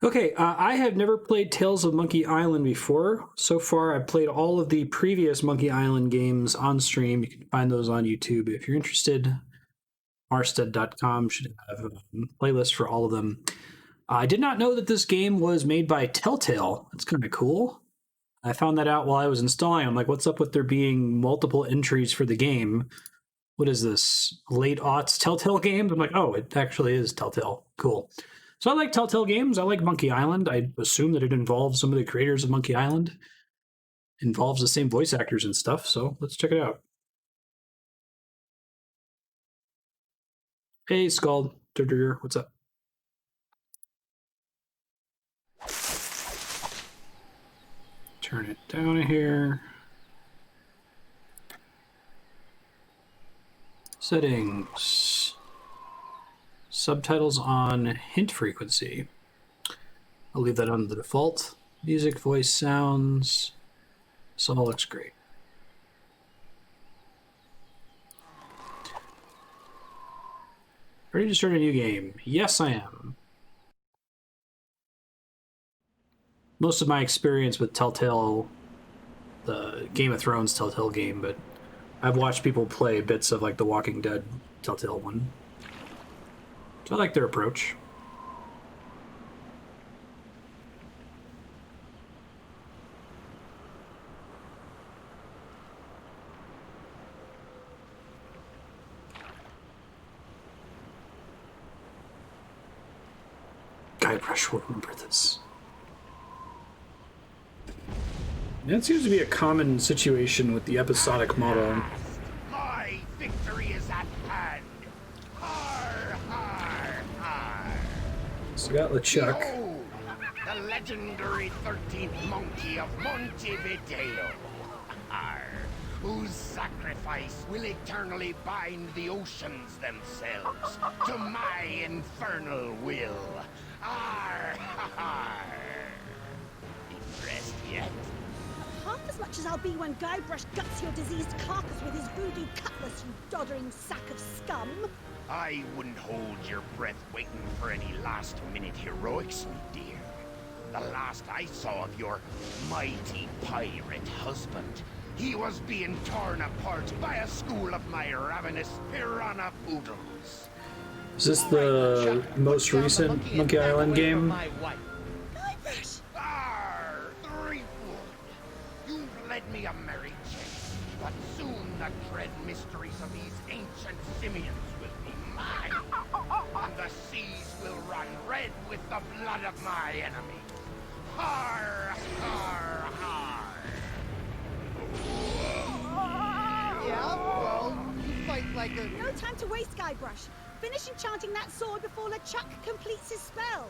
Okay, I have never played Tales of Monkey Island before. So far, I've played all of the previous Monkey Island games on stream. You can find those on YouTube if you're interested. Marstead.com should have a playlist for all of them. I did not know that this game was made by Telltale. That's kind of cool. I found that out while I was installing. I'm like, what's up with there being multiple entries for the game? What is this? Late aughts Telltale games? I'm like, oh, it actually is Telltale. Cool. So I like Telltale games. I like Monkey Island. I assume that it involves some of the creators of Monkey Island. Involves the same voice actors and stuff, so let's check it out. Hey, Scald. What's up? Turn it down here. Settings. Subtitles on hint frequency. I'll leave that on the default. Music, voice, sounds. This all looks great. Ready to start a new game? Yes, I am. Most of my experience with Telltale, the Game of Thrones Telltale game, but I've watched people play bits of like the Walking Dead Telltale one. So I like their approach. Guybrush will remember this. That seems to be a common situation with the episodic model. My victory is at hand. Har, har, har. So we got LeChuck. Behold, the legendary 13th monkey of Montevideo. Har, whose sacrifice will eternally bind the oceans themselves to my infernal will. Har, har. Impressed yet? Half as much as I'll be when Guybrush guts your diseased carcass with his voodoo cutlass, you doddering sack of scum. I wouldn't hold your breath waiting for any last-minute heroics, me dear. The last I saw of your mighty pirate husband, he was being torn apart by a school of my ravenous piranha poodles. Is this the most recent Monkey Island game? Guybrush! Arr, Threepwood! You've led me a merry chase, but soon the dread mysteries of these ancient simians will be mine, and the seas will run red with the blood of my enemy. Har, har, har! Yeah, well, you fight like a... No time to waste, Guybrush. Finish enchanting that sword before LeChuck completes his spell.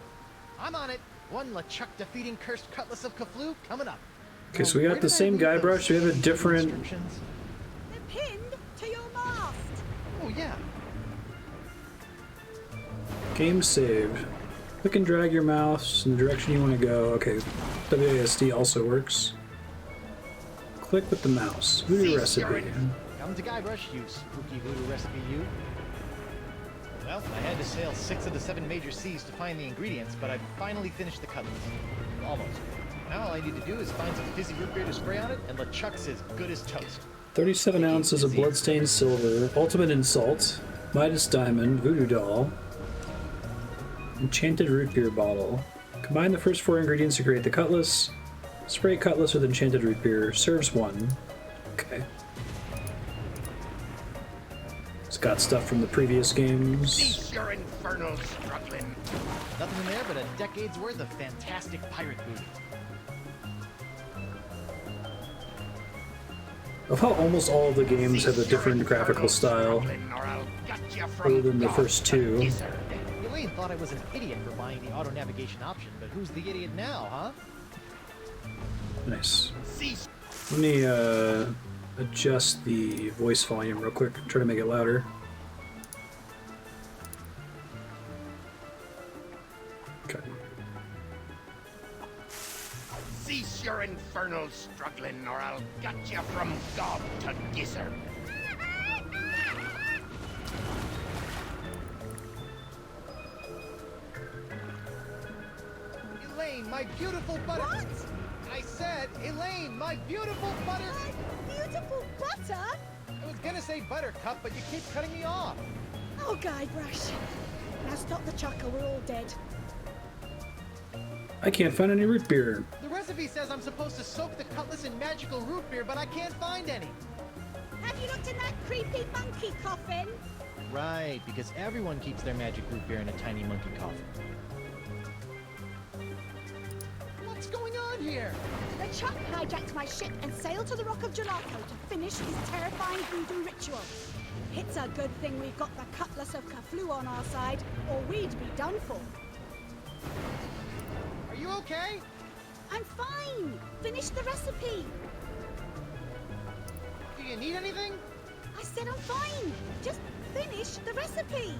I'm on it. One LeChuck defeating cursed cutlass of Kaflu coming up. Okay, so we got the same Guybrush. We have a different... They're pinned to your mast. Oh, yeah. Game saved. Click and drag your mouse in the direction you want to go. Okay, WASD also works. Click with the mouse. Voodoo recipe. Come to Guybrush, you spooky voodoo recipe, you. Well, I had to sail 6 of the 7 major seas to find the ingredients, but I finally finished the cutlass. Almost. Now all I need to do is find some fizzy root beer to spray on it, and LeChuck's as good as toast. 37 ounces of bloodstained silver, ultimate insult, Midas diamond, voodoo doll, enchanted root beer bottle. Combine the first 4 ingredients to create the cutlass. Spray cutlass with enchanted root beer. Serves 1. Okay. It's got stuff from the previous games. Cease your infernal struggling. Nothing in there but a decade's worth of fantastic pirate voodoo. Of how almost all of the games have a different graphical style, other than the first 2. Elaine thought I was an idiot for buying the auto navigation option, but who's the idiot now, huh? Nice. Let me adjust the voice volume real quick. Try to make it louder. Okay. Cease your infernal struggling, or I'll gut you from gob to gizzard. Elaine, my beautiful butter... What? I said, Elaine, my beautiful butter... My beautiful butter? I was gonna say buttercup, but you keep cutting me off. Oh, Guybrush. Now stop the chuckle, we're all dead. I can't find any root beer. The recipe says I'm supposed to soak the cutlass in magical root beer, but I can't find any. Have you looked in that creepy monkey coffin? Right, because everyone keeps their magic root beer in a tiny monkey coffin. What's going on here? The Chuck hijacked my ship and sailed to the Rock of Gelato to finish his terrifying voodoo ritual. It's a good thing we've got the Cutlass of Kaflu on our side, or we'd be done for. Are you okay? I'm fine. Finish the recipe. Do you need anything? I said I'm fine. Just finish the recipe.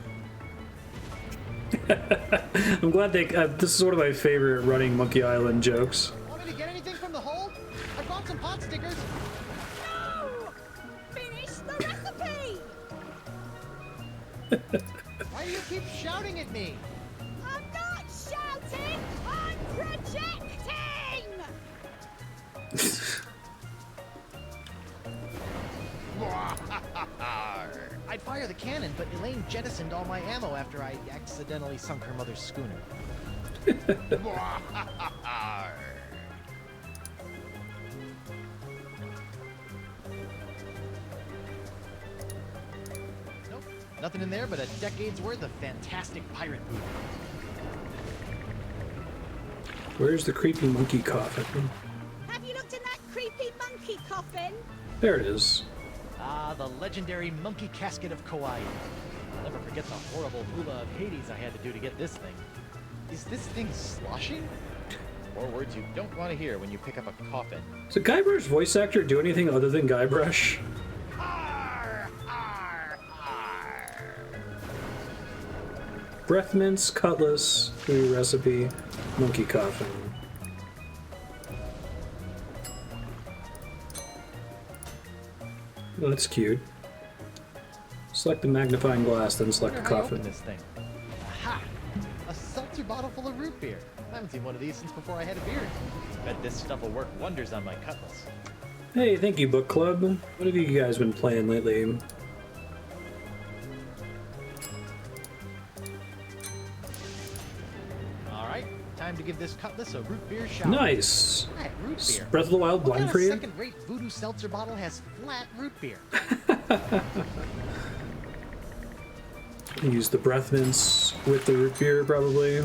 I'm glad they. This is one of my favorite running Monkey Island jokes. Want me to get anything from the hold? I brought some pot stickers. No! Finish the recipe! Why do you keep shouting at me? I'm not shouting! I'm projecting! I'd fire the cannon, but Elaine jettisoned all my ammo after I accidentally sunk her mother's schooner. Nope, nothing in there but a decade's worth of fantastic pirate food. Where's the creepy monkey coffin? Have you looked in that creepy monkey coffin? There it is. Ah, the legendary monkey casket of Kauai. I'll never forget the horrible hula of Hades I had to do to get this thing. Is this thing sloshing? More words you don't want to hear when you pick up a coffin. Does the Guybrush voice actor do anything other than Guybrush? Arr, arr, arr. Breath mints, cutlass, food recipe, monkey coffin. Oh, that's cute. Select the magnifying glass, then select the Wonder how you coffin. open this thing. Aha! A seltzer bottle full of root beer. I haven't seen one of these since before I had a beard. Bet this stuff will work wonders on my cutlass. Hey, thank you, book club. What have you guys been playing lately? Alright, time to give this cutlass a root beer shot. Nice. Flat root beer. Breath of the Wild What blind kind for of you? second-rate voodoo seltzer bottle has flat root beer? Use the breath mints with the root beer, probably.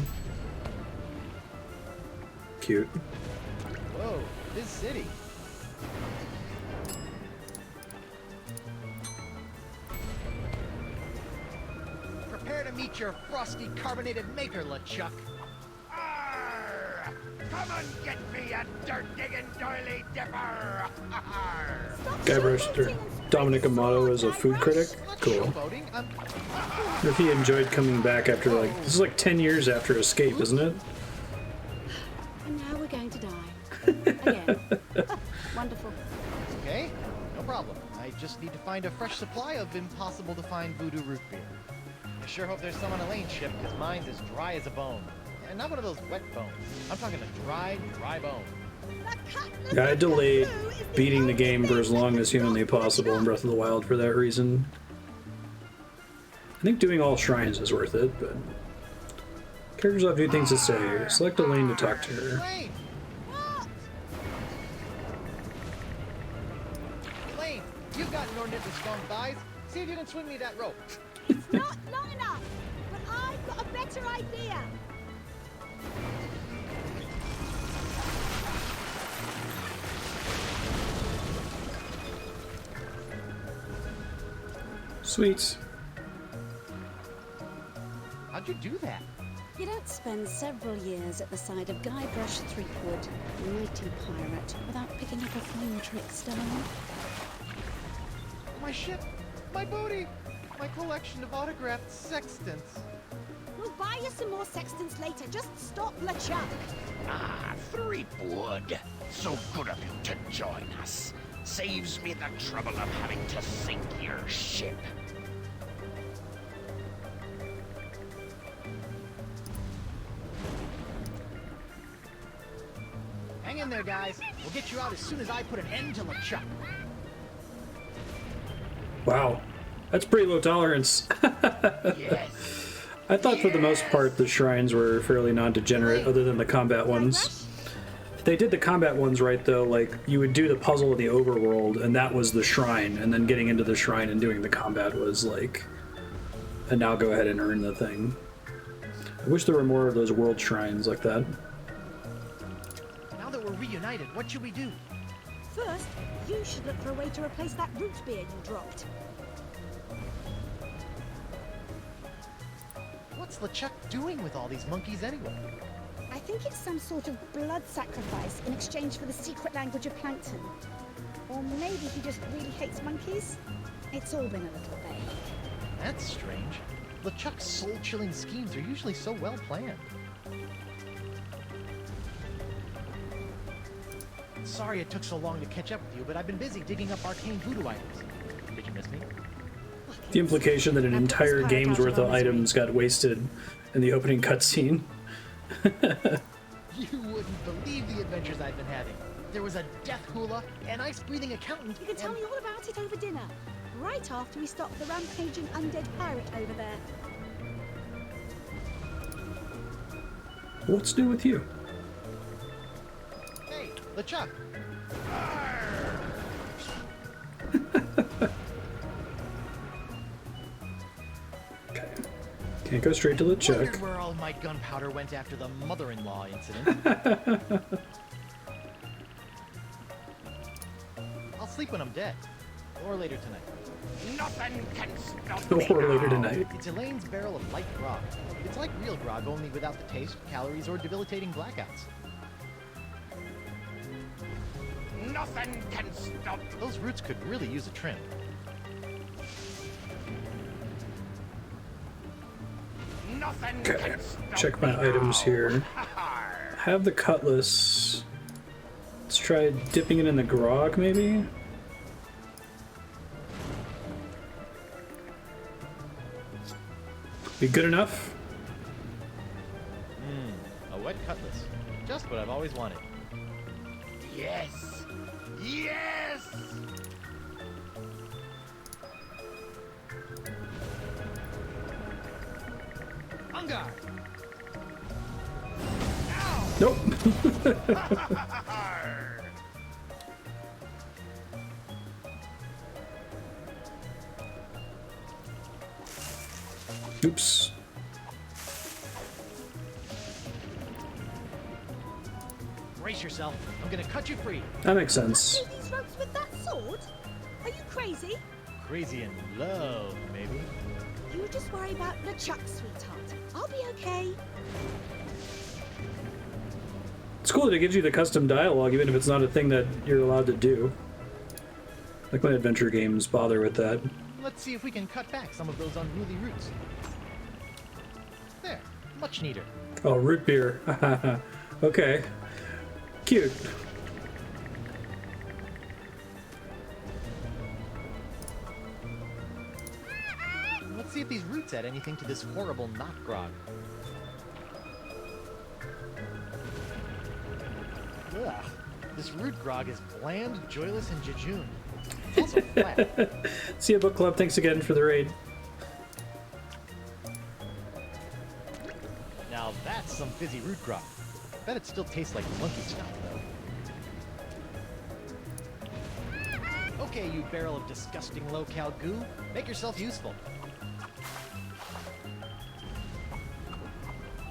Cute. Whoa, this city. Prepare to meet your frosty carbonated maker, LeChuck. Arr! Come and get me a dirt-digging doily dipper! Arr! Stop Guybrush, showboating or and spread Dominic the Amato sword, is a food Guybrush. critic. Not Cool. showboating, I'm... Wonder if he enjoyed coming back after, like, this is like 10 years after Escape, isn't it? And now we're going to die. Again. Wonderful. Okay, no problem. I just need to find a fresh supply of impossible-to-find voodoo root beer. I sure hope there's some on Elaine's ship, because mine's as dry as a bone. And not one of those wet bones. I'm talking a dry bone. The Cutlass Yeah, I of delayed Kaflu is the beating the only game for thing as long that as can humanly stop the possible in Chuck. Breath of the Wild for that reason. I think doing all shrines is worth it, but characters have a few things to say. Select Elaine to talk to her. Elaine! What? Elaine, you've got inordinately strong thighs. See if you can swing me that rope. It's not long enough. But I've got a better idea. Sweet. How'd you do that? You don't spend several years at the side of Guybrush Threepwood, mighty pirate, without picking up a few tricks, darling. My ship, my booty, my collection of autographed sextants. We'll buy you some more sextants later. Just stop LeChuck. Ah, Threepwood. So good of you to join us. Saves me the trouble of having to sink your ship. Hang in there, guys. We'll get you out as soon as I put an end to LeChuck. Wow, that's pretty low tolerance. Yes. I thought for the most part the shrines were fairly non-degenerate, other than the combat ones. They did the combat ones right, though. Like, you would do the puzzle of the overworld, and that was the shrine, and then getting into the shrine and doing the combat was like, and now go ahead and earn the thing. I wish there were more of those world shrines like that. Now that we're reunited, what should we do? First, you should look for a way to replace that root beer you dropped. What's LeChuck doing with all these monkeys anyway? I think it's some sort of blood sacrifice in exchange for the secret language of plankton. Or maybe he just really hates monkeys? It's all been a little vague. That's strange. LeChuck's soul-chilling schemes are usually so well planned. Sorry it took so long to catch up with you, but I've been busy digging up arcane voodoo items. Did you miss me? The implication that an entire game's worth of items got wasted in the opening cutscene. You wouldn't believe the adventures I've been having. There was a death hula, an ice-breathing accountant, You can tell me all about it over dinner, right after we stop the rampaging undead pirate over there. What's new with you? Hey, LeChuck! Okay. Can't go straight to the check. Wondered where all my gunpowder went after the mother-in-law incident. I'll sleep when I'm dead. Or later tonight. Nothing can stop me Or later now. tonight. It's Elaine's barrel of light grog. It's like real grog, only without the taste, calories, or debilitating blackouts. Nothing can stop. Those roots could really use a trim. Nothing Okay, can stop check my me items now. here. Have the cutlass. Let's try dipping it in the grog, maybe? Be good enough? A wet cutlass. Just what I've always wanted. Yes. Yes. Ungar! Nope. Oops. Brace yourself. I'm gonna cut you free. That makes sense. Do these ropes with that sword? Are you crazy? Crazy in love, maybe. You just worry about LeChuck, sweetheart. I'll be okay. It's cool that it gives you the custom dialogue, even if it's not a thing that you're allowed to do. Like when adventure games bother with that. Let's see if we can cut back some of those unruly roots. There. Much neater. Oh, root beer. Okay. Cute. Let's see if these roots add anything to this horrible knot grog. Ugh. This root grog is bland, joyless, and jejune. Also flat. See ya, book club. Thanks again for the raid. Now that's some fizzy root grog. Bet it still tastes like monkey snuff, though. Okay, you barrel of disgusting low-cal goo. Make yourself useful.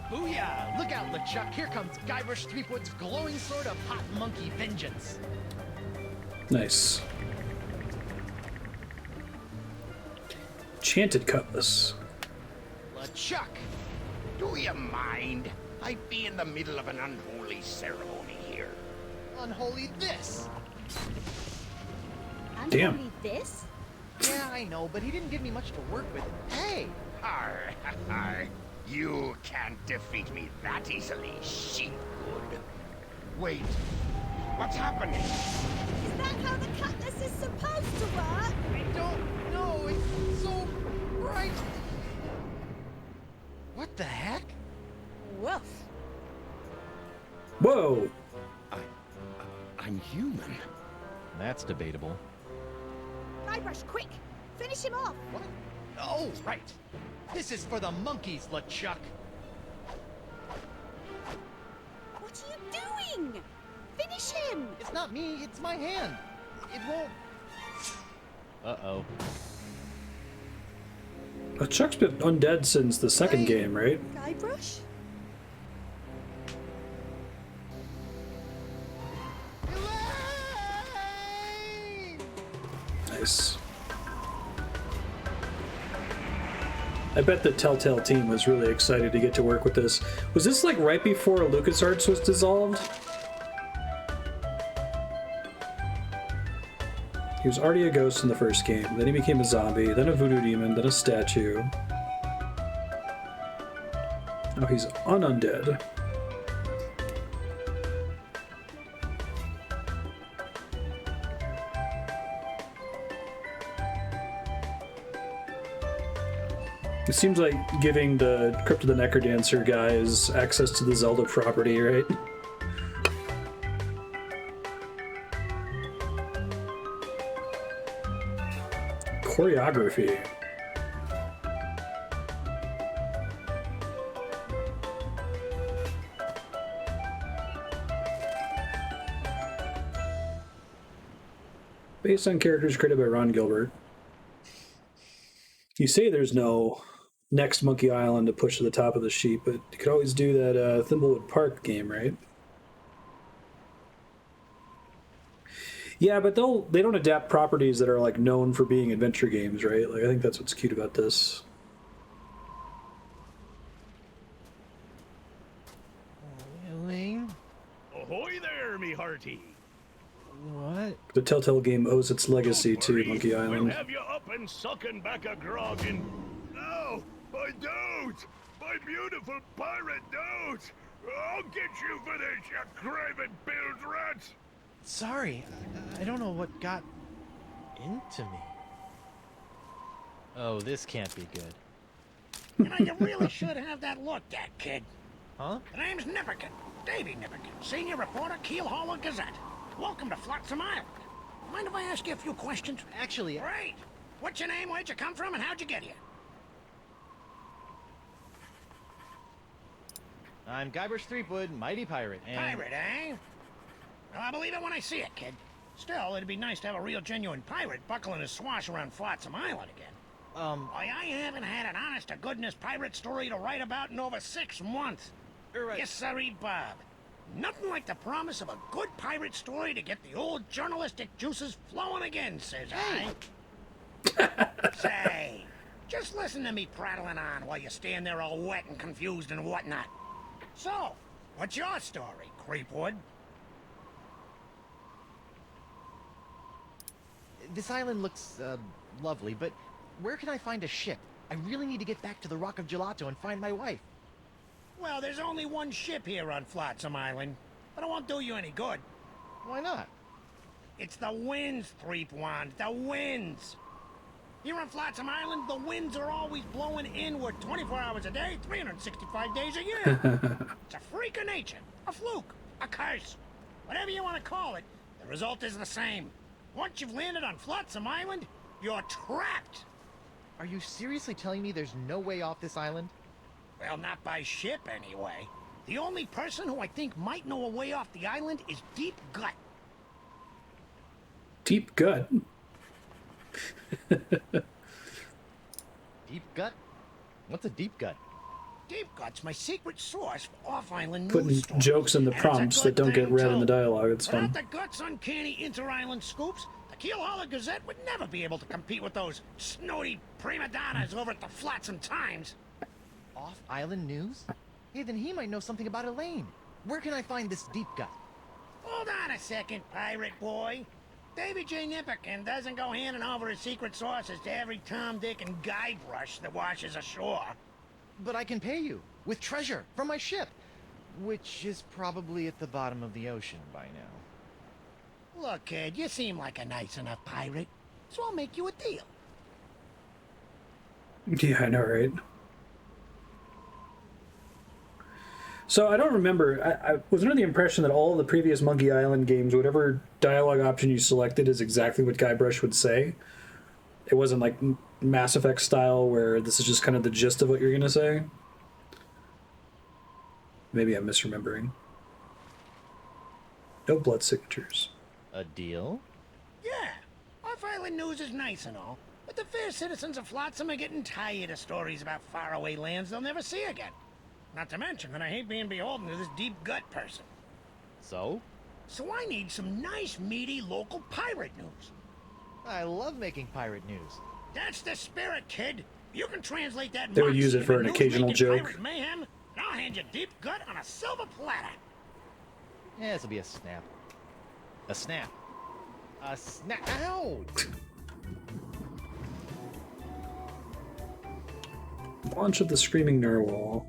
Booyah! Look out, LeChuck. Here comes Guybrush Threepwood's glowing sword of hot monkey vengeance. Nice. Enchanted cutlass. LeChuck! Do you mind? I'd be in the middle of an unholy ceremony here. Unholy this! And Damn. only this? Yeah, I know, but he didn't give me much to work with. Hey! Arr, arr. You can't defeat me that easily, sheepwood. Wait, what's happening? Is that how the cutlass is supposed to work? I don't know. It's so bright. What the heck? Woof. Whoa. I'm human. That's debatable. Guybrush, quick! Finish him off! What? Oh, right. This is for the monkeys, LeChuck. What are you doing? Finish him! It's not me, it's my hand. It won't... Uh-oh. Chuck's been undead since the second game, right? Guybrush? Nice. I bet the Telltale team was really excited to get to work with this. Was this like right before LucasArts was dissolved? He was already a ghost in the first game, then he became a zombie, then a voodoo demon, then a statue. Now he's unundead. It seems like giving the Crypt of the Necrodancer guys access to the Zelda property, right? Choreography. Based on characters created by Ron Gilbert. You say there's no next Monkey Island to push to the top of the sheet, but you could always do that Thimblewood Park game, right? Yeah, but they don't adapt properties that are like known for being adventure games, right? Like I think that's what's cute about this. Elaine? Ahoy there, me hearty! What? The Telltale game owes its legacy Don't to worry, Monkey Island. We'll have you up and sucking back a grog and... Oh, my dote! My beautiful pirate dote! I'll get you for this, you craven bilge rat! Sorry, I don't know what got into me. Oh, this can't be good. You know, you really should have that looked at, kid. Huh? The name's Nipperkin. Davy Nipperkin, senior reporter, Keel Hauler Gazette. Welcome to Flotsam Island. Mind if I ask you a few questions? Actually, Great. What's your name, where'd you come from, and how'd you get here? I'm Guybrush Threepwood, mighty pirate, and... Pirate, eh? Well, I believe it when I see it, kid. Still, it'd be nice to have a real genuine pirate buckling his swash around Flotsam Island again. Why, I haven't had an honest-to-goodness pirate story to write about in over 6 months. Right. Yes, sirree, Bob. Nothing like the promise of a good pirate story to get the old journalistic juices flowing again, says I. Say, just listen to me prattling on while you stand there all wet and confused and whatnot. So, what's your story, Creepwood? This island looks, lovely, but where can I find a ship? I really need to get back to the Rock of Gelato and find my wife. Well, there's only one ship here on Flotsam Island, but it won't do you any good. Why not? It's the winds, Threepwand, the winds. Here on Flotsam Island, the winds are always blowing inward 24 hours a day, 365 days a year. It's a freak of nature, a fluke, a curse. Whatever you want to call it, the result is the same. Once you've landed on Flotsam Island, you're trapped. Are you seriously telling me there's no way off this island? Well, not by ship, anyway. The only person who I think might know a way off the island is Deep Gut. Deep Gut. Deep gut? What's a deep gut? Deep Gut's my secret source for off-island Putting news stories. jokes in the And it's a prompts good that don't get thing, read in the too. dialogue. It's Without fun. the Gut's uncanny inter-island scoops, the Keel Hauler Gazette would never be able to compete with those snooty prima donnas over at the Flotsam Times. Off-island news? Hey, then he might know something about Elaine. Where can I find this deep gut? Hold on a second, pirate boy. Davy J. Nipperkin doesn't go handing over his secret sources to every Tom, Dick, and Guybrush that washes ashore. But I can pay you with treasure from my ship, which is probably at the bottom of the ocean by now. Look, kid, you seem like a nice enough pirate, so I'll make you a deal. Yeah, I know, right? So I don't remember. I was under the impression that all of the previous Monkey Island games, whatever dialogue option you selected, is exactly what Guybrush would say. It wasn't like Mass Effect style, where this is just kind of the gist of what you're gonna say. Maybe I'm misremembering. No blood signatures. A deal? Yeah, off-island news is nice and all, but the fair citizens of Flotsam are getting tired of stories about faraway lands they'll never see again. Not to mention that I hate being beholden to this deep-gut person. So? So I need some nice, meaty, local pirate news. I love making pirate news. That's the spirit, kid. You can translate that. They would use it for an news occasional making joke. Pirate mayhem, and I'll hand you deep gut on a silver platter. Yeah, this'll be a snap. A snap. A snap. Ow! Launch of the Screaming Narwhal.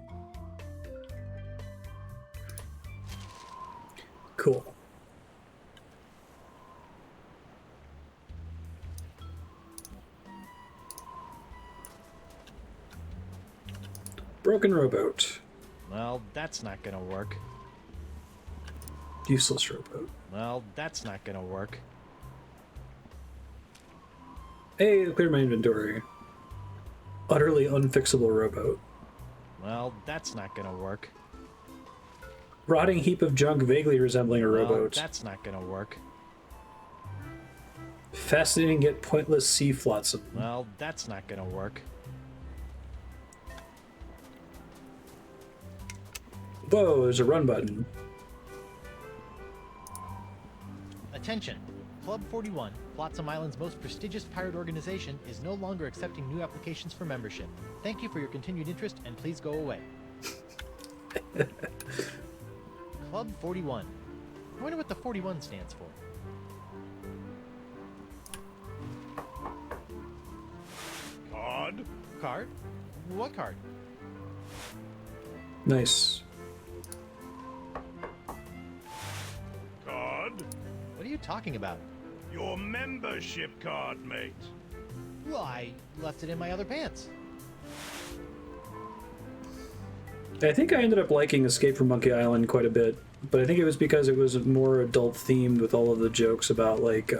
Cool. Broken rowboat. Well, that's not gonna work. Useless rowboat. Well, that's not gonna work. Hey, clear my inventory. Utterly unfixable rowboat. Well, that's not gonna work. Rotting heap of junk vaguely resembling a Well, rowboat. that's not gonna work. Fascinating yet pointless sea flotsam. Well, that's not gonna work. Whoa, there's a run button. Attention! Club 41, Flotsam Island's most prestigious pirate organization, is no longer accepting new applications for membership. Thank you for your continued interest, and please go away. Club 41. I wonder what the 41 stands for. Card? Card? What card? Nice. Card? What are you talking about? Your membership card, mate. Well, I left it in my other pants. I think I ended up liking Escape from Monkey Island quite a bit, but I think it was because it was more adult themed with all of the jokes about like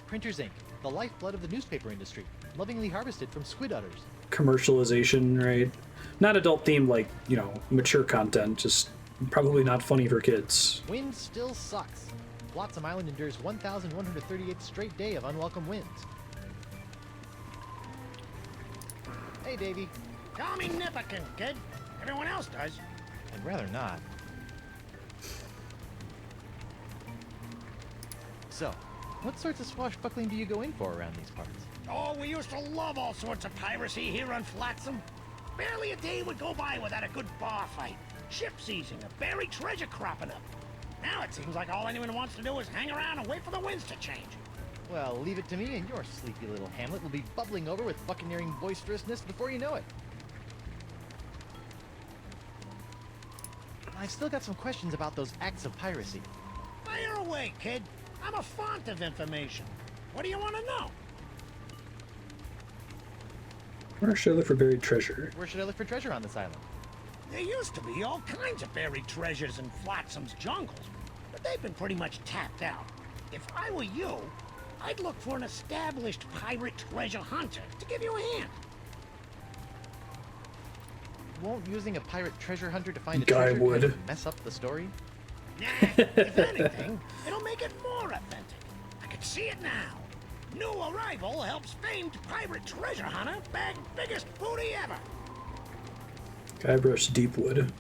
Printers Ink, the lifeblood of the newspaper industry, lovingly harvested from squid udders. commercialization, right? Not adult themed like, you know, mature content, just probably not funny for kids. Wind still sucks. Flotsam Island endures 1,138th straight day of unwelcome winds. Hey, Davey. Call me Nipperkin, kid. Everyone else does. I'd rather not. So, what sorts of swashbuckling do you go in for around these parts? Oh, we used to love all sorts of piracy here on Flotsam. Barely a day would go by without a good bar fight, ship seizing, a buried treasure cropping up. Now it seems like all anyone wants to do is hang around and wait for the winds to change. Well, leave it to me, and your sleepy little hamlet will be bubbling over with buccaneering boisterousness before you know it. I've still got some questions about those acts of piracy. Fire away, kid. I'm a font of information. What do you want to know? Where should I look for buried treasure? Where should I look for treasure on this island? There used to be all kinds of buried treasures in Flotsam's jungles, but they've been pretty much tapped out. If I were you, I'd look for an established pirate treasure hunter to give you a hand. Won't using a pirate treasure hunter to find a Guy treasure would. kind of mess up the story? Nah, if anything, it'll make it more authentic. I can see it now. New arrival helps famed pirate treasure hunter bag biggest booty ever. Guybrush Deepwood.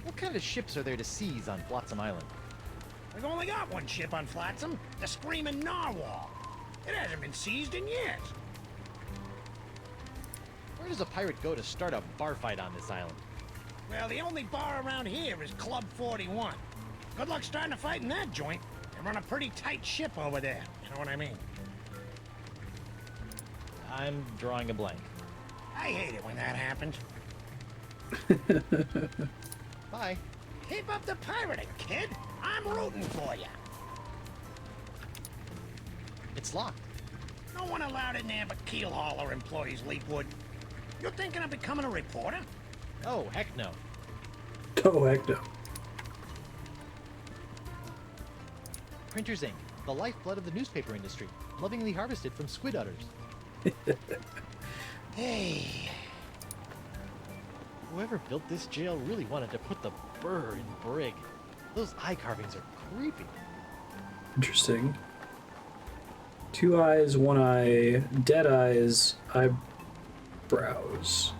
What kind of ships are there to seize on Flotsam Island? We've only got one ship on Flotsam, the Screaming Narwhal. It hasn't been seized in years. Where does a pirate go to start a bar fight on this island? Well, the only bar around here is Club 41. Good luck starting a fight in that joint. They run a pretty tight ship over there, you know what I mean? I'm drawing a blank. I hate it when that happens. Bye. Keep up the pirating, kid. I'm rooting for you. It's locked. No one allowed in there but keel hauler employees, Leapwood. You're thinking of becoming a reporter? Oh, heck no. Oh, heck no. Printer's ink, the lifeblood of the newspaper industry, lovingly harvested from squid udders. Hey. Whoever built this jail really wanted to put the burr in Brig. Those eye carvings are creepy. Interesting. 2 eyes, 1 eye, dead eyes, eyebrows.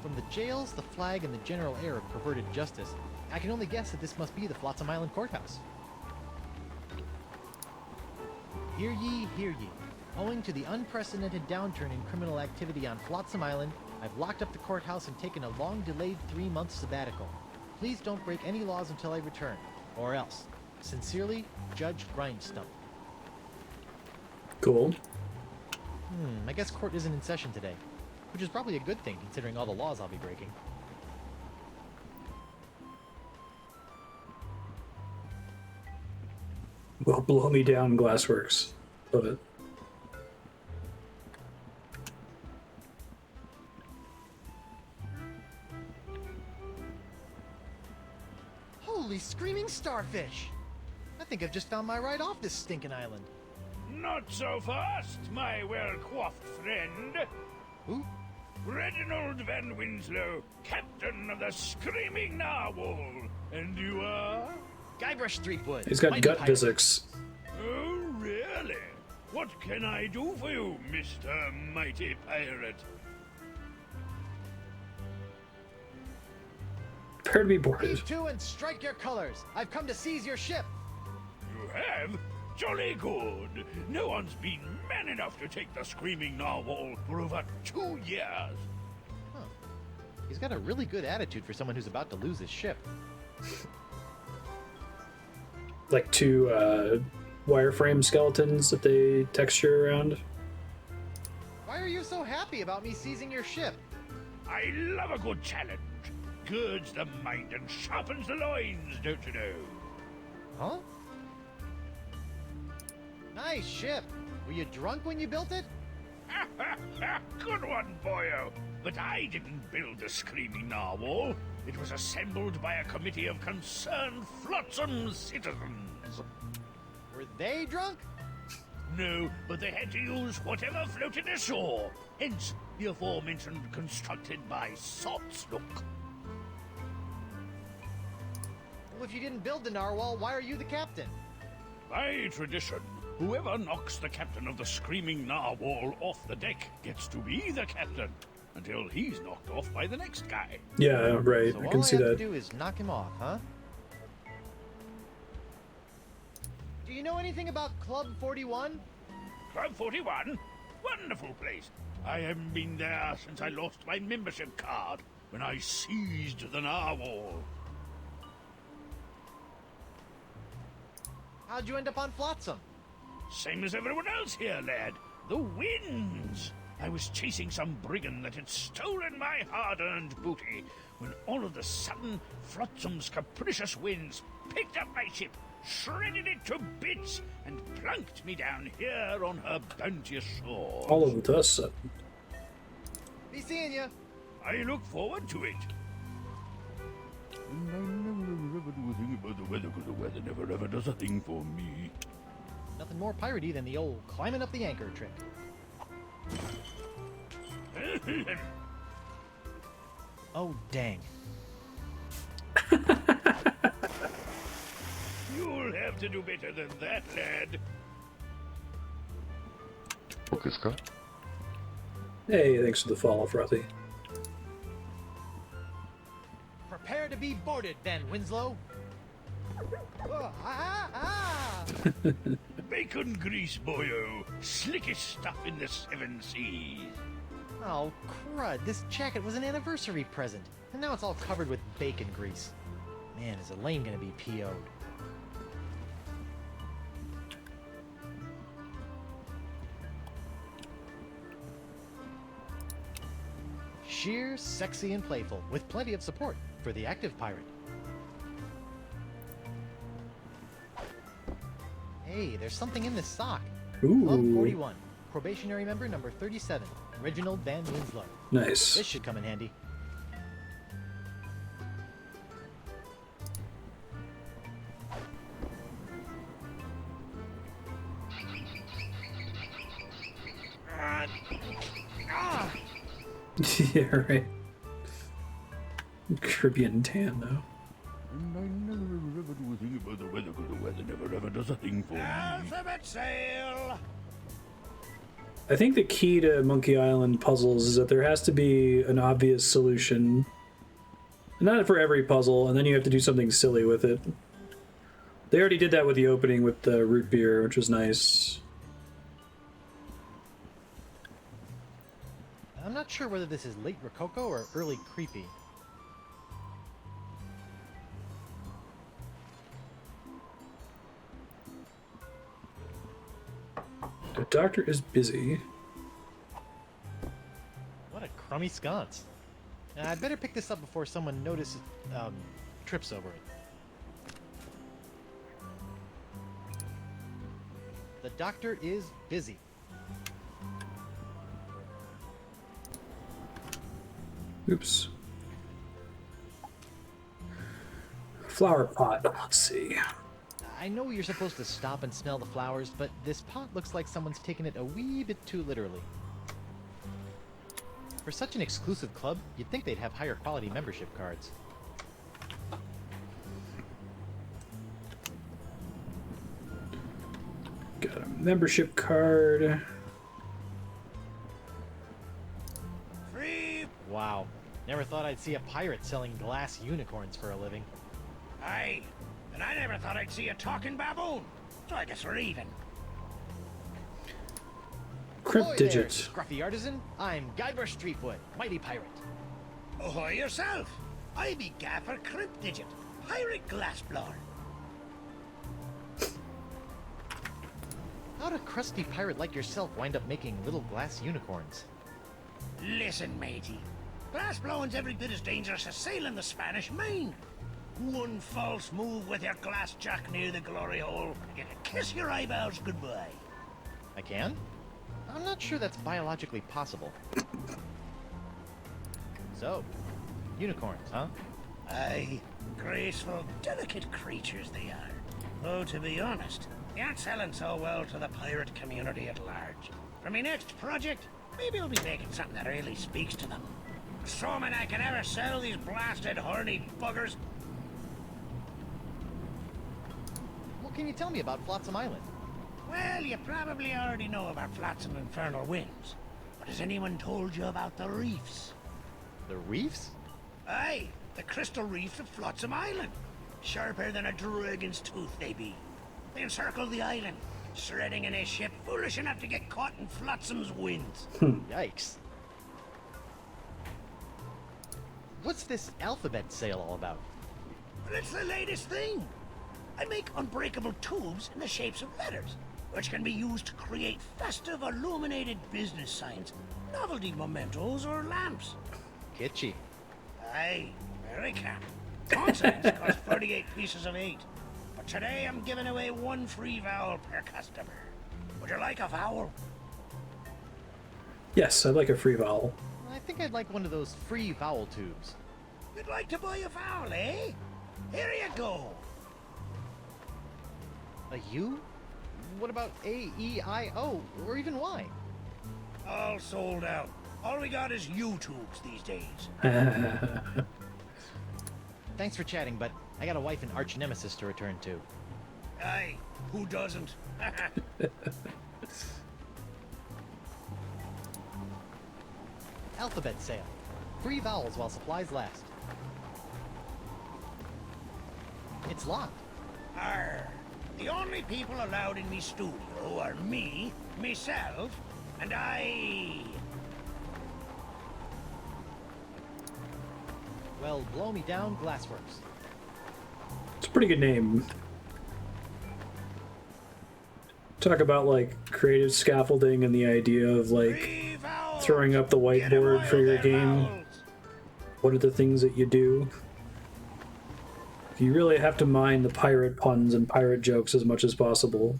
From the jails, the flag, and the general air of perverted justice, I can only guess that this must be the Flotsam Island courthouse. Hear ye, hear ye. Owing to the unprecedented downturn in criminal activity on Flotsam Island, I've locked up the courthouse and taken a long-delayed 3-month sabbatical. Please don't break any laws until I return, or else. Sincerely, Judge Grindstump. Cool. I guess court isn't in session today, which is probably a good thing considering all the laws I'll be breaking. Well, blow me down, Glassworks. Love it. Holy screaming starfish! I think I've just found my ride off this stinking island. Not so fast, my well-coiffed friend. Who? Reginald Van Winslow, captain of the Screaming Narwhal. And you are? Guybrush Threepwood. He's got Mighty gut pirate. physics. Oh, really? What can I do for you, Mr. Mighty Pirate? Prepare to be boarded. Heave to and strike your colors. I've come to seize your ship. You have? Jolly good. No one's been man enough to take the Screaming Narwhal for over 2 years. Huh. He's got a really good attitude for someone who's about to lose his ship. Like 2 wireframe skeletons that they texture around. Why are you so happy about me seizing your ship? I love a good challenge. Girds the mind and sharpens the loins, don't you know? Huh? Nice ship. Were you drunk when you built it? Good one, boyo. But I didn't build the Screaming Narwhal. It was assembled by a committee of concerned Flotsam citizens. Were they drunk? No, but they had to use whatever floated ashore. Hence, the aforementioned constructed by Sotsnook. Well, if you didn't build the narwhal, why are you the captain? By tradition, whoever knocks the captain of the Screaming Narwhal off the deck gets to be the captain, until he's knocked off by the next guy. Yeah, right. So I all can I see have that. to do is knock him off, huh? Do you know anything about Club 41? Club 41? Wonderful place. I haven't been there since I lost my membership card when I seized the narwhal. How'd you end up on Flotsam? Same as everyone else here, lad. The winds. I was chasing some brigand that had stolen my hard-earned booty when all of a sudden Flotsam's capricious winds picked up my ship, shredded it to bits, and plunked me down here on her bounteous shore. All of the dust. Be seeing ya. I look forward to it. And I never ever do a thing about the weather, because the weather never ever does a thing for me. Nothing more piratey than the old climbing up the anchor trick. Oh, dang. You'll have to do better than that, lad. Okay, Scott. Hey, thanks for the follow, Frothy. Prepare to be boarded, Van Winslow. Bacon grease, boyo. Slickest stuff in the 7 seas. Oh, crud. This jacket was an anniversary present, and now it's all covered with bacon grease. Man, is Elaine gonna be PO'd. Sheer, sexy, and playful, with plenty of support for the active pirate. Hey, there's something in this sock. Club Ooh. 41, probationary member number 37. Reginald Van Winslow. Nice. This should come in handy. Yeah, right. Caribbean tan, though. And I never ever do a thing about the weather, because the weather never ever does a thing for me. Alphabet sail! I think the key to Monkey Island puzzles is that there has to be an obvious solution. Not for every puzzle, and then you have to do something silly with it. They already did that with the opening with the root beer, which was nice. I'm not sure whether this is late Rococo or early creepy. The doctor is busy. What a crummy sconce. I'd better pick this up before someone notices, trips over it. The doctor is busy. Oops. Flower pot. Let's see. I know you're supposed to stop and smell the flowers, but this pot looks like someone's taken it a wee bit too literally. For such an exclusive club, you'd think they'd have higher quality membership cards. Got a membership card. Free! Wow. Never thought I'd see a pirate selling glass unicorns for a living. Aye, and I never thought I'd see a talking baboon. So I guess we're even. Crypt Ahoy there, digit. scruffy artisan. I'm Guybrush Threepwood, mighty pirate. Ahoy yourself! I be Gaffer Crypt Digit, pirate glassblower. How'd a crusty pirate like yourself wind up making little glass unicorns? Listen, matey. Glassblowing's every bit as dangerous as sailing the Spanish Main. One false move with your glass jack near the glory hole, and you can kiss your eyeballs goodbye. I can? I'm not sure that's biologically possible. So, unicorns, huh? Aye, graceful, delicate creatures they are. Though, to be honest, they aren't selling so well to the pirate community at large. For my next project, maybe I'll be making something that really speaks to them. Assuming I can ever sell these blasted horny buggers. What can you tell me about Flotsam Island? Well, you probably already know about Flotsam Infernal Winds. But has anyone told you about the reefs? The reefs? Aye, the crystal reefs of Flotsam Island. Sharper than a dragon's tooth they be. They encircle the island, shredding in a ship foolish enough to get caught in Flotsam's winds. Yikes. What's this alphabet sale all about? But it's the latest thing. I make unbreakable tubes in the shapes of letters, which can be used to create festive illuminated business signs, novelty mementos, or lamps. Kitschy. Aye, very camp. Consonants cost 38 pieces of 8. But today I'm giving away one free vowel per customer. Would you like a vowel? Yes, I'd like a free vowel. I think I'd like one of those free vowel tubes. You'd like to buy a vowel, eh? Here you go. A U? What about A, E, I, O, or even Y? All sold out. All we got is U-tubes these days. Thanks for chatting, but I got a wife and arch nemesis to return to. Aye, who doesn't? Alphabet sale. Free vowels while supplies last. It's locked. Arr. The only people allowed in me studio are me, myself, and I. Well, blow me down, Glassworks. It's a pretty good name. Talk about like creative scaffolding and the idea of like Free vowels. throwing up the Get 'em whiteboard while for your they're game. vowels. What are the things that you do? You really have to mind the pirate puns and pirate jokes as much as possible.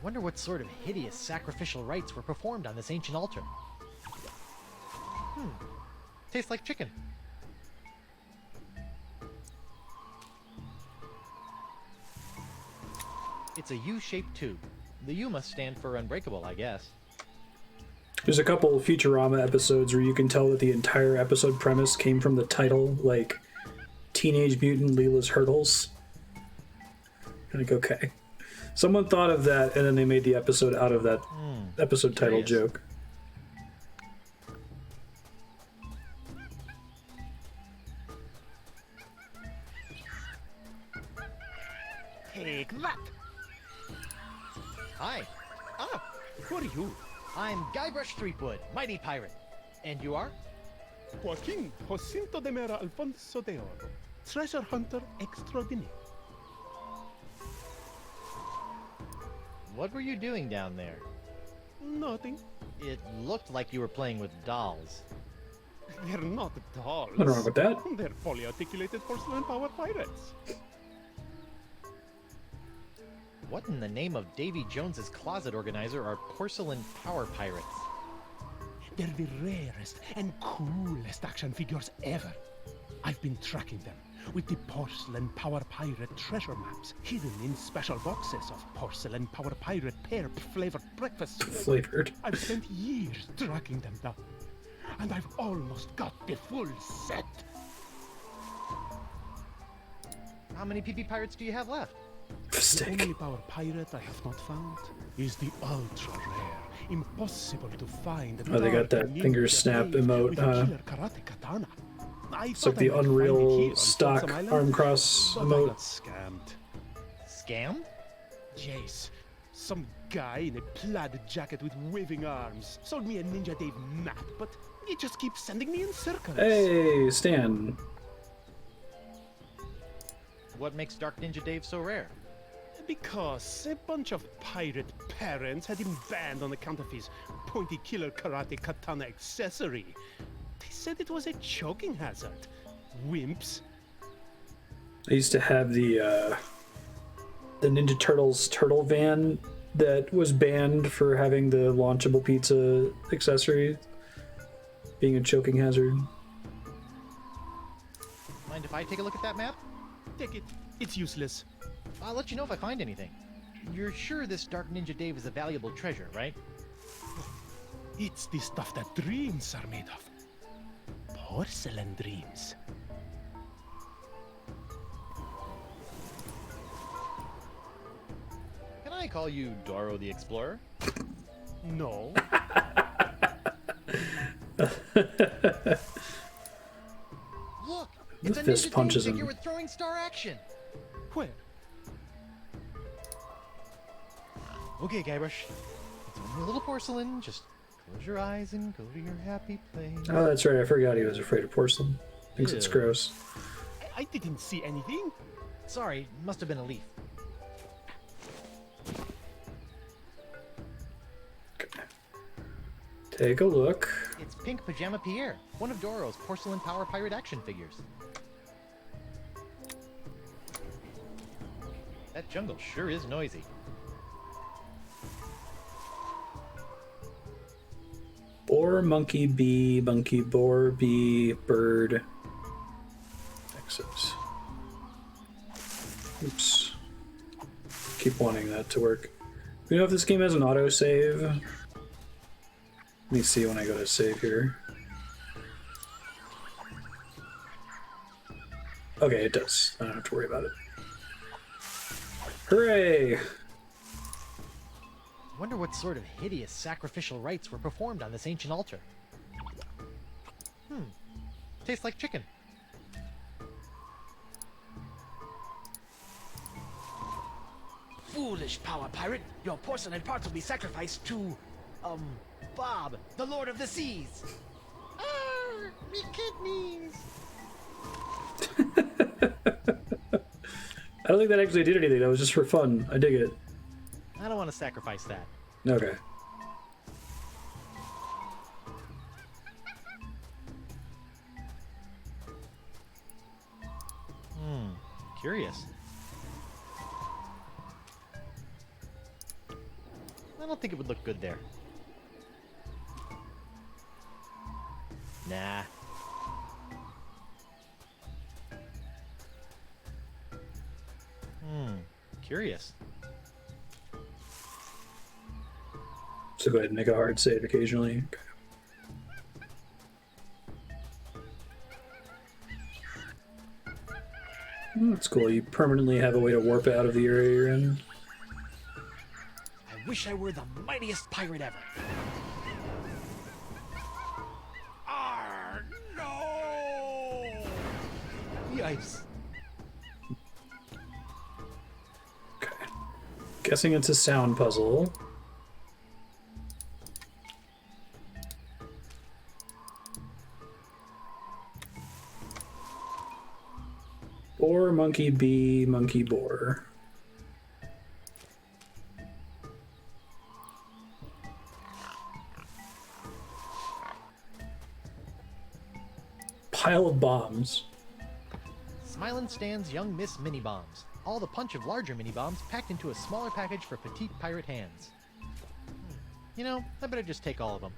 Wonder what sort of hideous sacrificial rites were performed on this ancient altar. Tastes like chicken. It's a U-shaped tube. The U must stand for unbreakable, I guess. There's a couple Futurama episodes where you can tell that the entire episode premise came from the title, like Teenage Mutant Leela's Hurdles. Like, okay. Someone thought of that, and then they made the episode out of that episode title joke. Take that! Hi. Who are you? I'm Guybrush Threepwood, mighty pirate. And you are? Joaquin Jacinto de Mera Alfonso de Oro, treasure hunter extraordinaire. What were you doing down there? Nothing. It looked like you were playing with dolls. They're not dolls. Nothing wrong with that. They're fully articulated porcelain power pirates. What in the name of Davy Jones's closet organizer are porcelain power pirates? They're the rarest and coolest action figures ever. I've been tracking them with the porcelain power pirate treasure maps hidden in special boxes of porcelain power pirate pear flavored breakfast. Flavored. I've spent years tracking them down, and I've almost got the full set. How many PP pirates do you have left? The Stick. only power pirate I have not found is the ultra rare, impossible to find. Oh, they got that dark finger ninja snap blade emote, with a huh? killer karate katana. I It's thought like the I might find it here Unreal on stock Flotsam Island, arm cross but I emote. got scammed. Scammed? Yes, some guy in a plaid jacket with waving arms sold me a Ninja Dave map, but he just keeps sending me in circles. Hey, Stan. What makes Dark Ninja Dave so rare? Because a bunch of pirate parents had him banned on account of his pointy killer karate katana accessory. They said it was a choking hazard. Wimps. I used to have the Ninja Turtles turtle van that was banned for having the launchable pizza accessory being a choking hazard. Mind if I take a look at that map? Take it. It's useless. I'll let you know if I find anything. You're sure this Dark Ninja Dave is a valuable treasure, right? It's the stuff that dreams are made of. Porcelain dreams. Can I call you Doro the Explorer? No. Look! The It's a fist Ninja punches Dave him. figure with throwing star action! Where? Okay, Guybrush. It's only a little porcelain. Just close your eyes and go to your happy place. Oh, that's right. I forgot he was afraid of porcelain. Thinks it's Ew. gross. I didn't see anything. Sorry, must have been a leaf. Take a look. It's Pink Pajama Pierre, one of Doro's porcelain power pirate action figures. That jungle sure is noisy. Boar, monkey, bee, monkey, boar, bee, bird. Exit. Oops. Keep wanting that to work. You know if this game has an autosave? Let me see when I go to save here. Okay, it does. I don't have to worry about it. Hooray! Wonder what sort of hideous sacrificial rites were performed on this ancient altar. Tastes like chicken. Foolish power pirate, your porcelain parts will be sacrificed to, Bob, the Lord of the Seas. Me kidneys. I don't think that actually did anything. That was just for fun. I dig it. I don't want to sacrifice that. Okay. Curious. I don't think it would look good there. Nah. Curious. So go ahead and make a hard save occasionally. Okay. That's cool. You permanently have a way to warp out of the area you're in. I wish I were the mightiest pirate ever. Arr, no! Yikes. Okay. Guessing it's a sound puzzle. Boar, monkey, bee, monkey, boar. Pile of bombs. Smilin' stands young Miss Mini Bombs. All the punch of larger mini bombs packed into a smaller package for petite pirate hands. You know, I better just take all of them.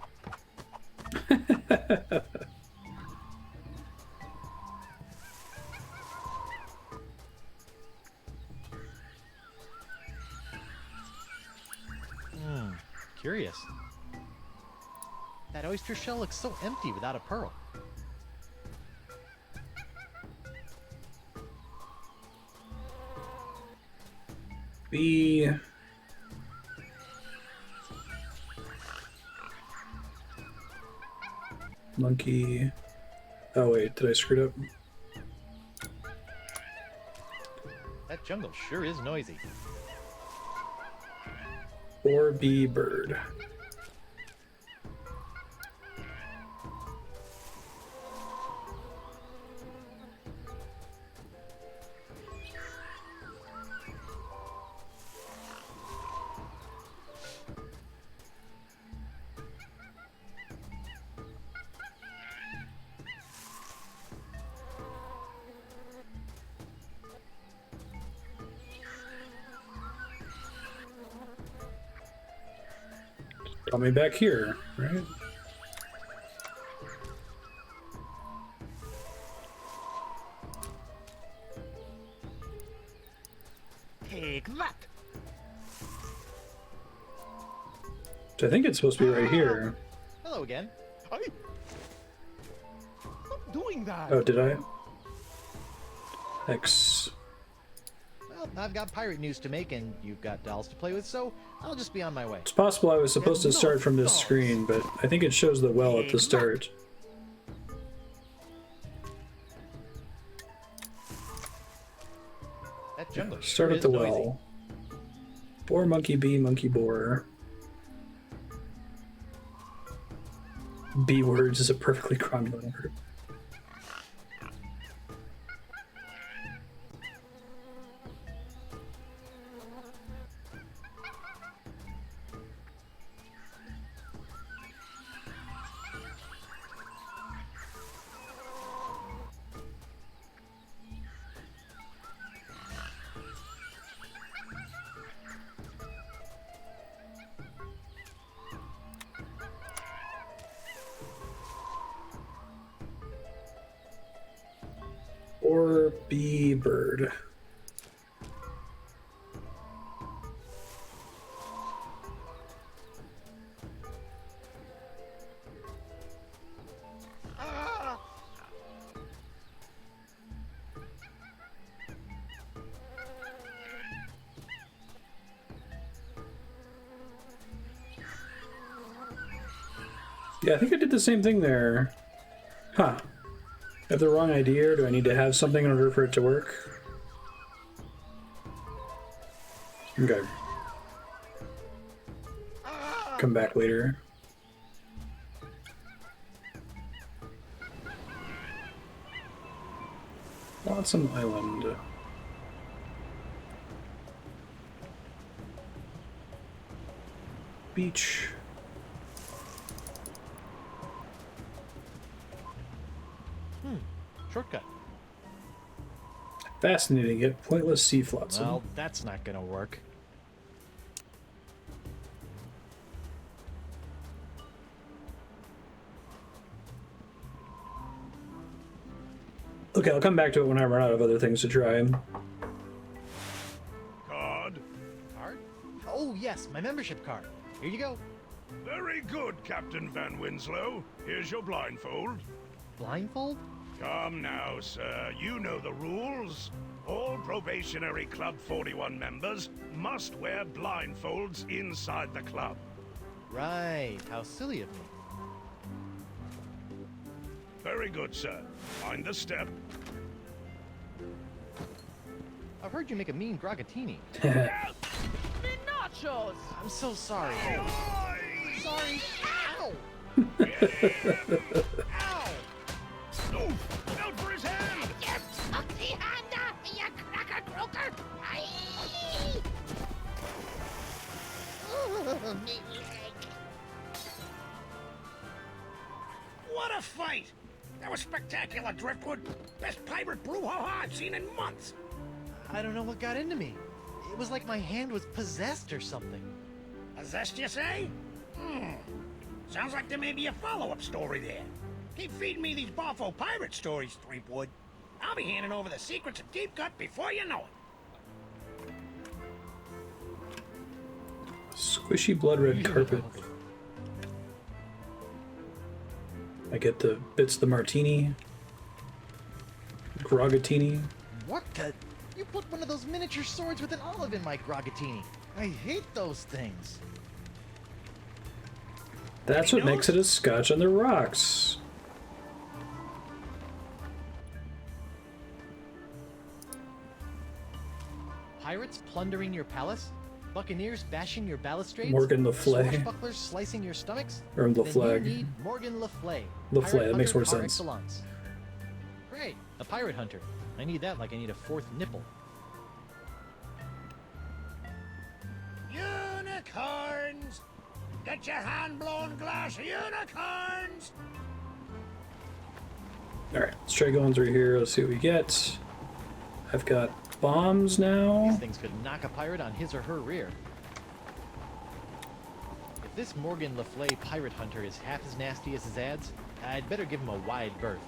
Curious. That oyster shell looks so empty without a pearl. Bee. Monkey. Oh wait, did I screw it up? That jungle sure is noisy. Or bee, bird. Got me back here, right? Take that! So I think it's supposed to be right here. Hello again. Stop doing that! Oh, did I? X. Well, I've got pirate news to make, and you've got dolls to play with, so I'll just be on my way. It's possible I was supposed to start from this screen, but I think it shows the well at the start. That jungle Start sure at the is noisy. well. Boar, monkey, bee, monkey, boar. B words is a perfectly cromulent word. Or bee, bird. Yeah, I think I did the same thing there. Huh. I have the wrong idea, or do I need to have something in order for it to work? Okay. Come back later. Lonesome Island. Beach. Shortcut. Fascinating yet pointless sea flotsam. Well, that's not gonna work. okay. I'll come back to it when I run out of other things to try. Card. Card? Oh, yes, my membership card. Here you go. Very good, Captain Van Winslow. Here's your blindfold. Blindfold? Come now, sir. You know the rules. All Probationary Club 41 members must wear blindfolds inside the club. Right. How silly of me. Very good, sir. Mind the step. I've heard you make a mean gragatini. Nachos! I'm so sorry. Sorry. Ow! Ow! Oh, out for his hand! You took the hand off me, you cracker croaker! Aye! Ooh, me leg. What a fight! That was spectacular, Driftwood. Best pirate brouhaha I've seen in months. I don't know what got into me. It was like my hand was possessed or something. Possessed, you say? Sounds like there may be a follow-up story there. Keep feeding me these Boffo pirate stories, Threepwood. I'll be handing over the secrets of Deep Cut before you know it. Squishy blood red carpet. I get the bits of the martini. Grogatini. What the? You put one of those miniature swords with an olive in my gragatini. I hate those things. That's what makes it a scotch on the rocks. Pirates plundering your palace? Buccaneers bashing your balustrades? Morgan Le Fay. Swashbucklers slicing your stomachs? Or Le Then Flag. you need Morgan Le Fay. Le pirate Fay, that makes hunter more par sense. excellence. Great, a pirate hunter. I need that like I need a fourth nipple. Unicorns! Get your hand-blown glass unicorns! Alright, let's try going through here. Let's see what we get. I've got bombs now. These things could knock a pirate on his or her rear. If this Morgan Le Fay pirate hunter is half as nasty as his ads, I'd better give him a wide berth.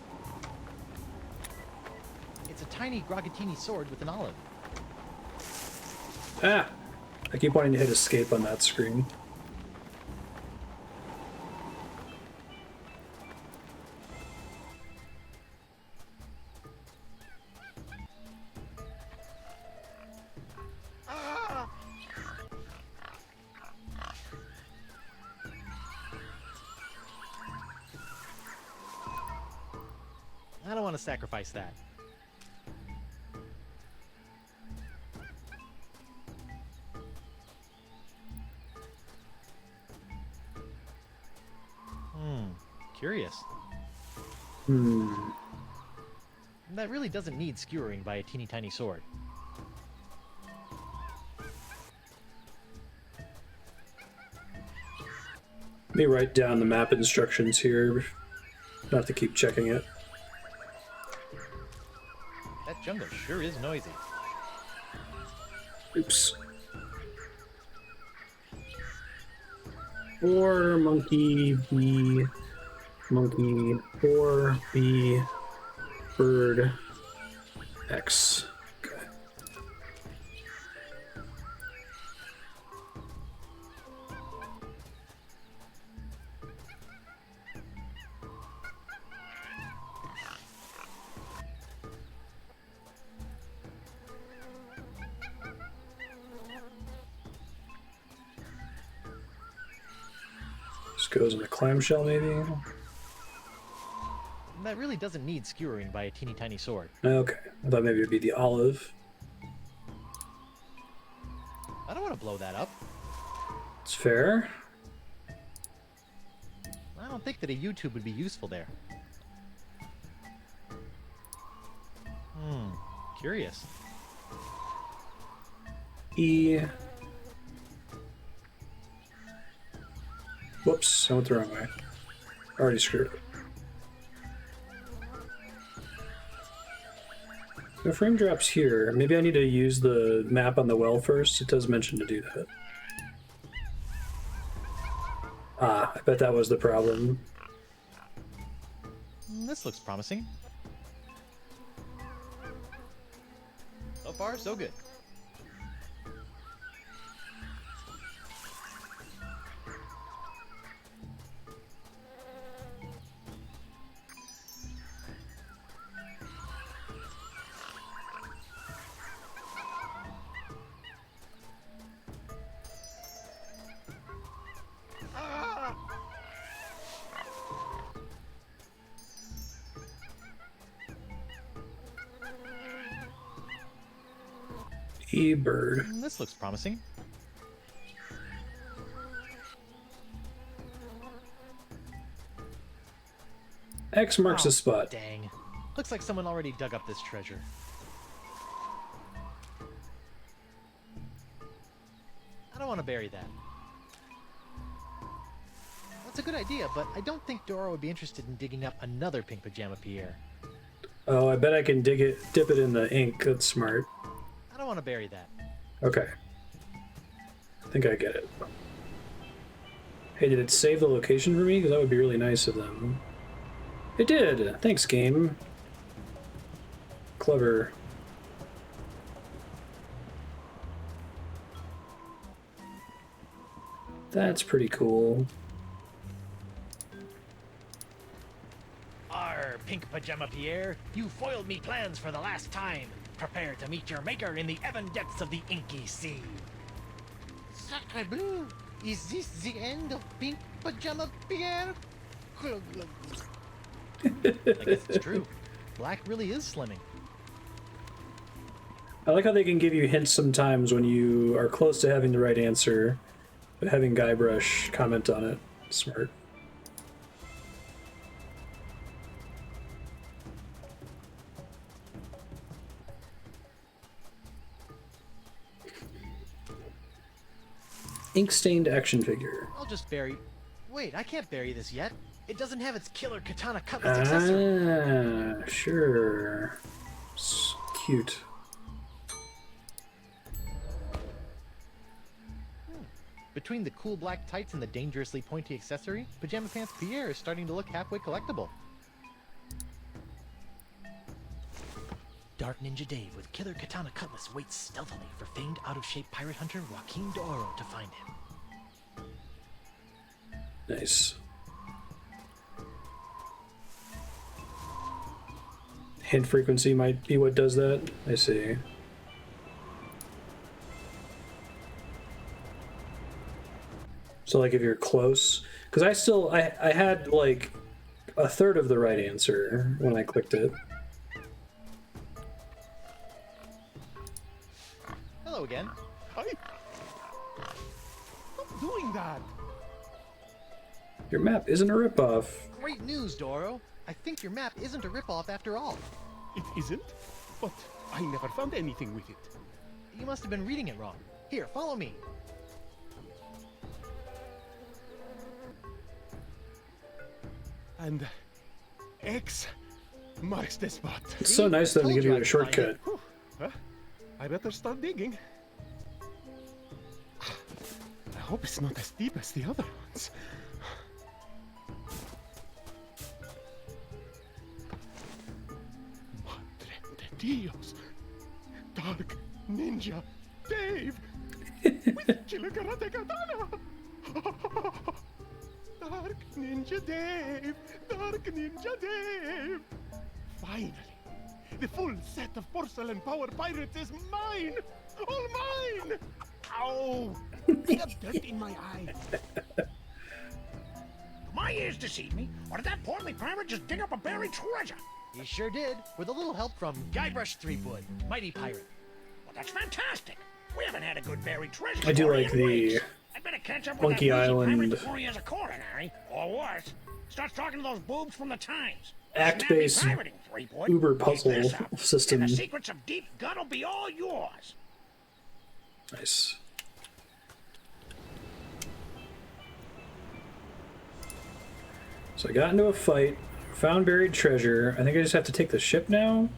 It's a tiny Grogatini sword with an olive. Ah! I keep wanting to hit escape on that screen. I don't want to sacrifice that. Curious. That really doesn't need skewering by a teeny tiny sword. Let me write down the map instructions here. Not to keep checking it. That jungle sure is noisy. Oops. Or monkey, bee, monkey, or bee, bird, X. Okay. This goes in the clamshell, maybe? That really doesn't need skewering by a teeny tiny sword. Okay, I thought maybe it'd be the olive. I don't want to blow that up. It's fair. I don't think that a YouTube would be useful there. Curious. E. Whoops, I went the wrong way. Already screwed it. The frame drops here. Maybe I need to use the map on the well first. It does mention to do that. Ah, I bet that was the problem. This looks promising. far, so good. E-bird. This looks promising. X marks the spot. Dang. Looks like someone already dug up this treasure. I don't want to bury that. That's a good idea, but I don't think Dora would be interested in digging up another pink pajama Pierre. Oh, I bet I can dip it in the ink. That's smart. I don't want to bury that. Okay. I think I get it. Hey, did it save the location for me? Because that would be really nice of them. It did! Thanks, game. Clever. That's pretty cool. Arr, pink pajama Pierre, you foiled me plans for the last time. Prepare to meet your maker in the even depths of the inky sea. Sacre bleu! Is this the end of Pink Pajama Pierre? Glug, glug. I guess it's true. Black really is slimming. I like how they can give you hints sometimes when you are close to having the right answer, but having Guybrush comment on it. Smart. Ink-stained action figure. I'll just bury... Wait, I can't bury this yet. It doesn't have its killer katana cutlass accessory. Ah, sure. It's cute. Between the cool black tights and the dangerously pointy accessory, Pajama Pants Pierre is starting to look halfway collectible. Dark Ninja Dave with killer katana cutlass waits stealthily for famed out-of-shape pirate hunter Joaquin D'Oro to find him. Nice. Hint frequency might be what does that. I see. So like if you're close, because I had like a third of the right answer when I clicked it. Hello again. Stop doing that! Your map isn't a ripoff. Great news, D'Oro. I think your map isn't a ripoff after all. It isn't? But I never found anything with it. You must have been reading it wrong. Here, follow me. And X marks the spot. It's so nice of them to give you a shortcut. Whew. Huh? I better start digging. I hope it's not as deep as the other ones. Madre de Dios! Dark Ninja Dave! With Killer Karate Katana! Dark Ninja Dave! Dark Ninja Dave! Finally! The full set of porcelain power pirates is mine! All mine! Ow! I got dirt in my eye. My ears deceive me, or did that portly pirate just dig up a buried treasure? He sure did, with a little help from Guybrush Threepwood, mighty pirate. Well, that's fantastic. We haven't had a good buried treasure I do story like in the weeks. I'd better catch up with Monkey that lazy Island pirate before he has a coronary, or worse, starts talking to those boobs from the Times. act-based Snappy pirating, Threepwood. Uber Keep puzzle this up, system. And the secrets of Deep Gut will be all yours. Nice. So I got into a fight, found buried treasure. I think I just have to take the ship now.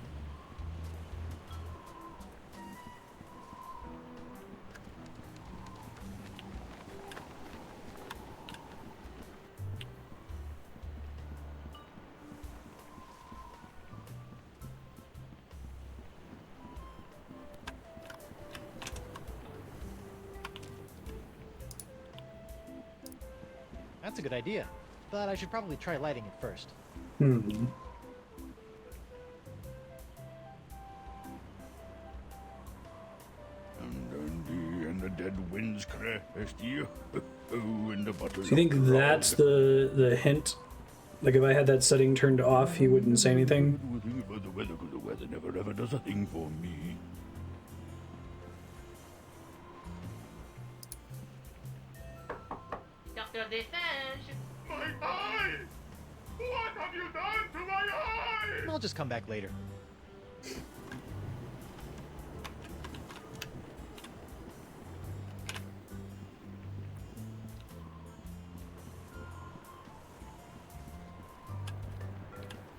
That's a good idea. But I should probably try lighting it first. Hmm. And the dead winds crest you. In the bottle. Do you think that's the hint? Like if I had that setting turned off, he wouldn't say anything? The weather, 'cause the weather never ever does a thing for me. Doctor Destange. My eye! What have you done to my eye? I'll just come back later.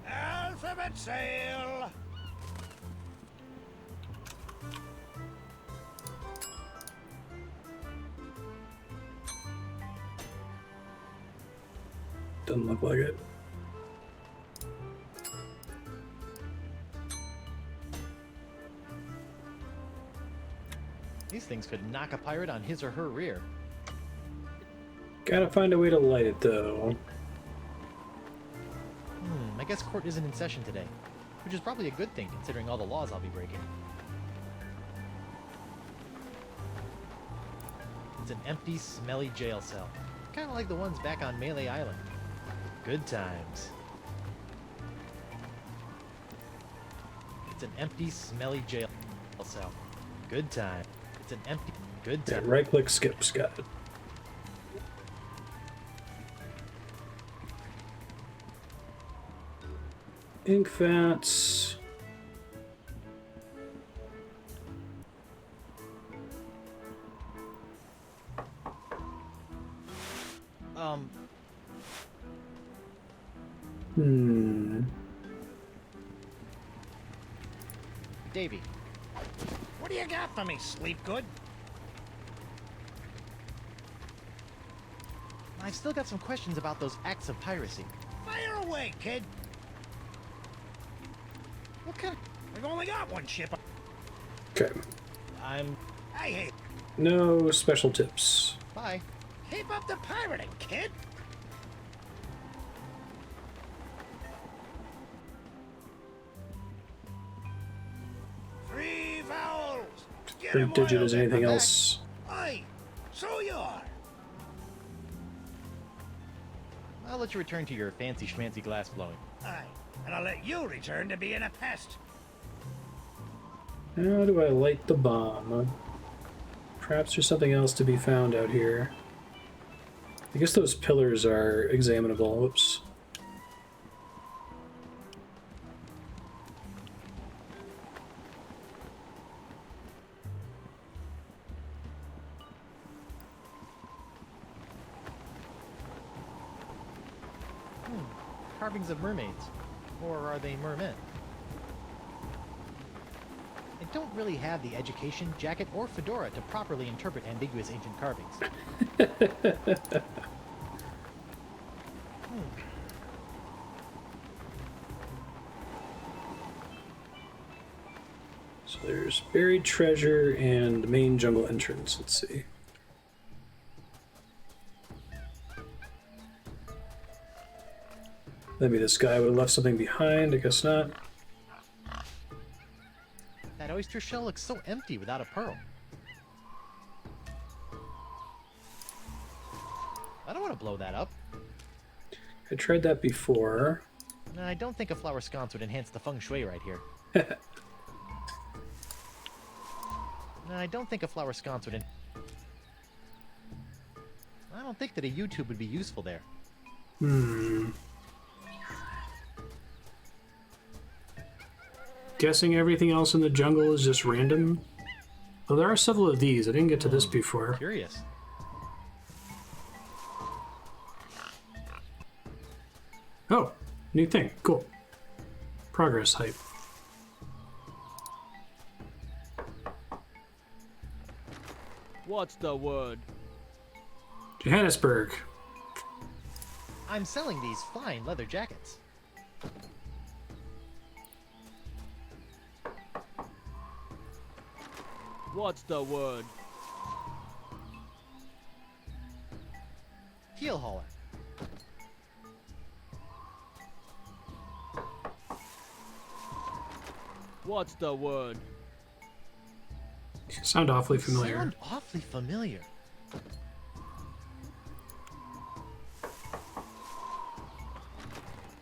Alphabet sail. Doesn't look like it. These things could knock a pirate on his or her rear. Gotta find a way to light it, though. I guess court isn't in session today, which is probably a good thing considering all the laws I'll be breaking. It's an empty, smelly jail cell. Kind of like the ones back on Melee Island. Good times. It's an empty, smelly jail cell. Good time. It's an empty, good Yeah, time. right-click skips, got it. Ink fats. Davey, What do you got for me, sleep good? I've still got some questions about those acts of piracy. Fire away, kid. What kind of... We've only got one ship. Okay. Hey, No special tips. Bye. keep up the pirating, kid. Three vowels. Get Third 'em digit oiled is and anything back. else. Aye, so you are. I'll let you return to your fancy schmancy glass blowing. Aye, and I'll let you return to being a pest. How do I light the bomb? Perhaps there's something else to be found out here. I guess those pillars are examinable. Whoops. Carvings of mermaids. Or are they mermen? I don't really have the education, jacket, or fedora to properly interpret ambiguous ancient carvings. So there's buried treasure and main jungle entrance. Let's see. Maybe this guy would have left something behind. I guess not. That oyster shell looks so empty without a pearl. I don't want to blow that up. I tried that before. I don't think a flower sconce would enhance the feng shui right here. I don't think a flower sconce would I don't think that a YouTube would be useful there. Guessing everything else in the jungle is just random? Well, there are several of these. I didn't get to this before. Curious. Oh, new thing. Cool. Progress height. What's the word? Johannesburg. I'm selling these fine leather jackets. What's the word? Heel hauler. What's the word? You sound awfully familiar. Sound awfully familiar.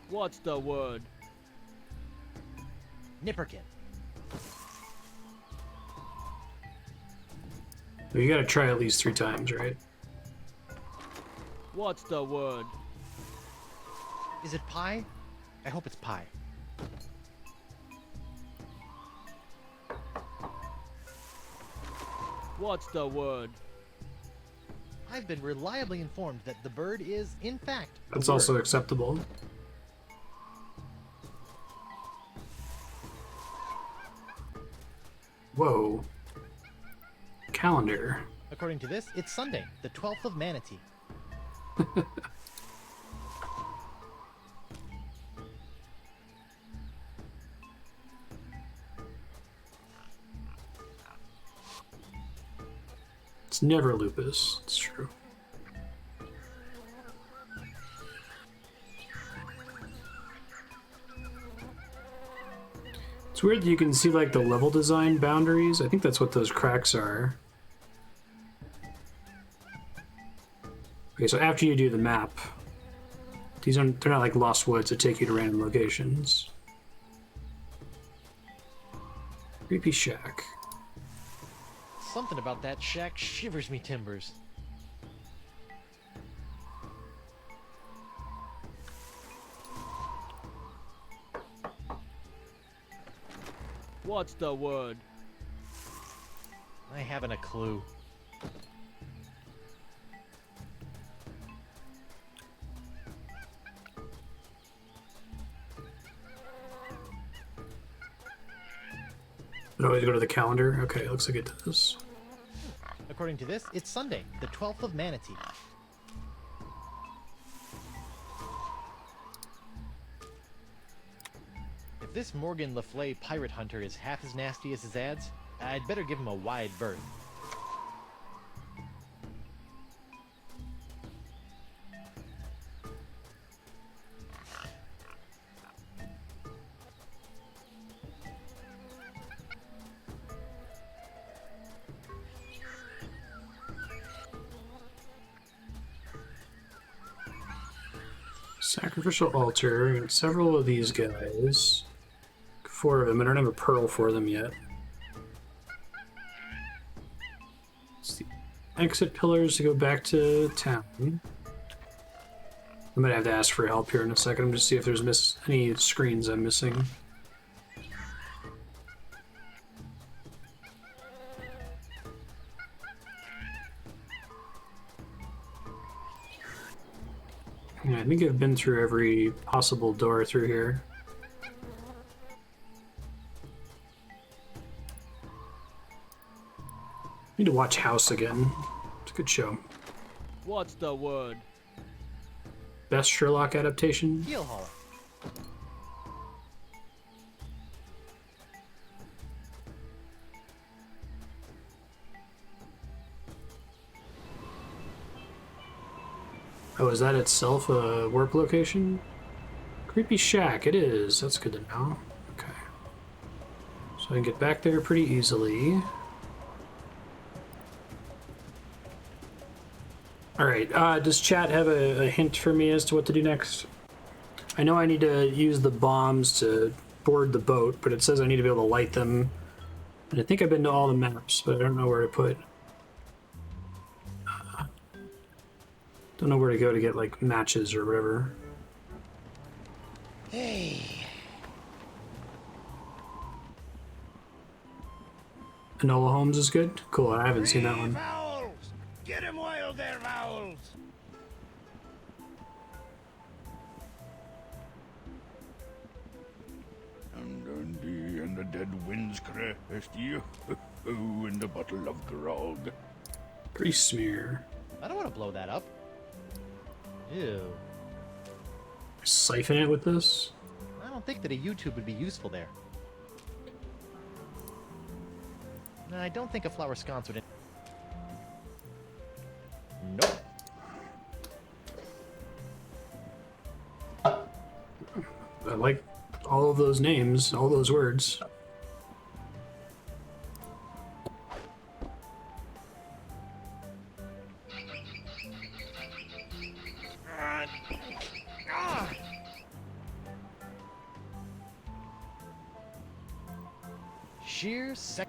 What's the word? Nipperkin. You gotta try at least 3 times, right? What's the word? Is it pie? I hope it's pie. What's the word? I've been reliably informed that the bird is, in fact, the That's word. also acceptable. Whoa. Calendar. According to this, it's Sunday, the 12th of Manatee. It's never lupus. It's true. It's weird that you can see like the level design boundaries. I think that's what those cracks are. Okay, so after you do the map, they're not like lost woods that take you to random locations. Creepy shack. Something about that shack shivers me timbers. What's the word? I haven't a clue. But always go to the calendar. Okay, looks like it does. According to this, it's Sunday, the 12th of Manatee. If this Morgan Le Fay pirate hunter is half as nasty as his ads, I'd better give him a wide berth. Sacrificial altar. And several of these guys. 4 of them. I don't have a pearl for them yet. It's the exit pillars to go back to town. I might have to ask for help here in a second to see if there's any screens I'm missing. Yeah, I think I've been through every possible door through here. Need to watch House again. It's a good show. What's the word? Best Sherlock adaptation? Heel hauler. Oh, is that itself a warp location? Creepy shack, it is. That's good to know. Okay. So I can get back there pretty easily. Alright, does chat have a hint for me as to what to do next? I know I need to use the bombs to board the boat, but it says I need to be able to light them. And I think I've been to all the maps, but I don't know where to put. Don't know where to go to get, like, matches or whatever. Hey. Enola Holmes is good? Cool, I haven't seen that one. Vowels! Get him while they're vowels! And the dead winds crest you, and a bottle of grog. Grease smear. I don't want to blow that up. Ew. Siphon it with this? I don't think that a YouTube would be useful there. No, I don't think a flower sconce would... Nope. those names, all those words. Sheer sec.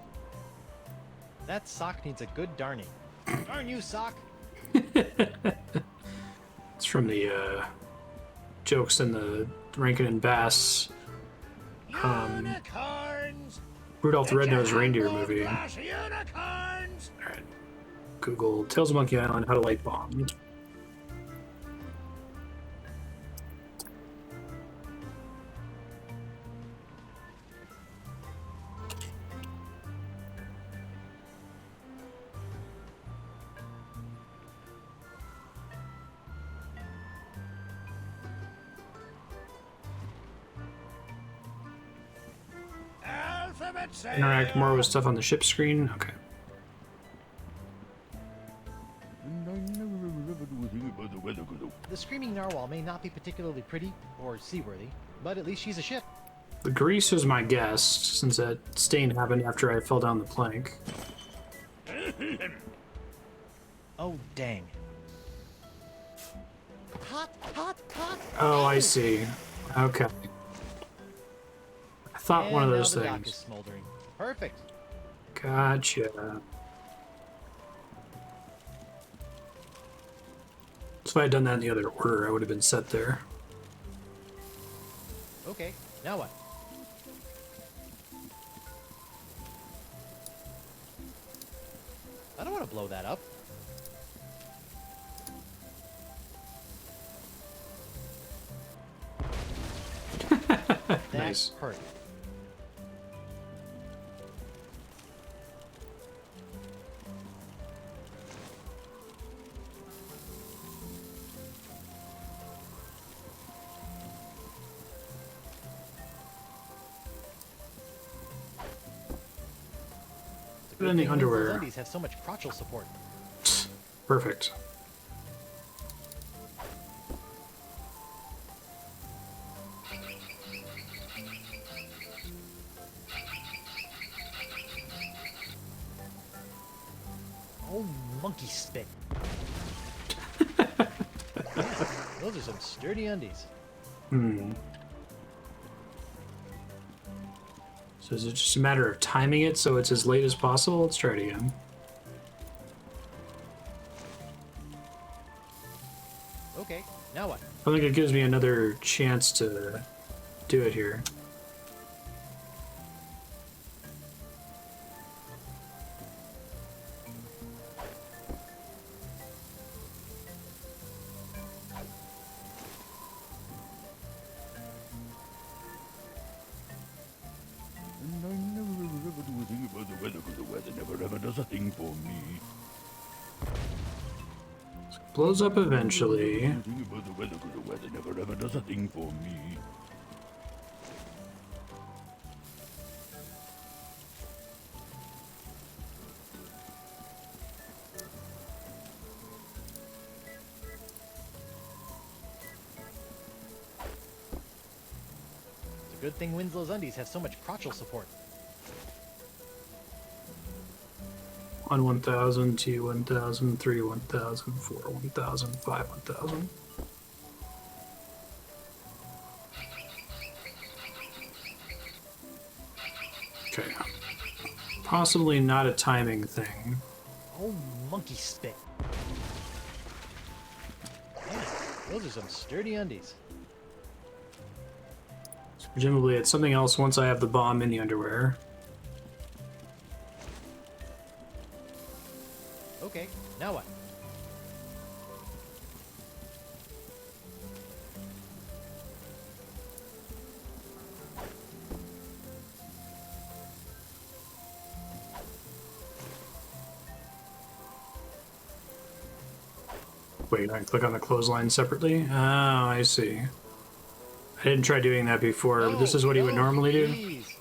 That sock needs a good darning. Darn you, sock! It's from the jokes in the Rankin and Bass Unicorns! Rudolph the Red-Nosed Reindeer Gold movie. Class unicorns! Alright. Google Tales of Monkey Island, how to light bomb. Alphabet Interact more with sale. stuff on the ship screen. Okay. The screaming narwhal may not be particularly pretty or seaworthy, but at least she's a ship. The grease was my guess, since that stain happened after I fell down the plank. Oh, dang. Hot, hot, hot! Oh, I see. Okay. I thought one of those now the dock is things. smoldering. Perfect. Gotcha. So if I had done that in the other order, I would have been set there. Okay, now what? I don't want to blow that up. That's Nice. perfect. Put it in the Those underwear. undies have so much crotchal support. Perfect. Oh, monkey spit. Those are some sturdy undies. Hmm. So is it just a matter of timing it so it's as late as possible? Let's try it again. Okay, now what? I think it gives me another chance to do it here. The weather never ever does a thing for me. Blows up eventually. The weather never ever does a thing for me. It's a good thing Winslow's undies have so much crotchal support. 1, 1,000, 2, 1,000, 3, 1,000, 4, 1,000, 5, 1,000. Okay. Possibly not a timing thing. Oh, monkey spit. Man, those are some sturdy undies. So presumably it's something else once I have the bomb in the underwear. Okay, now what? Wait, I click on the clothesline separately? Oh, I see. I didn't try doing that before, but this is what he would normally do? Please.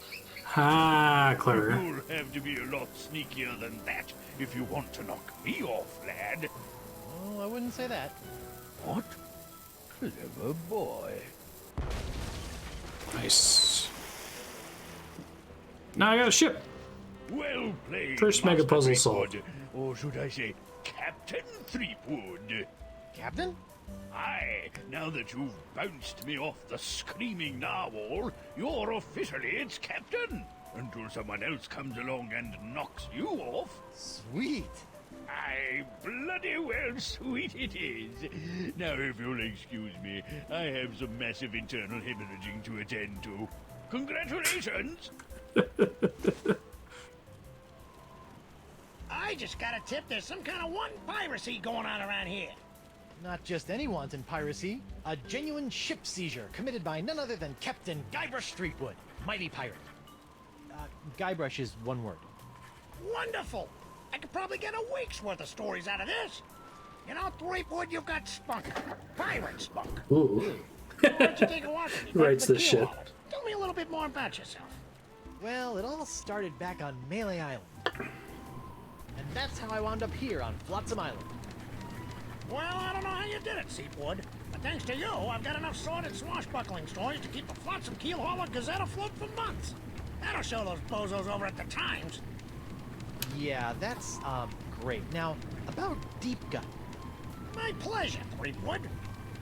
Ah, clever. You'll have to be a lot sneakier than that if you want to knock me off, lad. Oh, I wouldn't say that. What? Clever boy. Nice. Now I got a ship. Well played, First mega Master puzzle Threepwood. solved. Or should I say, Captain Threepwood. Captain? Aye, now that you've bounced me off the screaming narwhal, you're officially its captain. Until someone else comes along and knocks you off. Sweet. Aye, bloody well sweet it is. Now, if you'll excuse me, I have some massive internal hemorrhaging to attend to. Congratulations! I just got a tip there's some kind of wanton piracy going on around here. Not just any wanton piracy, a genuine ship seizure committed by none other than Captain Guybrush Threepwood, mighty pirate. Guybrush is one word. Wonderful! I could probably get a week's worth of stories out of this. You know, Threepwood, you've got spunk. Pirate spunk. Ooh. Why don't you take a walk with me? Who writes back to the this shit? keel hall? Tell me a little bit more about yourself. Well, it all started back on Melee Island. And that's how I wound up here on Flotsam Island. Well, I don't know how you did it, Seawood, but thanks to you, I've got enough sordid swashbuckling stories to keep the Flotsam Keel Hauler Gazette afloat for months. That'll show those bozos over at the Times. Yeah, that's, great. Now, about Deep Gut. My pleasure, Threepwood.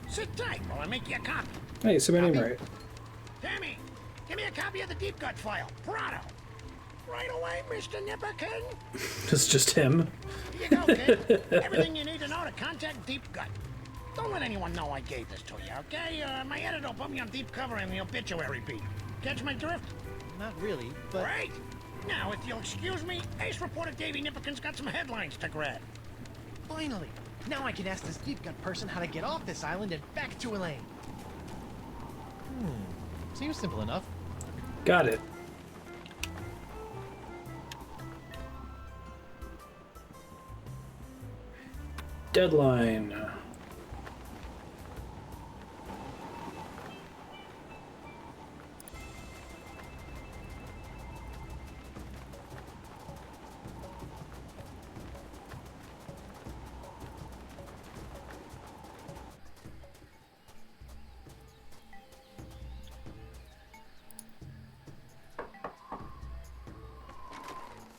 Sit tight while I make you a copy. Hey, say my name right. Tammy, give me a copy of the Deep Gut file. Pronto. Right away, Mr. Nipperkin. It's just him. Here you go, kid. Everything you need to know to contact Deep Gut. Don't let anyone know I gave this to you, okay? My editor will put me on deep cover in the obituary beat. Catch my drift? Not really, but... Great! Now, if you'll excuse me, Ace reporter Davy Nipperkin's got some headlines to grab. Finally! Now I can ask this Deep Gut person how to get off this island and back to Elaine. Seems simple enough. Got it. Deadline.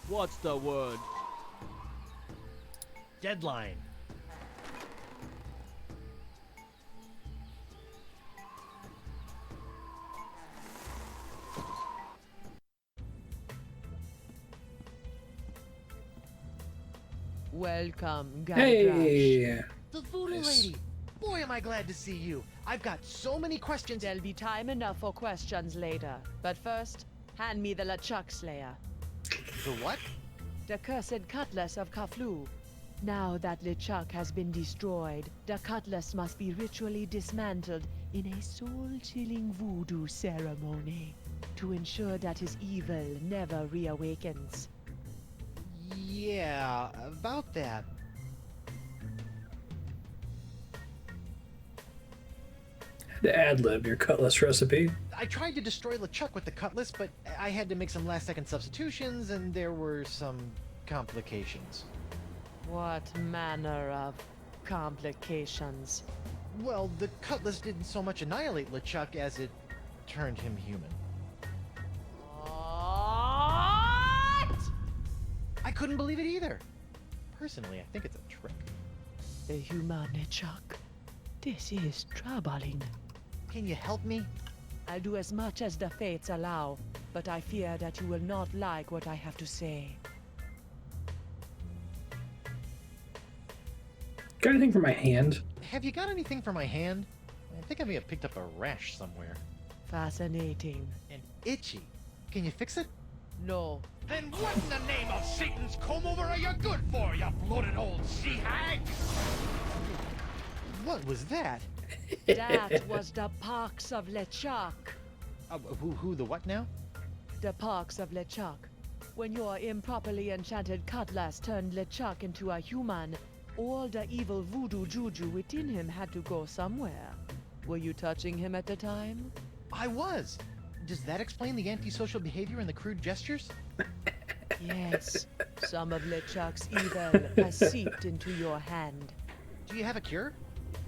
What's the word? Deadline. Welcome, Guybrush. Hey! The Voodoo Nice. Lady! Boy, am I glad to see you. I've got so many questions. There'll be time enough for questions later. But first, hand me the LeChuck Slayer. The what? The cursed cutlass of Kaflu. Now that LeChuck has been destroyed, the cutlass must be ritually dismantled in a soul-chilling voodoo ceremony to ensure that his evil never reawakens. Yeah, about that. To ad-lib your cutlass recipe. I tried to destroy LeChuck with the cutlass, but I had to make some last-second substitutions, and there were some complications. What manner of complications? Well, the cutlass didn't so much annihilate LeChuck as it turned him human. What? I couldn't believe it either. Personally, I think it's a trick. The human LeChuck. This is troubling. Can you help me? I'll do as much as the fates allow, but I fear that you will not like what I have to say. Got anything for my hand? Have you got anything for my hand? I think I may have picked up a rash somewhere. Fascinating. And itchy. Can you fix it? No. Then what in the name of Satan's comb-over are you good for, you bloated old sea hag? What was that? That was the pox of LeChuck. Who, the what now? The pox of LeChuck. When your improperly enchanted cutlass turned LeChuck into a human, all the evil voodoo juju within him had to go somewhere. Were you touching him at the time? I was. Does that explain the antisocial behavior and the crude gestures? Yes. Some of LeChuck's evil has seeped into your hand. Do you have a cure?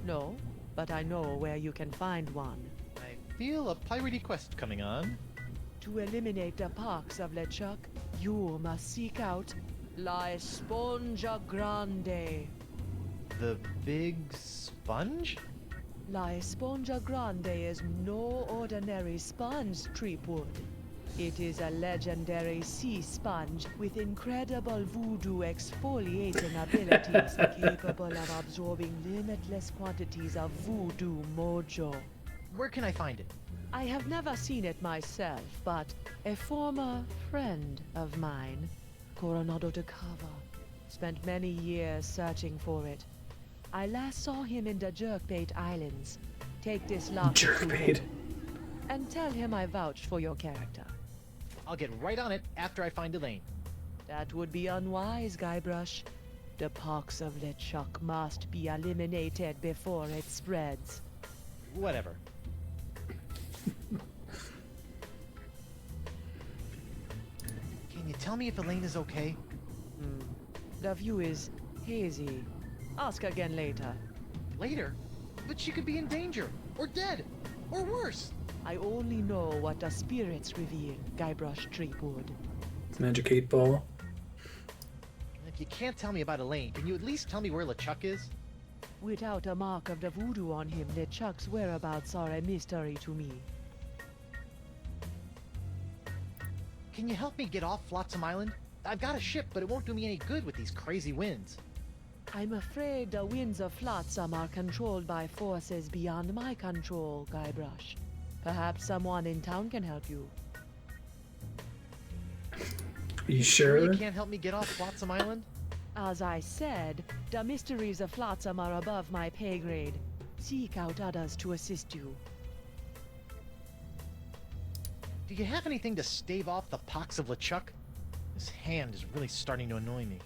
No, but I know where you can find one. I feel a piratey quest coming on. To eliminate the pox of LeChuck, you must seek out La Esponja Grande. The big sponge? La Esponja Grande is no ordinary sponge, Treepwood. It is a legendary sea sponge with incredible voodoo exfoliating abilities capable of absorbing limitless quantities of voodoo mojo. Where can I find it? I have never seen it myself, but a former friend of mine, Coronado de Cava, spent many years searching for it. I last saw him in the Jerkbait Islands. Take this locket to Jerkbait. him, and tell him I vouched for your character. I'll get right on it after I find Elaine. That would be unwise, Guybrush. The pox of LeChuck must be eliminated before it spreads. Whatever. Can you tell me if Elaine is okay? The view is hazy. Ask again later. Later? But she could be in danger, or dead, or worse. I only know what the spirits reveal, Guybrush Treepwood. Magic 8 Ball. If you can't tell me about Elaine, can you at least tell me where LeChuck is? Without a mark of the voodoo on him, LeChuck's whereabouts are a mystery to me. Can you help me get off Flotsam Island? I've got a ship, but it won't do me any good with these crazy winds. I'm afraid the winds of Flotsam are controlled by forces beyond my control, Guybrush. Perhaps someone in town can help you. You sure? You can't help me get off Flotsam Island? As I said, the mysteries of Flotsam are above my pay grade. Seek out others to assist you. Do you have anything to stave off the pox of LeChuck? His hand is really starting to annoy me.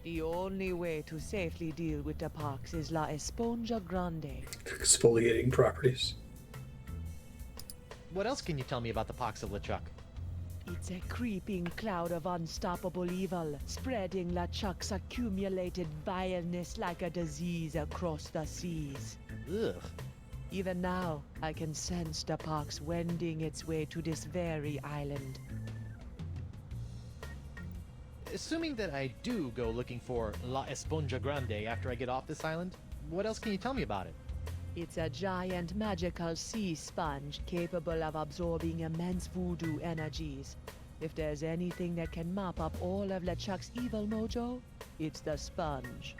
The only way to safely deal with the pox is La Esponja Grande. Exfoliating properties. What else can you tell me about the pox of LeChuck? It's a creeping cloud of unstoppable evil, spreading LeChuck's accumulated vileness like a disease across the seas. Ugh. Even now, I can sense the pox wending its way to this very island. Assuming that I do go looking for La Esponja Grande after I get off this island, what else can you tell me about it? It's a giant magical sea sponge capable of absorbing immense voodoo energies. If there's anything that can mop up all of LeChuck's evil mojo, it's the sponge.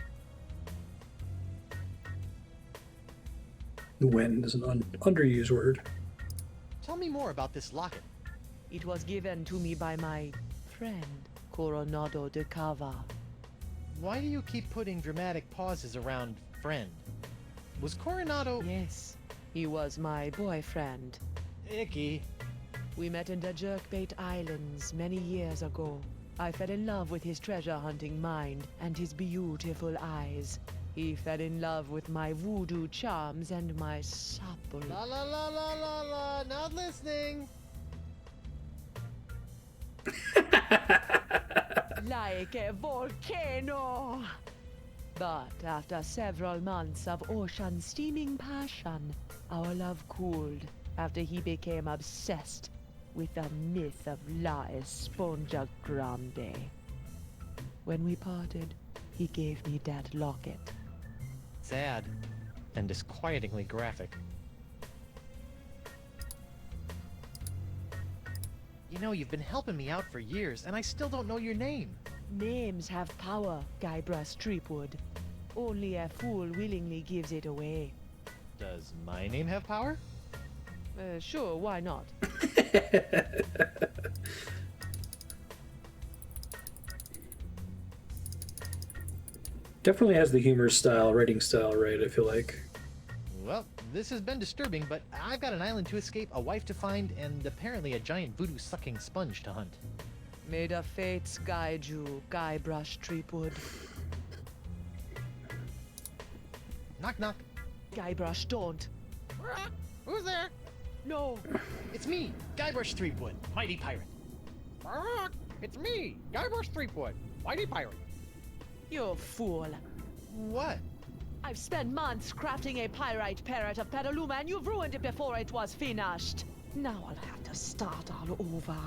When is an underused word. Tell me more about this locket. It was given to me by my friend, Coronado de Cava. Why do you keep putting dramatic pauses around friend? Was Coronado... Yes, he was my boyfriend. Icky. We met in the Jerkbait Islands many years ago. I fell in love with his treasure-hunting mind and his beautiful eyes. He fell in love with my voodoo charms and my supple... La la la la la la, not listening! Like a volcano! But after several months of ocean-steaming passion, our love cooled after he became obsessed with the myth of La Esponja Grande. When we parted, he gave me that locket. Sad. And disquietingly graphic. You know, you've been helping me out for years, and I still don't know your name. Names have power, Guybrush Treepwood. Only a fool willingly gives it away. Does my name have power? Sure, why not? Definitely has the humor style, writing style, right? I feel like. Well, this has been disturbing, but I've got an island to escape, a wife to find, and apparently a giant voodoo-sucking sponge to hunt. May the fates guide you, Guybrush Treepwood. Knock knock. Guybrush, don't. Who's there? No. It's me, Guybrush Threepwood, mighty pirate. It's me, Guybrush Threepwood, mighty pirate. You fool. What? I've spent months crafting a pyrite parrot of Petaluma, and you've ruined it before it was finished. Now I'll have to start all over.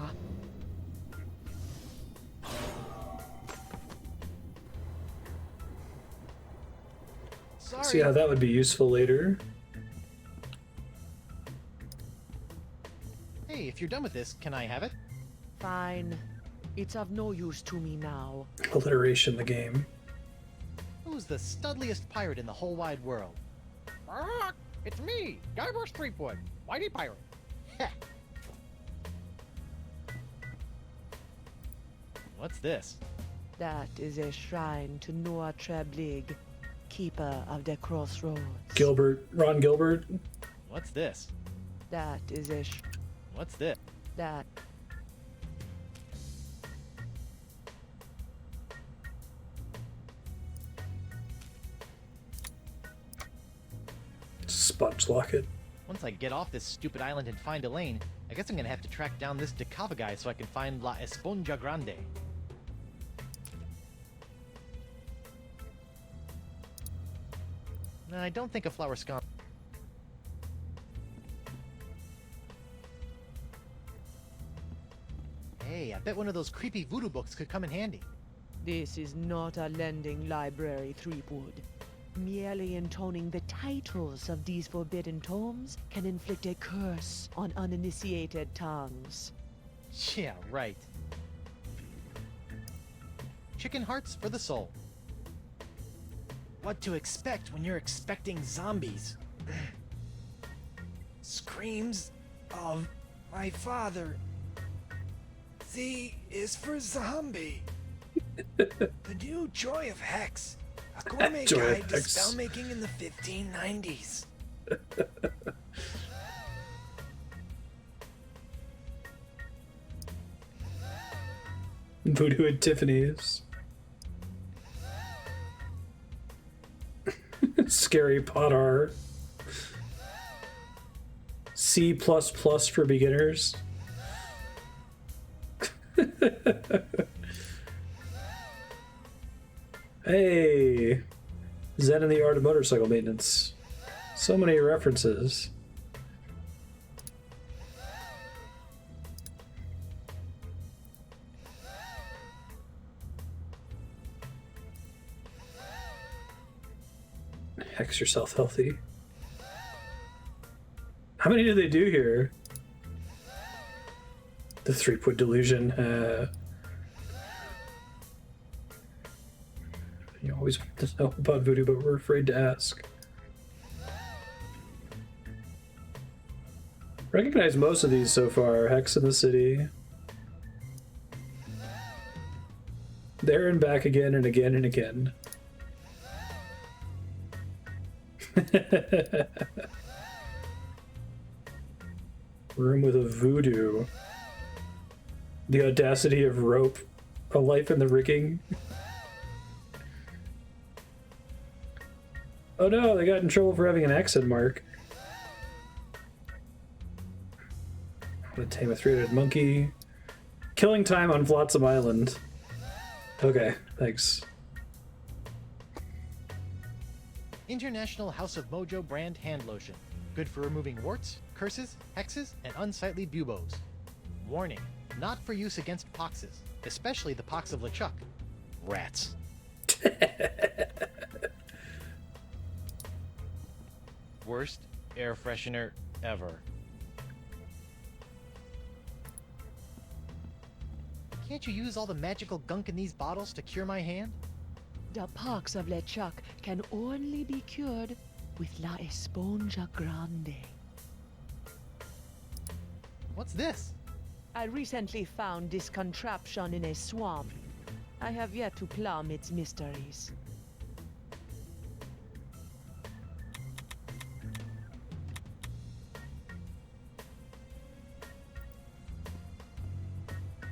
Sorry. See how that would be useful later. Hey, if you're done with this, can I have it? Fine. It's of no use to me now. Alliteration, the game. Who's the studliest pirate in the whole wide world? It's me, Guybrush Threepwood, Whitey Pirate. What's this? That is a shrine to Noah Treblig, keeper of the crossroads. Ron Gilbert. What's this? That is a What's this? that Sponge locket. Once I get off this stupid island and find Elaine, I guess I'm gonna have to track down this Decava guy so I can find La Esponja Grande. No, I don't think a flower scone. Hey, I bet one of those creepy voodoo books could come in handy. This is not a lending library, Threepwood. Merely intoning the titles of these forbidden tomes can inflict a curse on uninitiated tongues. Yeah, right. Chicken hearts for the soul. What to expect when you're expecting zombies? Screams of my father. Z is for zombie. The new Joy of Hex. A gourmet guide to spellmaking in the 1590s. Voodoo at Tiffany's. Scary pot art. C++ for beginners. Hey, Zen and the Art of Motorcycle Maintenance. So many references. Hex yourself healthy. How many do they do here? The Threepwood Delusion. You always want to know about voodoo, but we're afraid to ask. Recognize most of these so far. Hex in the City. There and back again and again and again. Room with a voodoo. The audacity of rope. A life in the rigging. Oh no, they got in trouble for having an accent mark. How to tame a three-headed monkey. Killing time on Flotsam Island. Okay, thanks. International House of Mojo brand hand lotion. Good for removing warts, curses, hexes, and unsightly buboes. Warning, not for use against poxes, especially the pox of LeChuck. Rats. Worst air freshener ever. Can't you use all the magical gunk in these bottles to cure my hand? The pox of LeChuck can only be cured with La Esponja Grande. What's this? I recently found this contraption in a swamp. I have yet to plumb its mysteries.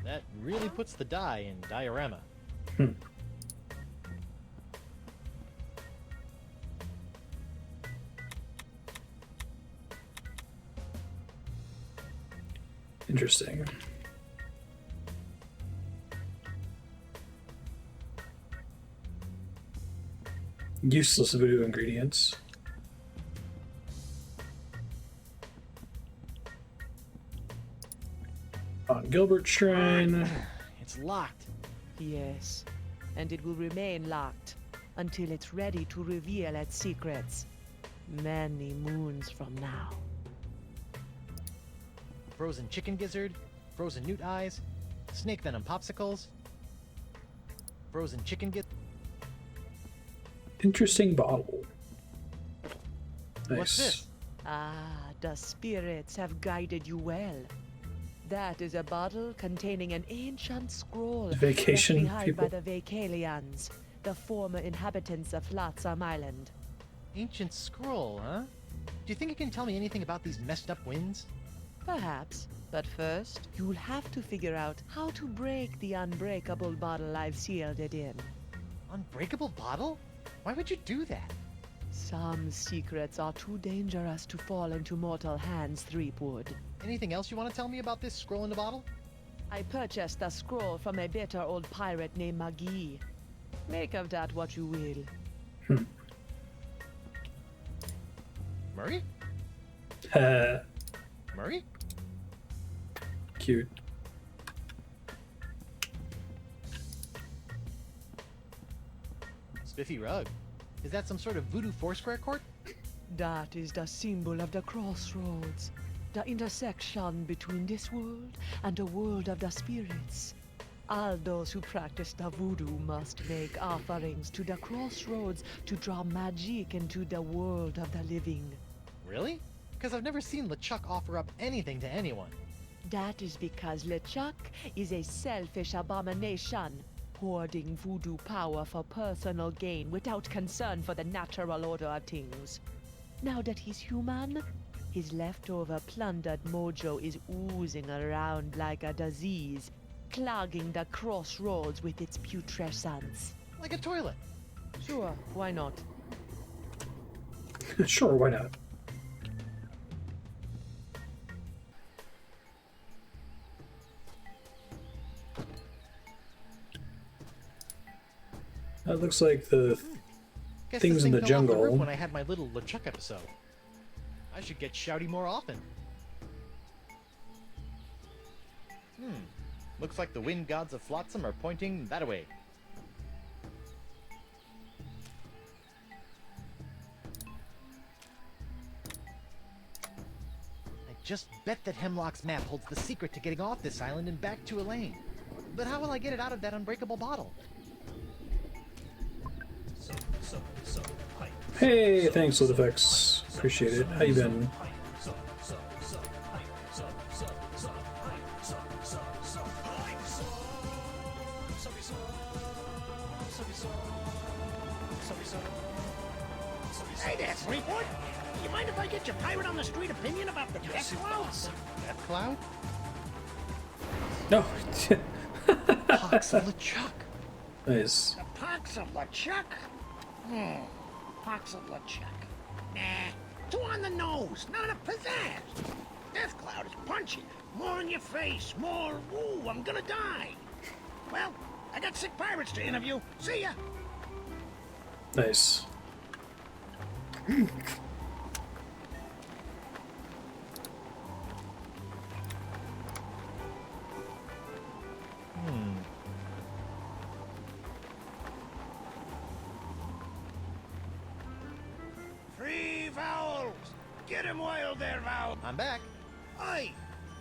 That really puts the dye in diorama. Interesting. Useless voodoo ingredients. On Gilbert Shrine. It's locked. Yes, and it will remain locked until it's ready to reveal its secrets. Many moons from now. Frozen chicken gizzard, frozen newt eyes, snake venom popsicles, frozen chicken gizzard. Interesting bottle. Nice. What's this? Ah, the spirits have guided you well. That is a bottle containing an ancient scroll Vacation left behind people. by the Vacalians, the former inhabitants of Flotsam Island. Ancient scroll, huh? Do you think it can tell me anything about these messed up winds? Perhaps, but first, you'll have to figure out how to break the unbreakable bottle I've sealed it in. Unbreakable bottle? Why would you do that? Some secrets are too dangerous to fall into mortal hands, Threepwood. Anything else you want to tell me about this scroll in the bottle? I purchased the scroll from a bitter old pirate named Magee. Make of that what you will. Murray? Murray? Cute. Spiffy rug. Is that some sort of voodoo foursquare court? That is the symbol of the crossroads, the intersection between this world and the world of the spirits. All those who practice the voodoo must make offerings to the crossroads to draw magic into the world of the living. Really? Because I've never seen LeChuck offer up anything to anyone. That is because LeChuck is a selfish abomination, hoarding voodoo power for personal gain without concern for the natural order of things. Now that he's human, his leftover plundered mojo is oozing around like a disease, clogging the crossroads with its putrescence. Like a toilet. Sure, why not? Sure, why not? That looks like the Guess things this in thing the fell off jungle. roof when I had my little LeChuck episode. I should get shouty more often. Looks like the wind gods of Flotsam are pointing that way. I just bet that Hemlock's map holds the secret to getting off this island and back to Elaine. But how will I get it out of that unbreakable bottle? Hey, thanks, Lidifex. Appreciate it. How you been? Hey there, Threepwood. Do you mind if I get your pirate on the street opinion about the death clouds? Death cloud? No. Pox of LeChuck. Nice. The pox of LeChuck? Pox of LeChuck. Nah, too on the nose, not a pizzazz. Death cloud is punchy. More in your face, more, ooh, I'm gonna die. Well, I got sick pirates to interview. See ya. Nice. Free vowels. Get him wild there, Val. I'm back. Aye,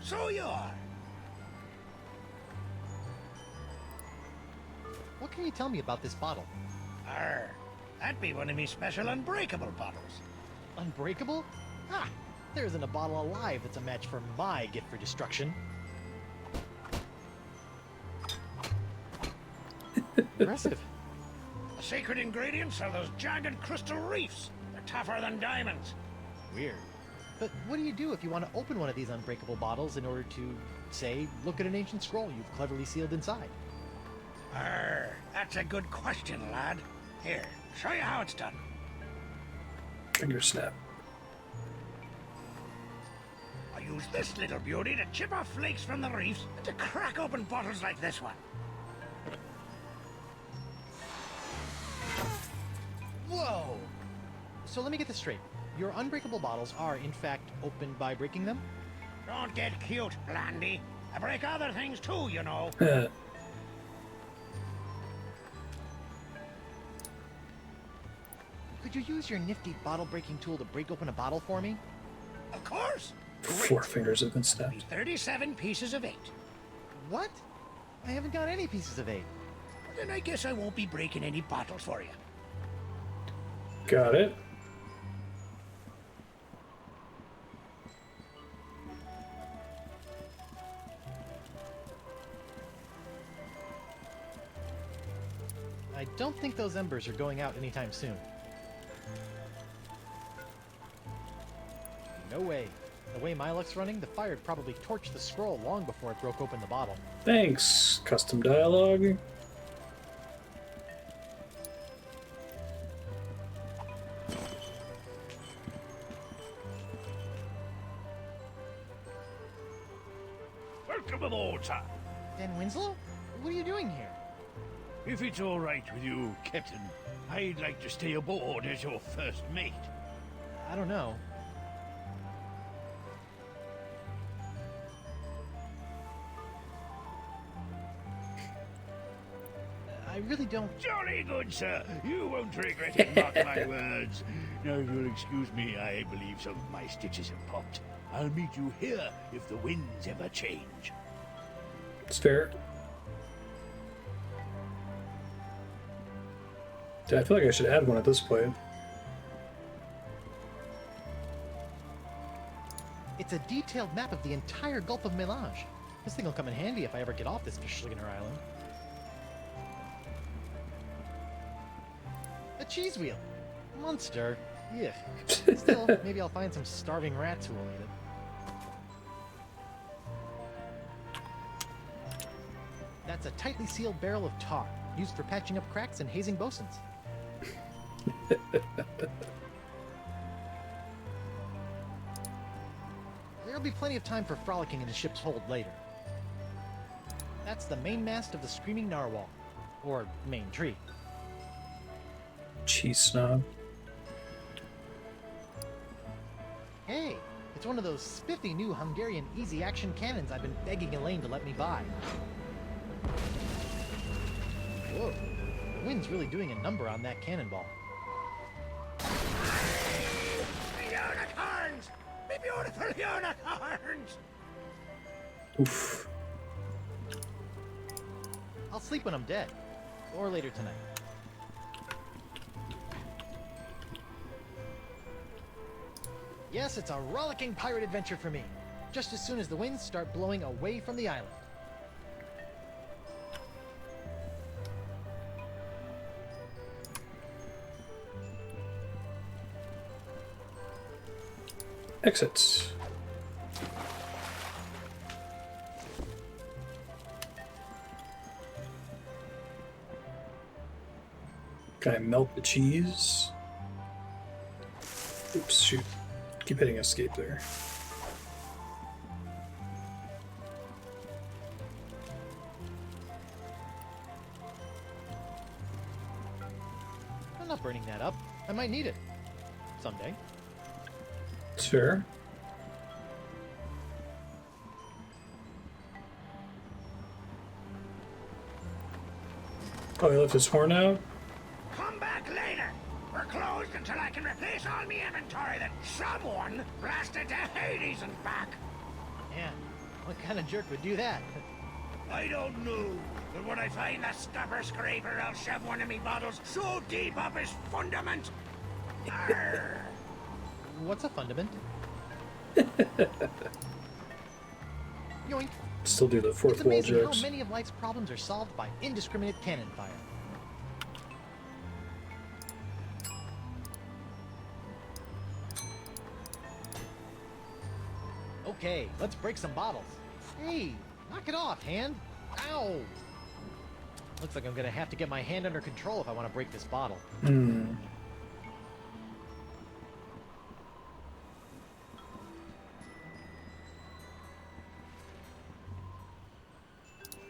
so you are. What can you tell me about this bottle? Arr, that'd be one of me special unbreakable bottles. Unbreakable? Ah, there isn't a bottle alive that's a match for my gift for destruction. Impressive. The secret ingredients are those jagged crystal reefs. They're tougher than diamonds. Weird. But what do you do if you want to open one of these unbreakable bottles in order to, say, look at an ancient scroll you've cleverly sealed inside? Arr, that's a good question, lad. Here, show you how it's done. Finger snap. I use this little beauty to chip off flakes from the reefs and to crack open bottles like this one. Whoa! So let me get this straight. Your unbreakable bottles are, in fact, opened by breaking them? Don't get cute, Blandy. I break other things too, you know. Could you use your nifty bottle-breaking tool to break open a bottle for me? Of course. 4 fingers have been snapped. 37 pieces of 8. What? I haven't got any pieces of 8. Then I guess I won't be breaking any bottles for you. Got it. I don't think those embers are going out anytime soon. No way. The way my luck's running, the fire'd probably torched the scroll long before it broke open the bottle. Thanks. Custom dialogue. Welcome aboard, sir. Dan Winslow? What are you doing here? If it's all right with you, Captain, I'd like to stay aboard as your first mate. I don't know. I really don't... Jolly good, sir. You won't regret it, mark my words. Now, if you'll excuse me, I believe some of my stitches have popped. I'll meet you here if the winds ever change. It's fair. I feel like I should add one at this point. It's a detailed map of the entire Gulf of Melange. This thing will come in handy if I ever get off this fish-slinger island. A cheese wheel! Monster! Yuck. Still, maybe I'll find some starving rats who will eat it. That's a tightly sealed barrel of tar, used for patching up cracks and hazing bosuns. There'll be plenty of time for frolicking in the ship's hold later. That's the mainmast of the Screaming Narwhal. Or main tree. Cheese snob. Hey, it's one of those spiffy new Hungarian easy-action cannons I've been begging Elaine to let me buy. Whoa, the wind's really doing a number on that cannonball. Unicorns! Me beautiful unicorns! Oof. I'll sleep when I'm dead. Or later tonight. Yes, it's a rollicking pirate adventure for me. Just as soon as the winds start blowing away from the island. Exits. Can I melt the cheese? Oops, shoot. Keep hitting escape there. I'm not burning that up. I might need it. Someday. It's fair. Oh, he left his horn out? Come back later! We're closed until I can replace all me inventory that someone blasted to Hades and back! Yeah, what kind of jerk would do that? I don't know, but when I find the stopper scraper, I'll shove one of me bottles so deep up his fundament! Arr. What's a fundament? Yoink! Still do the fourth It's wall amazing jokes. how many of life's problems are solved by indiscriminate cannon fire. Okay, let's break some bottles. Hey, knock it off, hand. Ow! Looks like I'm gonna have to get my hand under control if I want to break this bottle.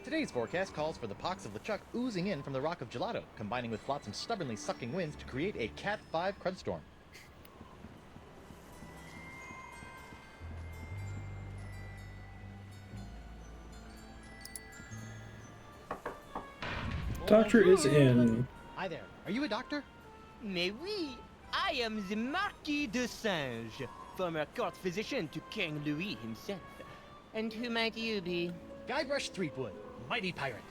Today's forecast calls for the pox of LeChuck oozing in from the Rock of Gelato, combining with flotsam stubbornly sucking winds to create a Cat 5 crud storm. Doctor is in. Hi there. Are you a doctor? Mais oui, I am the Marquis de Singe, former court physician to King Louis himself. And who might you be? Guybrush Threepwood, mighty pirate.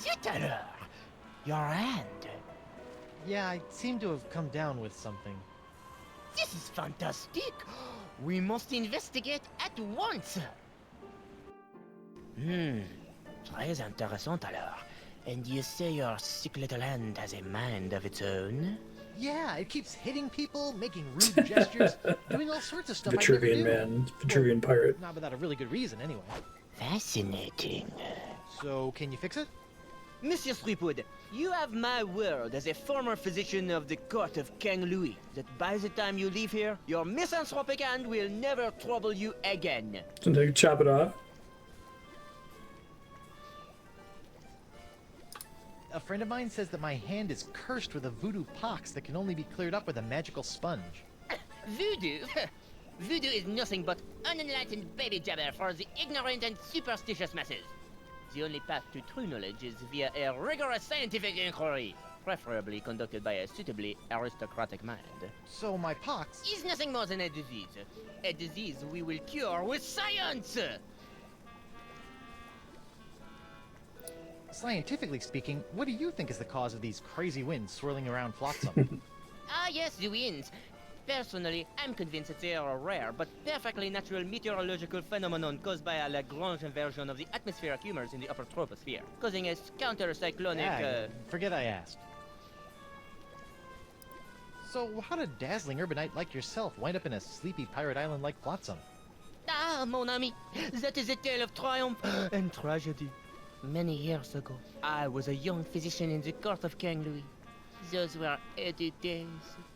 Zut alors! Your hand. Yeah, I seem to have come down with something. This is fantastic. We must investigate at once. Très intéressant alors. And you say your sick little hand has a mind of its own? Yeah, it keeps hitting people, making rude gestures, doing all sorts of stuff I never Vitruvian do. man. Vitruvian pirate. Not without a really good reason, anyway. Fascinating. So, can you fix it? Monsieur Threepwood, you have my word as a former physician of the court of King Louis that by the time you leave here, your misanthropic hand will never trouble you again. So they chop it off. A friend of mine says that my hand is cursed with a voodoo pox that can only be cleared up with a magical sponge. Voodoo? Voodoo is nothing but unenlightened baby jabber for the ignorant and superstitious masses. The only path to true knowledge is via a rigorous scientific inquiry, preferably conducted by a suitably aristocratic mind. So my pox is nothing more than a disease. A disease we will cure with science! Scientifically speaking, what do you think is the cause of these crazy winds swirling around Flotsam? Ah yes, the winds. Personally, I'm convinced that they are a rare but perfectly natural meteorological phenomenon caused by a Lagrange inversion of the atmospheric humors in the upper troposphere, causing a counter-cyclonic, Forget I asked. So how did a dazzling urbanite like yourself wind up in a sleepy pirate island like Flotsam? Ah, mon ami, that is a tale of triumph and tragedy. Many years ago, I was a young physician in the court of King Louis. Those were early days,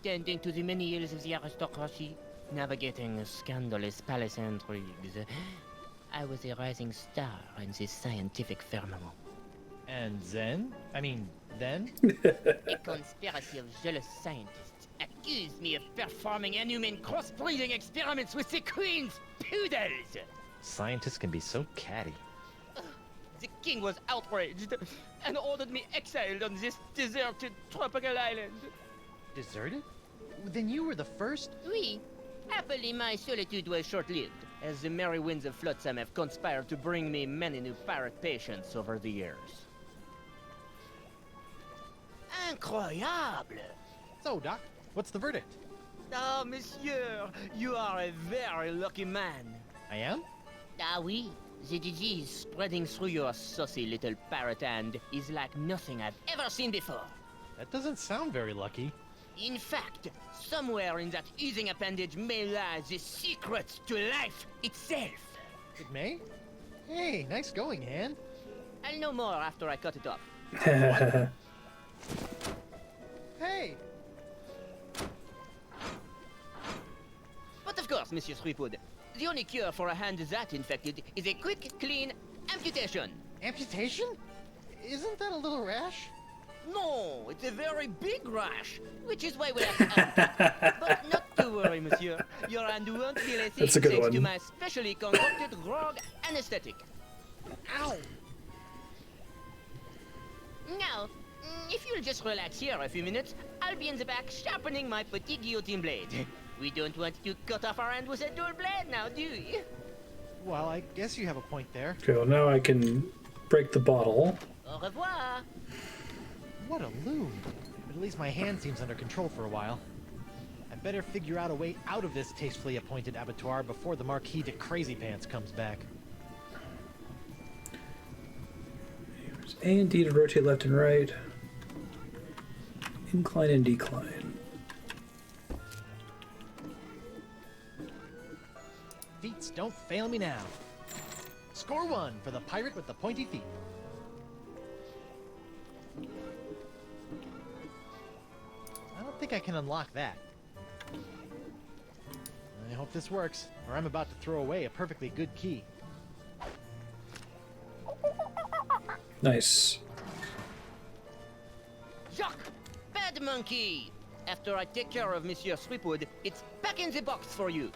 tending to the many ills of the aristocracy, navigating scandalous palace intrigues. I was a rising star in the scientific firmament. And then? Then? A conspiracy of jealous scientists accused me of performing inhuman crossbreeding experiments with the queen's poodles! Scientists can be so catty. The king was outraged and ordered me exiled on this deserted tropical island. Deserted? Then you were the first? Oui. Happily, my solitude was short-lived, as the merry winds of Flotsam have conspired to bring me many new pirate patients over the years. Incroyable! So, Doc, what's the verdict? Ah, monsieur, you are a very lucky man. I am? Ah, oui. The disease spreading through your saucy little parrot hand is like nothing I've ever seen before. That doesn't sound very lucky. In fact, somewhere in that oozing appendage may lie the secret to life itself. It may? Hey, nice going, hand. I'll know more after I cut it off. Hey! But of course, Monsieur Threepwood, the only cure for a hand that infected is a quick, clean amputation. Amputation? Isn't that a little rash? No, it's a very big rash, which is why we have to amputate. But not to worry, monsieur. Your hand won't feel a thing That's a good thanks one. to my specially concocted grog anesthetic. Ow! Now, if you'll just relax here a few minutes, I'll be in the back sharpening my petit guillotine blade. We don't want to cut off our hand with a dull blade now, do we? Well, I guess you have a point there. Okay, well now I can break the bottle. Au revoir. What a loon. But at least my hand seems under control for a while. I better figure out a way out of this tastefully appointed abattoir before the Marquis de Crazy Pants comes back. A and D to rotate left and right. Incline and decline. Feats don't fail me now. Score 1 for the pirate with the pointy feet. I don't think I can unlock that. I hope this works, or I'm about to throw away a perfectly good key. Nice. Jacques! Bad monkey! After I take care of Monsieur Threepwood, it's back in the box for you.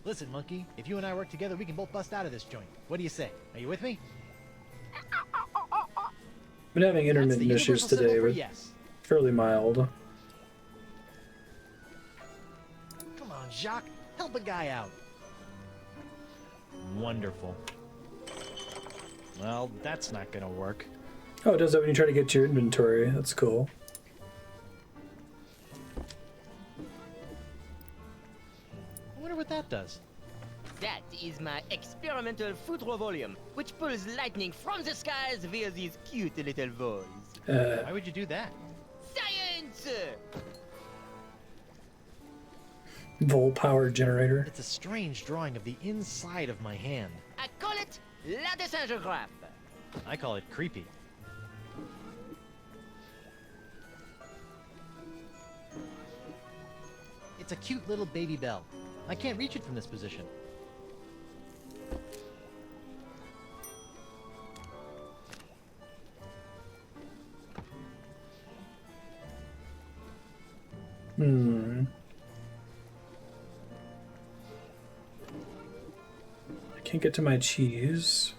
Listen, monkey, if you and I work together, we can both bust out of this joint. What do you say? Are you with me? Been having That's the intermittent issues universal symbol today, for but yes. fairly mild. Come on, Jacques. Help a guy out. Wonderful. Well, that's not gonna work. Oh, it does that when you try to get to your inventory. That's cool. I wonder what that does. That is my experimental foudre volume, which pulls lightning from the skies via these cute little voles. Why would you do that? Science! Volt power generator. It's a strange drawing of the inside of my hand. I call it la desingographe. I call it creepy. It's a cute little baby bell. I can't reach it from this position. I can't get to my cheese.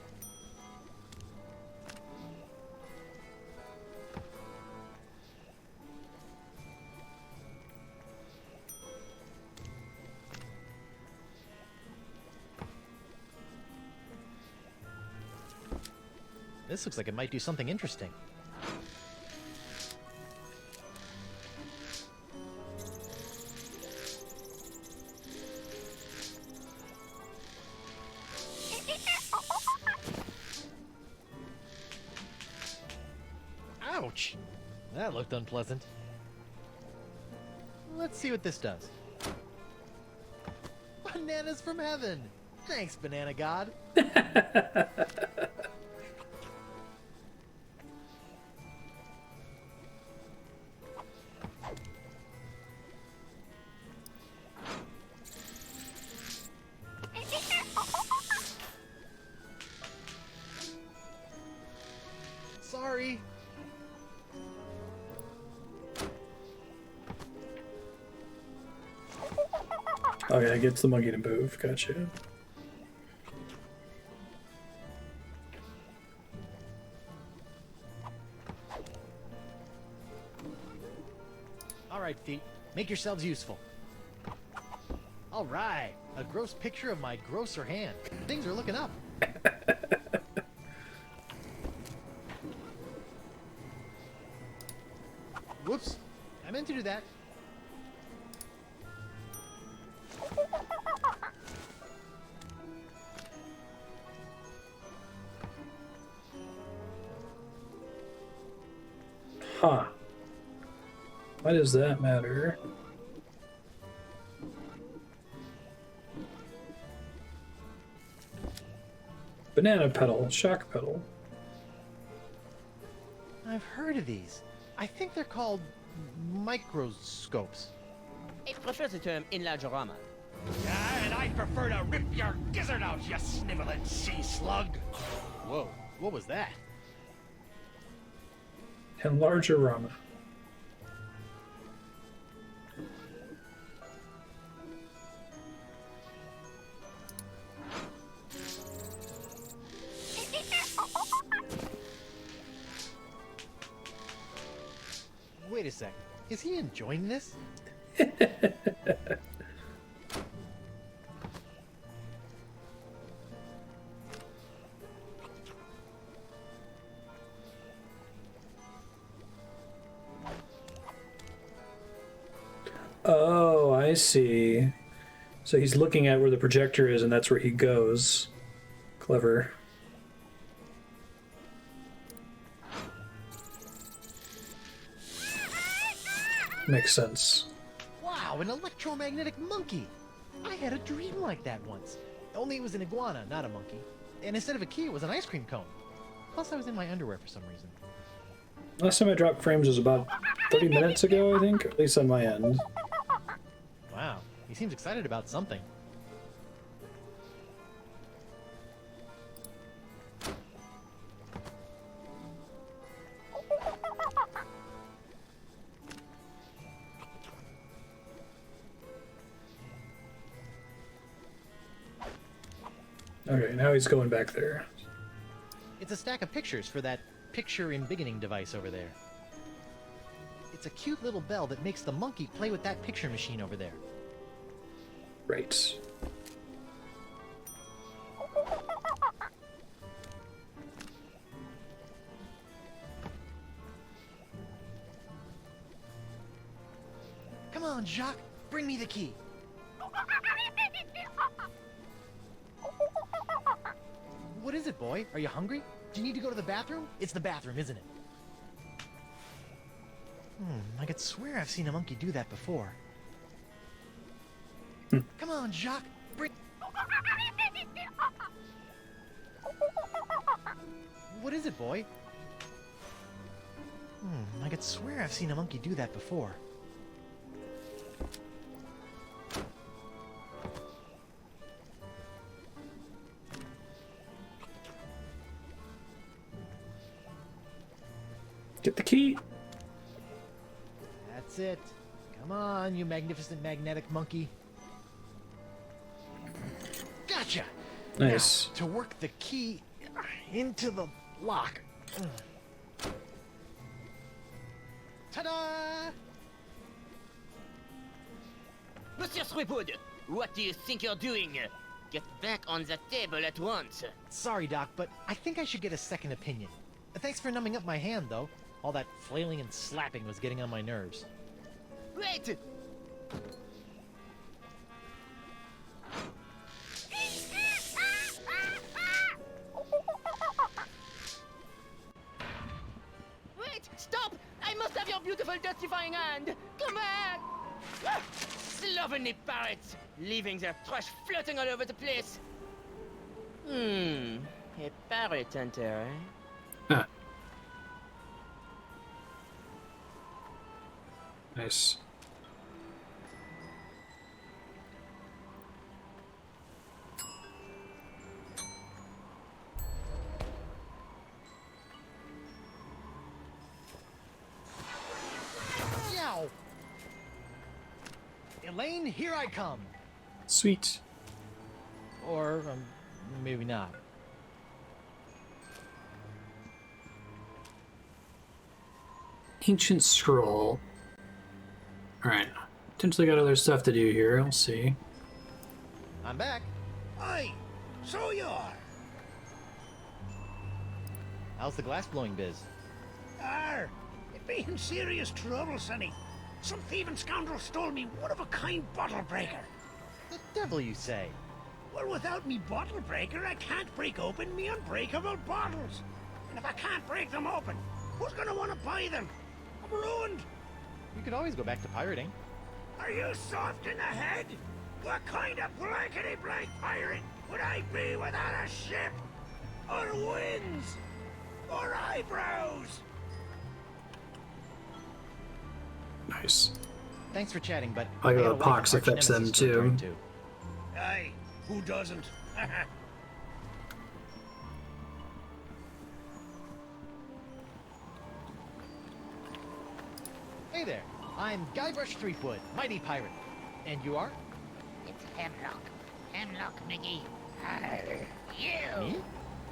This looks like it might do something interesting. Ouch! That looked unpleasant. Let's see what this does. Bananas from heaven! Thanks, Banana God! Sorry. Oh yeah, it gets the monkey to move. Gotcha. All right, feet. Make yourselves useful. All right. A gross picture of my grosser hand. Things are looking up. Whoops. I meant to do that. Huh. Why does that matter? Banana pedal, shock pedal. I've heard of these. I think they're called microscopes. I prefer the term enlargerama. Yeah, and I prefer to rip your gizzard out, you sniveling sea slug. Whoa, what was that? Enlargerama. Wait a sec. Is he enjoying this? Oh, I see. So he's looking at where the projector is, and that's where he goes. Clever. Makes sense. Wow, an electromagnetic monkey! I had a dream like that once. Only it was an iguana, not a monkey. And instead of a key, it was an ice cream cone. Plus, I was in my underwear for some reason. Last time I dropped frames was about 30 minutes ago, I think, at least on my end. Wow, he seems excited about something. Okay, now he's going back there. It's a stack of pictures for that picture embiggening device over there. It's a cute little bell that makes the monkey play with that picture machine over there. Right. Come on, Jacques, bring me the key. What is it, boy? Are you hungry? Do you need to go to the bathroom? It's the bathroom, isn't it? I could swear I've seen a monkey do that before. Come on, Jacques, bring... What is it, boy? I could swear I've seen a monkey do that before. Get the key. That's it. Come on, you magnificent magnetic monkey. Gotcha! Nice. Now, to work the key into the lock. Ta-da! Monsieur Threepwood, what do you think you're doing? Get back on the table at once. Sorry, Doc, but I think I should get a second opinion. Thanks for numbing up my hand, though. All that flailing and slapping was getting on my nerves. Wait! Wait! Stop! I must have your beautiful justifying hand! Come back! Ah! Slovenly parrots! Leaving their trash floating all over the place! A parrot hunter, eh? Huh. Nice. Yow! Elaine, here I come! Sweet. Or, maybe not. Ancient scroll. Alright. Potentially got other stuff to do here. We'll see. I'm back. Aye, so you are. How's the glass blowing biz? It be in serious trouble, Sonny. Some thieving scoundrel stole me one-of-a-kind bottle breaker. The devil you say? Well, without me bottle breaker, I can't break open me unbreakable bottles. And if I can't break them open, who's gonna want to buy them? I'm ruined. You could always go back to pirating. Are you soft in the head? What kind of blankety-blank pirate would I be without a ship? Or wings? Or eyebrows? Nice. Thanks for chatting, but I got got a the wife pox and arch affects them nemesis to too. return to. Aye, who doesn't? Hey there, I'm Guybrush Threepwood, mighty pirate. And you are? It's Hemlock. Hemlock McGee. Arr, you! Me?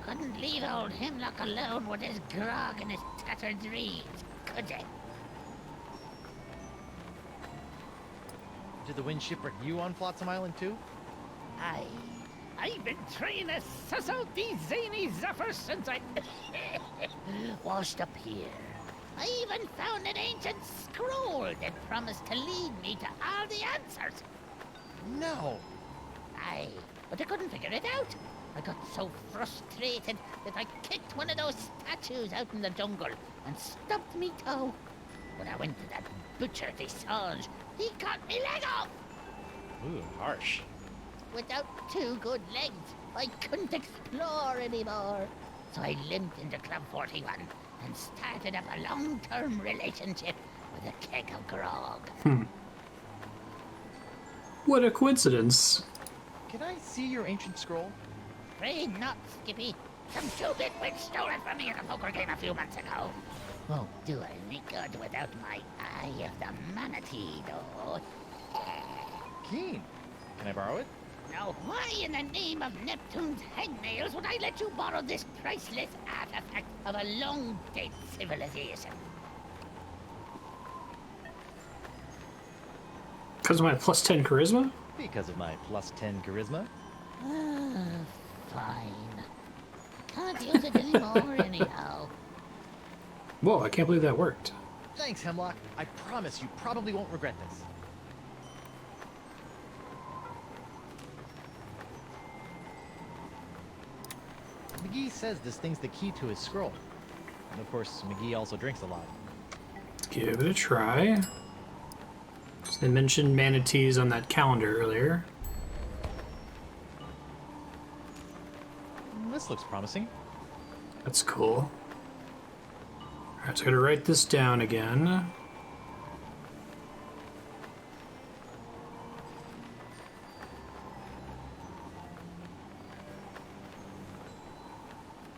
Couldn't leave old Hemlock alone with his grog and his tattered dreams, could you? Did the wind shipwreck you on Flotsam Island too? I've been trying to suss out these zany zephyrs since I washed up here. I even found an ancient scroll that promised to lead me to all the answers. No! Aye, but I couldn't figure it out. I got so frustrated that I kicked one of those statues out in the jungle and stubbed me toe. When I went to that butcher Desange, he cut me leg off. Ooh, harsh. Without two good legs, I couldn't explore anymore. So I limped into Club 41 and started up a long-term relationship with a keg of grog. What a coincidence. Can I see your ancient scroll? Afraid not, Skippy. Some two-bit witch stole it from me in a poker game a few months ago. Won't do any good without my Eye of the Manatee, though. Keen. Can I borrow it? Now why in the name of Neptune's hangnails would I let you borrow this priceless artifact of a long-dead civilization? Because of my plus 10 charisma? Because of my plus 10 charisma. Fine. Can't use it anymore anyhow. Whoa, I can't believe that worked. Thanks, Hemlock. I promise you probably won't regret this. McGee says this thing's the key to his scroll. And of course, McGee also drinks a lot. Give it a try. So they mentioned manatees on that calendar earlier. This looks promising. That's cool. Alright, so I gotta write this down again.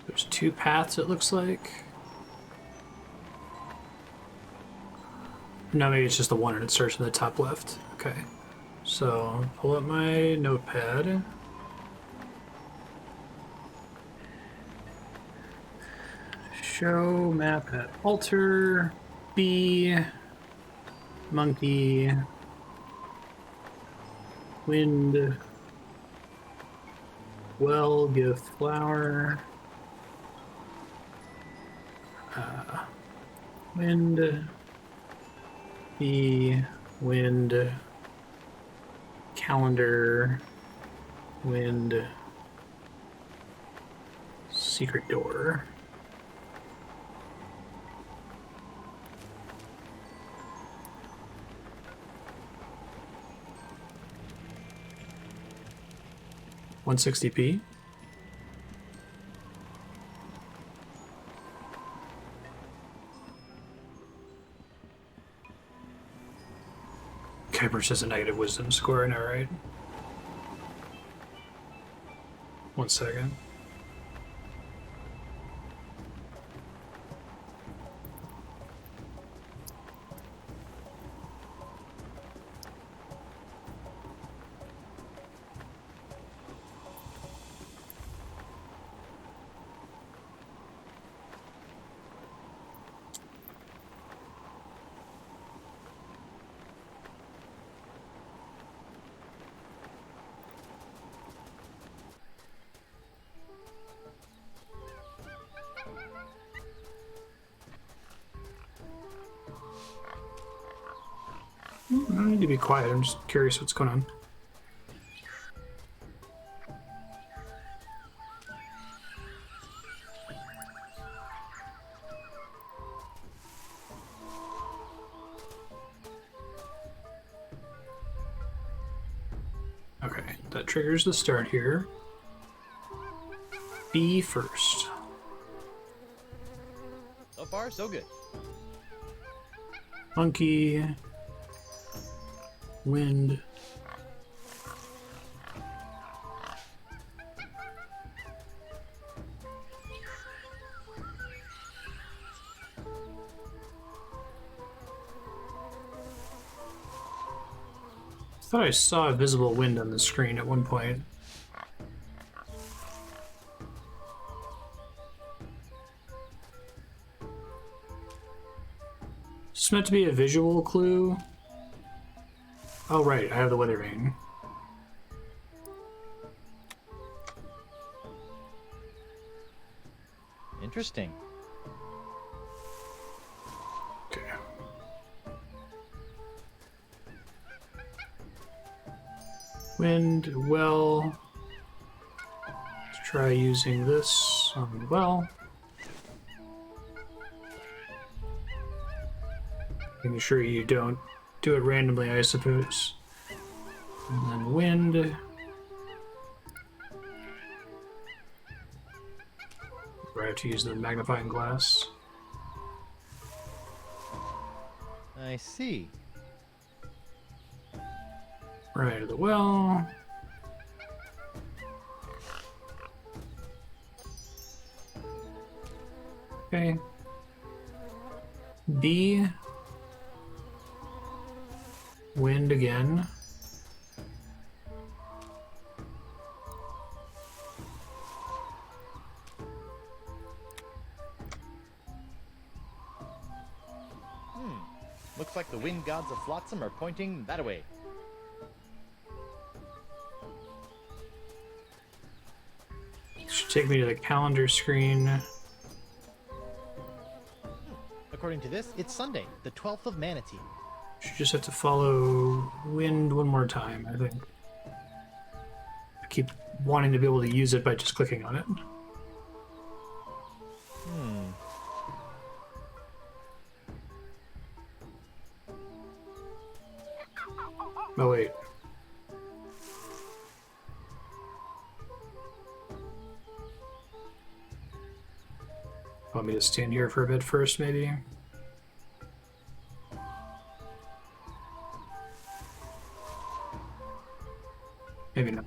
There's 2 paths, it looks like. No, maybe it's just the one and it starts in the top left. Okay. So, pull up my notepad. Show map at altar. B. Monkey. Wind. Well, give flower. Wind. B. Wind. Calendar. Wind. Secret door. $160p. Kuiper has a negative wisdom score, I know, right? 1 second. I need to be quiet. I'm just curious what's going on. Okay, that triggers the start here. B first. So far, so good. Monkey. Wind. I thought I saw a visible wind on the screen at one point. It's meant to be a visual clue. Oh right, I have the weather vane. Interesting. Okay. Wind, well. Let's try using this on the well. Making sure you don't do it randomly, I suppose. And then wind. Where I have to use the magnifying glass. I see. Right to the well. Okay. B. Wind again. like the wind gods of Flotsam are pointing that way. Should take me to the calendar screen. According to this, it's Sunday, the 12th of Manatee. Should just have to follow wind one more time, I think. I keep wanting to be able to use it by just clicking on it. Oh, wait. Want me to stand here for a bit first, maybe? Maybe not.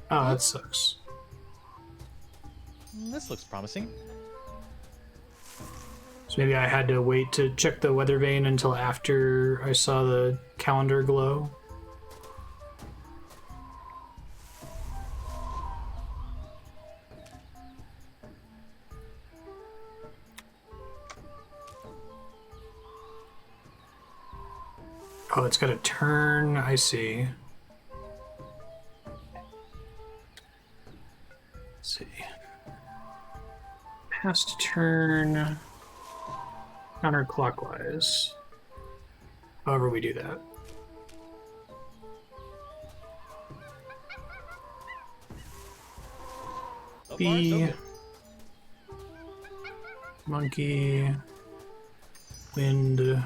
Oh, that sucks. This looks promising. So maybe I had to wait to check the weather vane until after I saw the calendar glow. Oh, it's got to turn. I see. Let's see. Has to turn counterclockwise. However we do that. So B. far, so good. Monkey. Wind.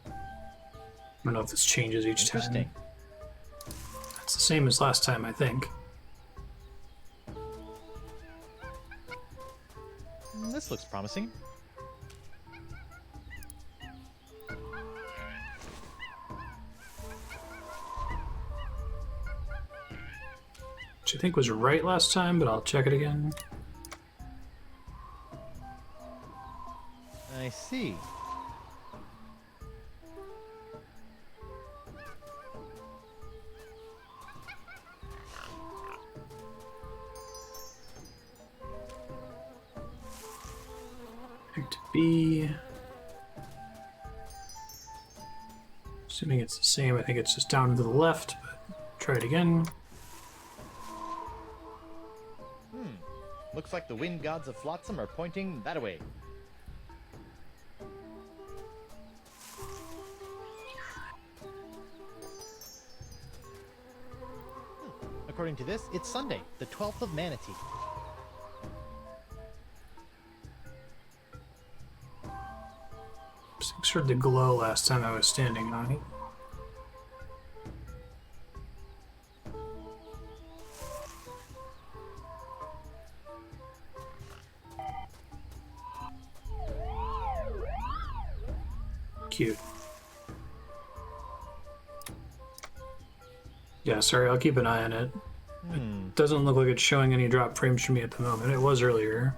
I don't know if this changes each time. It's the same as last time, I think. This looks promising. Which I think was right last time, but I'll check it again. I see. Back to B. Assuming it's the same, I think it's just down to the left, but try it again. Looks like the wind gods of Flotsam are pointing that way. According to this, it's Sunday, the 12th of Manatee. I heard the glow last time I was standing on it. Cute. Yeah, sorry, I'll keep an eye on it. It doesn't look like it's showing any drop frames for me at the moment. It was earlier.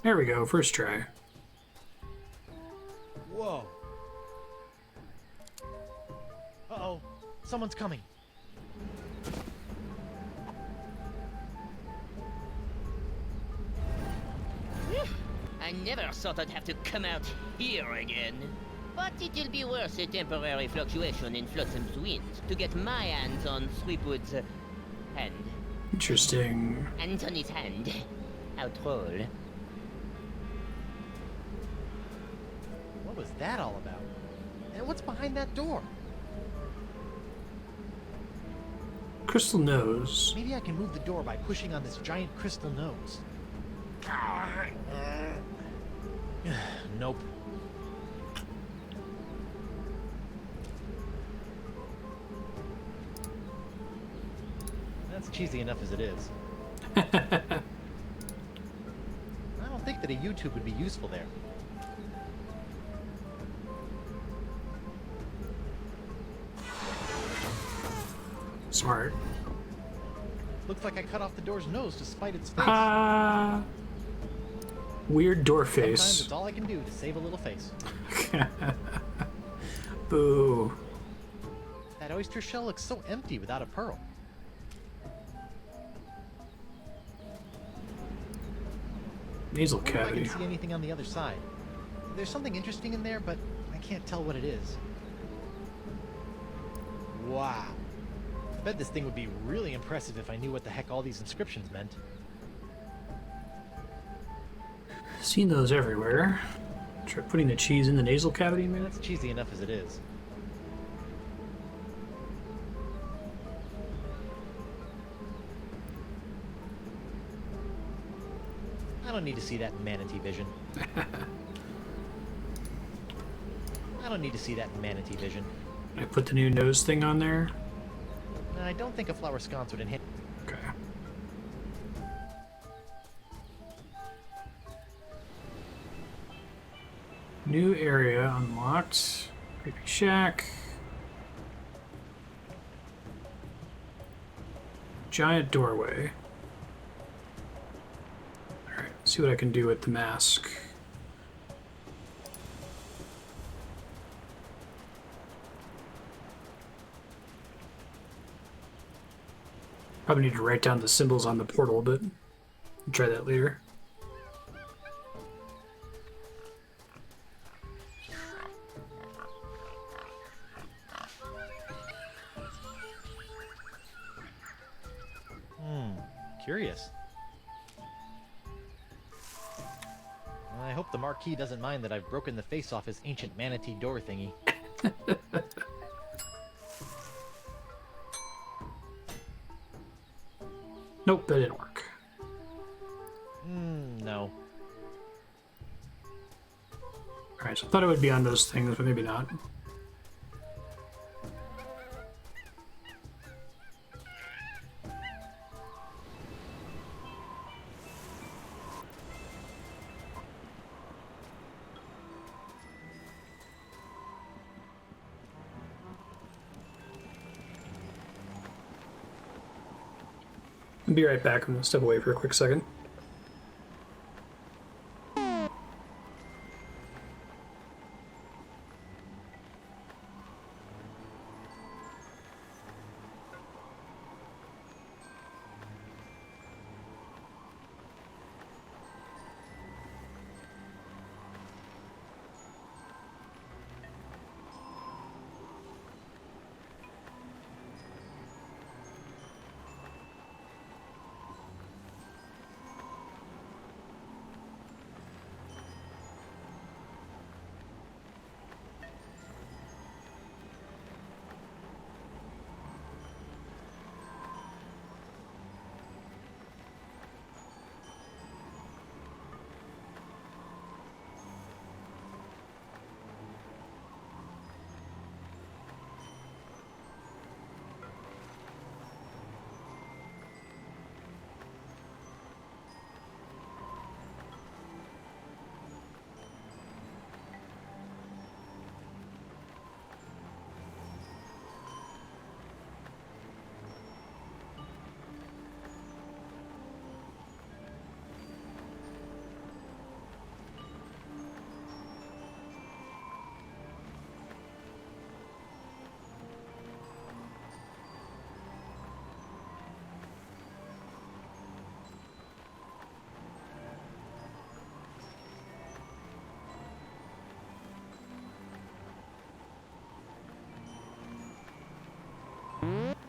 There we go, first try. Whoa. Uh-oh, someone's coming. I never thought I'd have to come out here again. But it'll be worth a temporary fluctuation in Flotsam's winds to get my hands on Threepwood's hand. Interesting. Anthony's hand. How troll. What was that all about? And what's behind that door? Crystal nose. Maybe I can move the door by pushing on this giant crystal nose. Nope. That's cheesy enough as it is. I don't think that a YouTube would be useful there. Smart. Looks like I cut off the door's nose to spite its face. Ah. Weird door face. Sometimes it's all I can do to save a little face. Boo. That oyster shell looks so empty without a pearl. Nasal I wonder if I cavity. can see anything on the other side. There's something interesting in there, but I can't tell what it is. Wow. I bet this thing would be really impressive if I knew what the heck all these inscriptions meant. Seen those everywhere. Try putting the cheese in the nasal cavity, man. That's cheesy enough as it is. I don't need to see that manatee vision. I don't need to see that manatee vision. I put the new nose thing on there. I don't think a flower sconce would enhance. Okay. New area unlocked. Creepy shack. Giant doorway. Alright, see what I can do with the mask. Probably need to write down the symbols on the portal, but I'll try that later. Curious. I hope the Marquis doesn't mind that I've broken the face off his ancient manatee door thingy. Nope, that didn't work. No. Alright, so I thought it would be on those things, but maybe not. I'll be right back. I'm gonna step away for a quick second.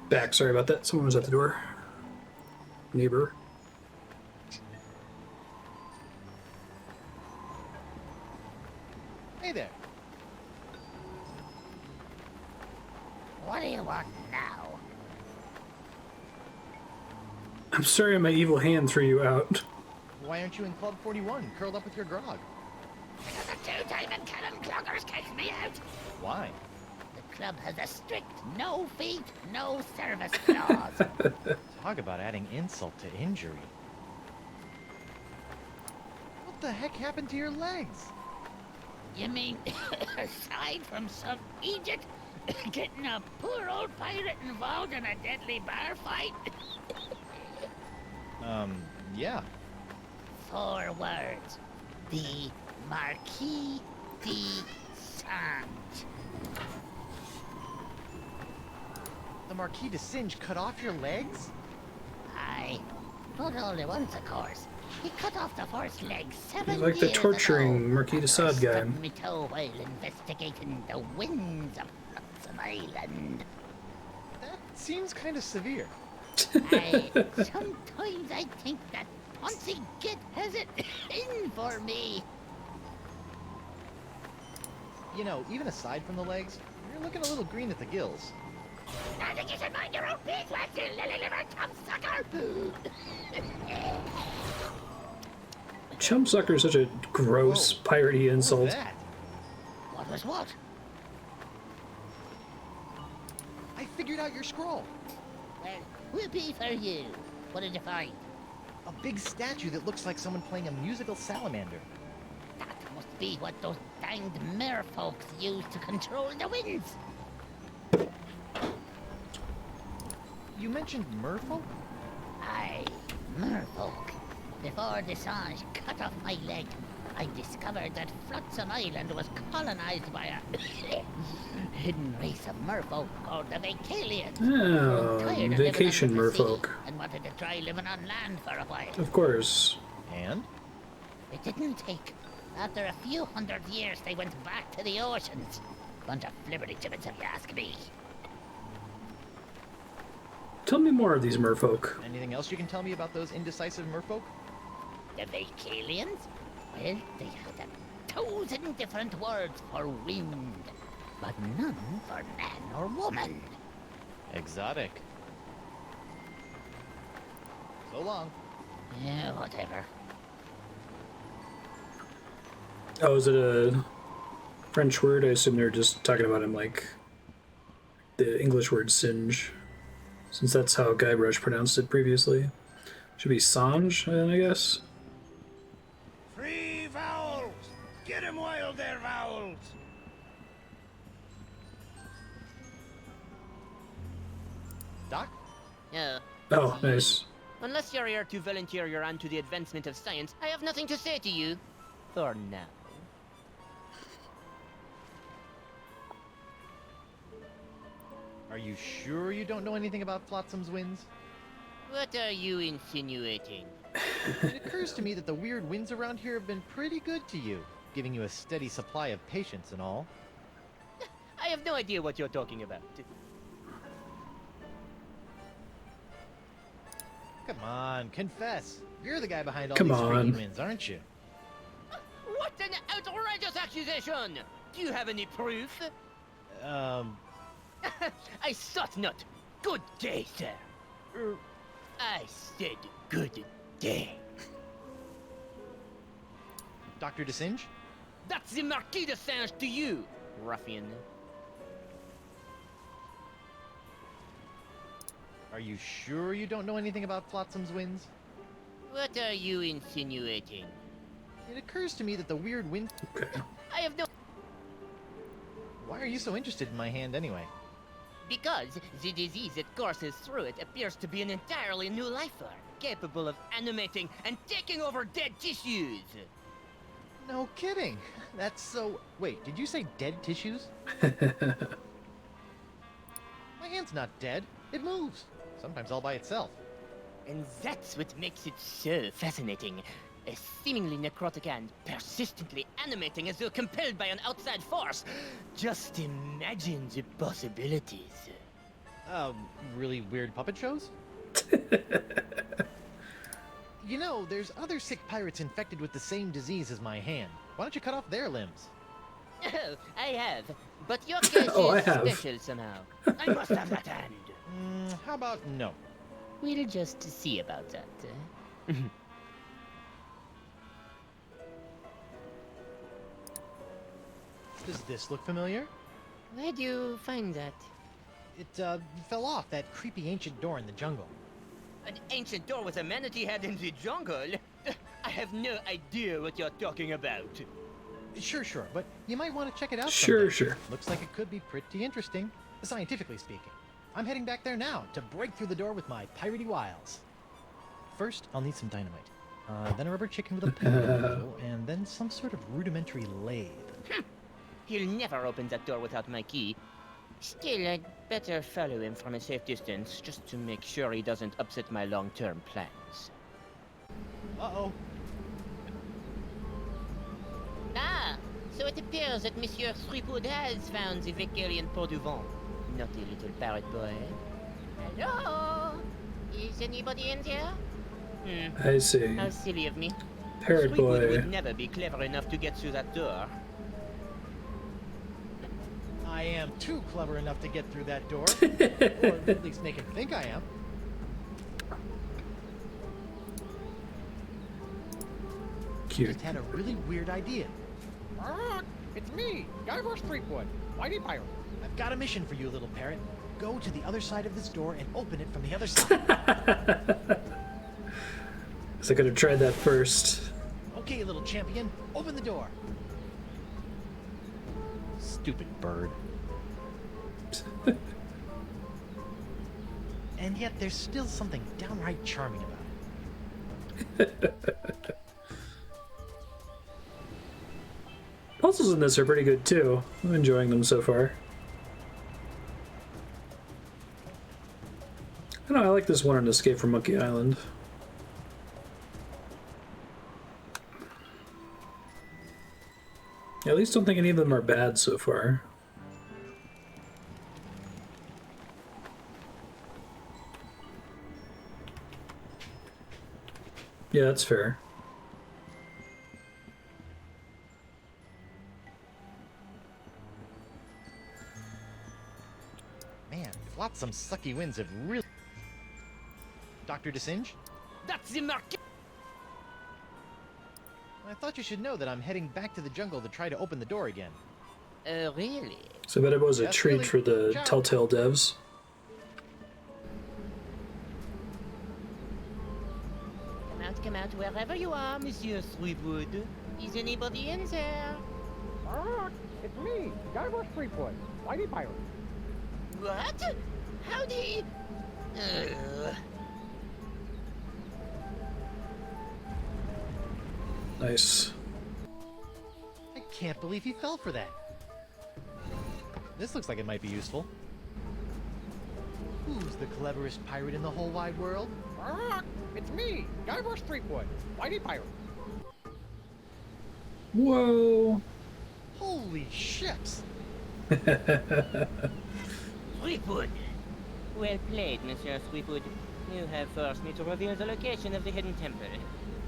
Back, sorry about that. Someone was at the door. Neighbor. Hey there. What do you want now? I'm sorry my evil hand threw you out. Why aren't you in Club 41, curled up with your grog? Because the two diamond cannon cloggers kicked me out. Why? The club has a strict no feet, no service clause. Talk about adding insult to injury. What the heck happened to your legs? You mean, aside from some idiot getting a poor old pirate involved in a deadly bar fight? Yeah. 4 words. The Marquis de sands. The Marquis de Singe cut off your legs? Aye. Not all at once, of course. He cut off the first leg 7 He's like the years torturing ago. Marquis de Sade guy. Stubbed me toe while investigating the winds of Flotsam Island. That seems kind of severe. Sometimes I think that Poncy Git has it in for me. You know, even aside from the legs, you're looking a little green at the gills. I think you should mind your own beeswax, you lily-liver chumsucker! Chumsucker is such a gross, piratey insult. What was what? I figured out your scroll. Well, whoopee for you. What did you find? A big statue that looks like someone playing a musical salamander. That must be what those danged merfolks use to control the winds. You mentioned merfolk? Aye, merfolk. Before Desange cut off my leg, I discovered that Flotsam Island was colonized by a hidden race of merfolk called the Vacalians. Oh, vacation merfolk. And wanted to try living on land for a while. Of course. And? It didn't take. After a few hundred years, they went back to the oceans. Bunch of flibberty gibbets, if you ask me. Tell me more of these merfolk. Anything else you can tell me about those indecisive merfolk? The Vacalians? Well, they had 1,000 different words for wind, but none for man or woman. Exotic. So long. Yeah, whatever. Oh, is it a French word? I assume they're just talking about him like the English word singe, since that's how Guybrush pronounced it previously. Should be Sange, then, I guess. Free vowels! Get him while they're vowels! Doc? Oh, nice. Unless you're here to volunteer your hand to the advancement of science, I have nothing to say to you. For now. Are you sure you don't know anything about Flotsam's winds? What are you insinuating? It occurs to me that the weird winds around here have been pretty good to you, giving you a steady supply of patience and all. I have no idea what you're talking about. Come on, confess. You're the guy behind all Come these freaky on. winds, aren't you? What an outrageous accusation! Do you have any proof? I thought not. Good day, sir. I said good day. Dr. DeSinge? That's the Marquis de Singe to you, ruffian. Are you sure you don't know anything about Flotsam's winds? What are you insinuating? It occurs to me that the weird wind... Okay. I have no... Why are you so interested in my hand anyway? Because the disease that courses through it appears to be an entirely new life form, capable of animating and taking over dead tissues. No kidding. That's so... Wait, did you say dead tissues? My hand's not dead. It moves. Sometimes all by itself. And that's what makes it so fascinating. A seemingly necrotic hand, persistently animating as though compelled by an outside force. Just imagine the possibilities. Really weird puppet shows? You know, there's other sick pirates infected with the same disease as my hand. Why don't you cut off their limbs? Oh, I have. But your case I is have. special somehow. I must have that hand. How about no? We'll just see about that. Does this look familiar? Where'd you find that? It, fell off that creepy ancient door in the jungle. An ancient door with a manatee head in the jungle? I have no idea what you're talking about. Sure, but you might want to check it out Sure. Looks like it could be pretty interesting, scientifically speaking. I'm heading back there now to break through the door with my piratey wiles. First, I'll need some dynamite. Then a rubber chicken with a pebble, and then some sort of rudimentary lathe. He'll never open that door without my key. Still, I'd better follow him from a safe distance, just to make sure he doesn't upset my long-term plans. Uh-oh. Ah, so it appears that Monsieur Threepwood has found the Vecalian Port du Vent. Naughty little parrot boy. Hello? Is anybody in there? I see. How silly of me. Parrot Threepwood boy. would never be clever enough to get through that door. I am too clever enough to get through that door. Or at least make him think I am. Cute. Just had a really weird idea. It's me, Guybrush Threepwood, Mighty Pirate. I've got a mission for you, little parrot. Go to the other side of this door and open it from the other side. So I could have tried that first. Okay, little champion, open the door. Stupid bird. And yet there's still something downright charming about it. Puzzles in this are pretty good too. I'm enjoying them so far. I don't know, I like this one on Escape from Monkey Island. At least don't think any of them are bad so far. Yeah, that's fair. Man, Flotsam sucky winds have really... Dr. DeSinge? That's the market! I thought you should know that I'm heading back to the jungle to try to open the door again. Really? So I bet it was a Yes, treat really. for the Ciao. Telltale devs. Come out wherever you are, Monsieur Threepwood. Is anybody in there? It's me, Guybrush Threepwood, Mighty Pirate. What? How'd he... Nice. I can't believe he fell for that. This looks like it might be useful. Who's the cleverest pirate in the whole wide world? It's me, Guybrush Threepwood, Mighty Pirate. Whoa! Holy ships! Threepwood! Well played, Monsieur Threepwood. You have forced me to reveal the location of the hidden temple.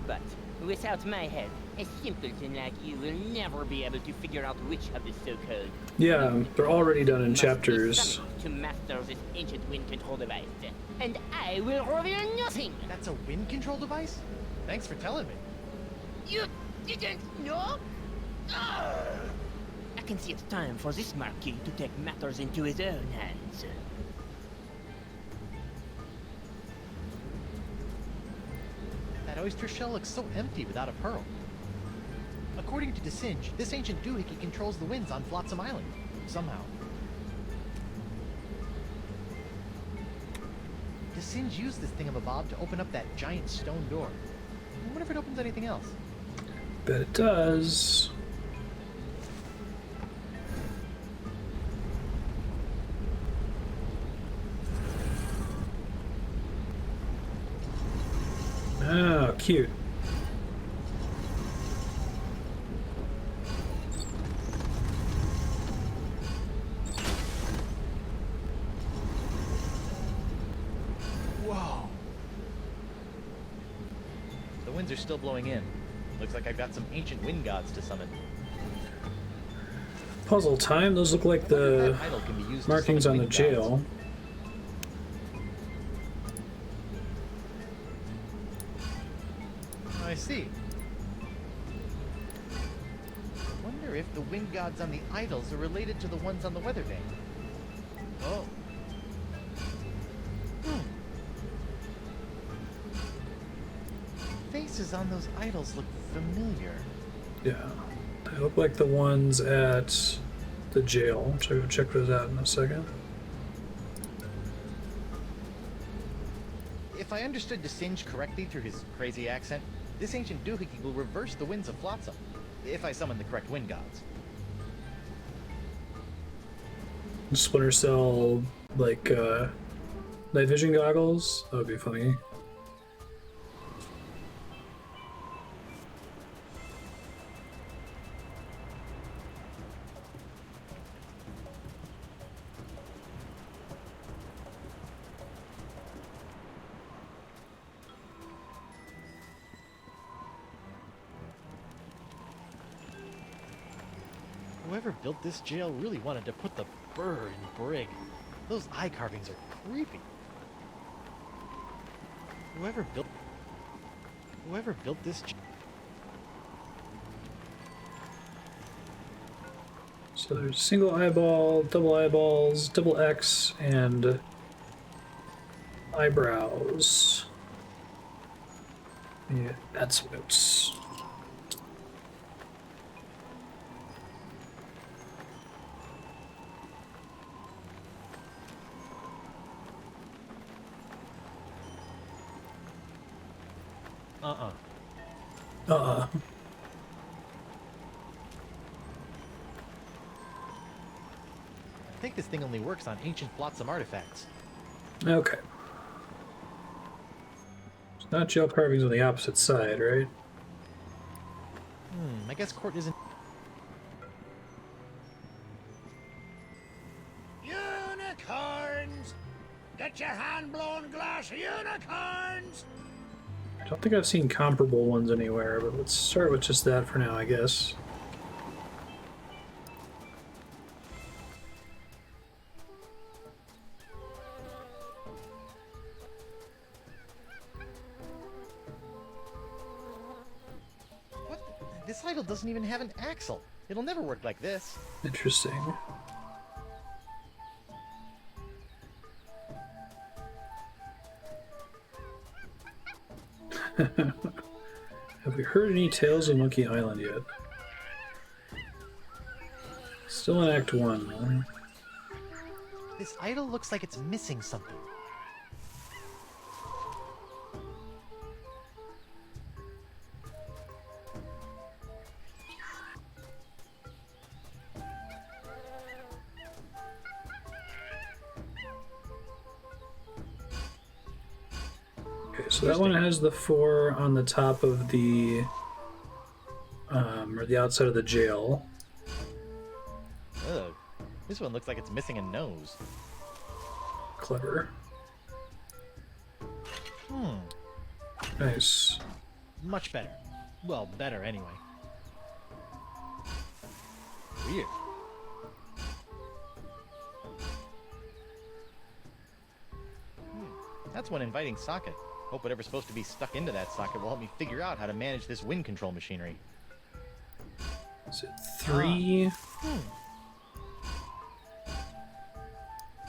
But without my help, a simpleton like you will never be able to figure out which of the so-called... Yeah, they're already done in must be chapters. summoned to master this ancient wind control device. And I will reveal nothing! That's a wind control device? Thanks for telling me. You didn't know? Ugh. I can see it's time for this Marquis to take matters into his own hands. That oyster shell looks so empty without a pearl. According to DeSinge, this ancient doohickey controls the winds on Flotsam Island. Somehow. DeSinge used this thingamabob to open up that giant stone door. I wonder if it opens anything else. Bet it does. Oh, cute. Whoa! The winds are still blowing in. Looks like I've got some ancient wind gods to summon. Puzzle time. Those look like the That idol can be used to markings on summon the wind gods. jail. I see. Wonder if the wind gods on the idols are related to the ones on the weather vane. Oh. Faces on those idols look familiar. Yeah. They look like the ones at the jail. So I'll go check those out in a second. If I understood DeSinge correctly through his crazy accent, this ancient doohickey will reverse the winds of Flotsam, if I summon the correct wind gods. Splinter Cell, like, night vision goggles? That would be funny. Whoever built this jail really wanted to put the burr in Brig. Those eye carvings are creepy. Whoever built this jail. So there's single eyeball, double eyeballs, double X, and eyebrows. Yeah, that's notes. I think this thing only works on ancient flotsam artifacts. Okay. It's not jail carvings on the opposite side, right? I guess Court isn't... Unicorns! Get your hand-blown glass unicorns! I don't think I've seen comparable ones anywhere, but let's start with just that for now, I guess. What? This idol doesn't even have an axle. It'll never work like this. Interesting. Have we heard any tales of Monkey Island yet? Still in Act 1. This idol looks like it's missing something. So that one has the 4 on the top of the, or the outside of the jail. Ugh. This one looks like it's missing a nose. Clever. Nice. Much better. Well, better anyway. Weird. That's one inviting socket. Hope whatever's supposed to be stuck into that socket will help me figure out how to manage this wind control machinery. Is it 3?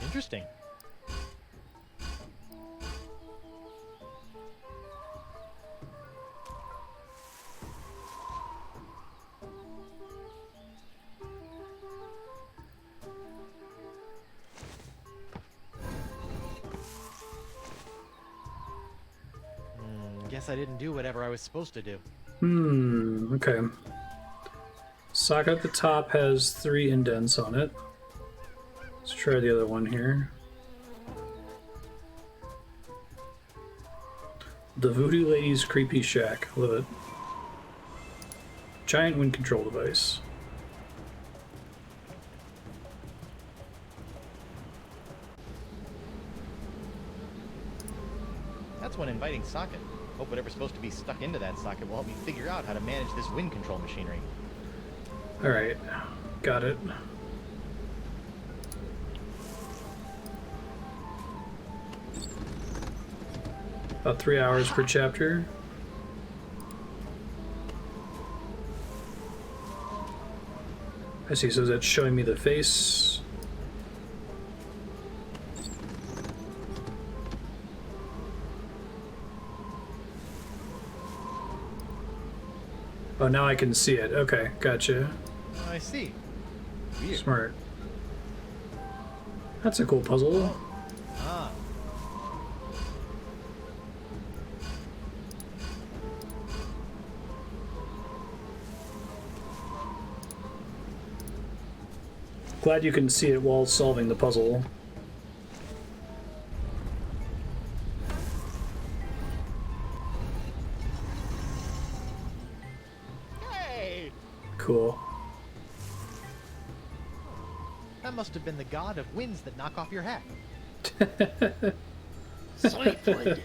Interesting. Guess I didn't do whatever I was supposed to do. Okay. Socket at the top has 3 indents on it. Let's try the other one here. The Voodoo Lady's Creepy Shack. Love it. Giant wind control device. That's one inviting socket. Hope whatever's supposed to be stuck into that socket will help me figure out how to manage this wind control machinery. Alright. Got it. About 3 hours per chapter. I see, so that's showing me the face. Oh, now I can see it. Okay, gotcha. I see. Weird. Smart. That's a cool puzzle. Ah. glad you can see it while solving the puzzle. Hey! Cool. That must have been the god of winds that knock off your hat. Sweetwood,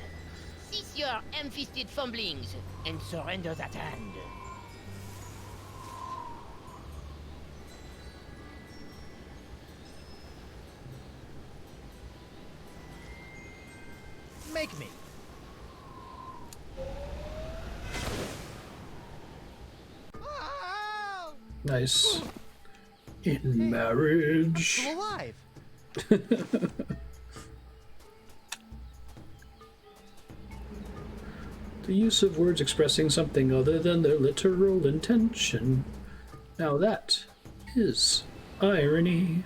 cease your ham-fisted fumblings and surrender that hand. Make me. Nice. In marriage. I'm still alive. The use of words expressing something other than their literal intention. Now that is irony.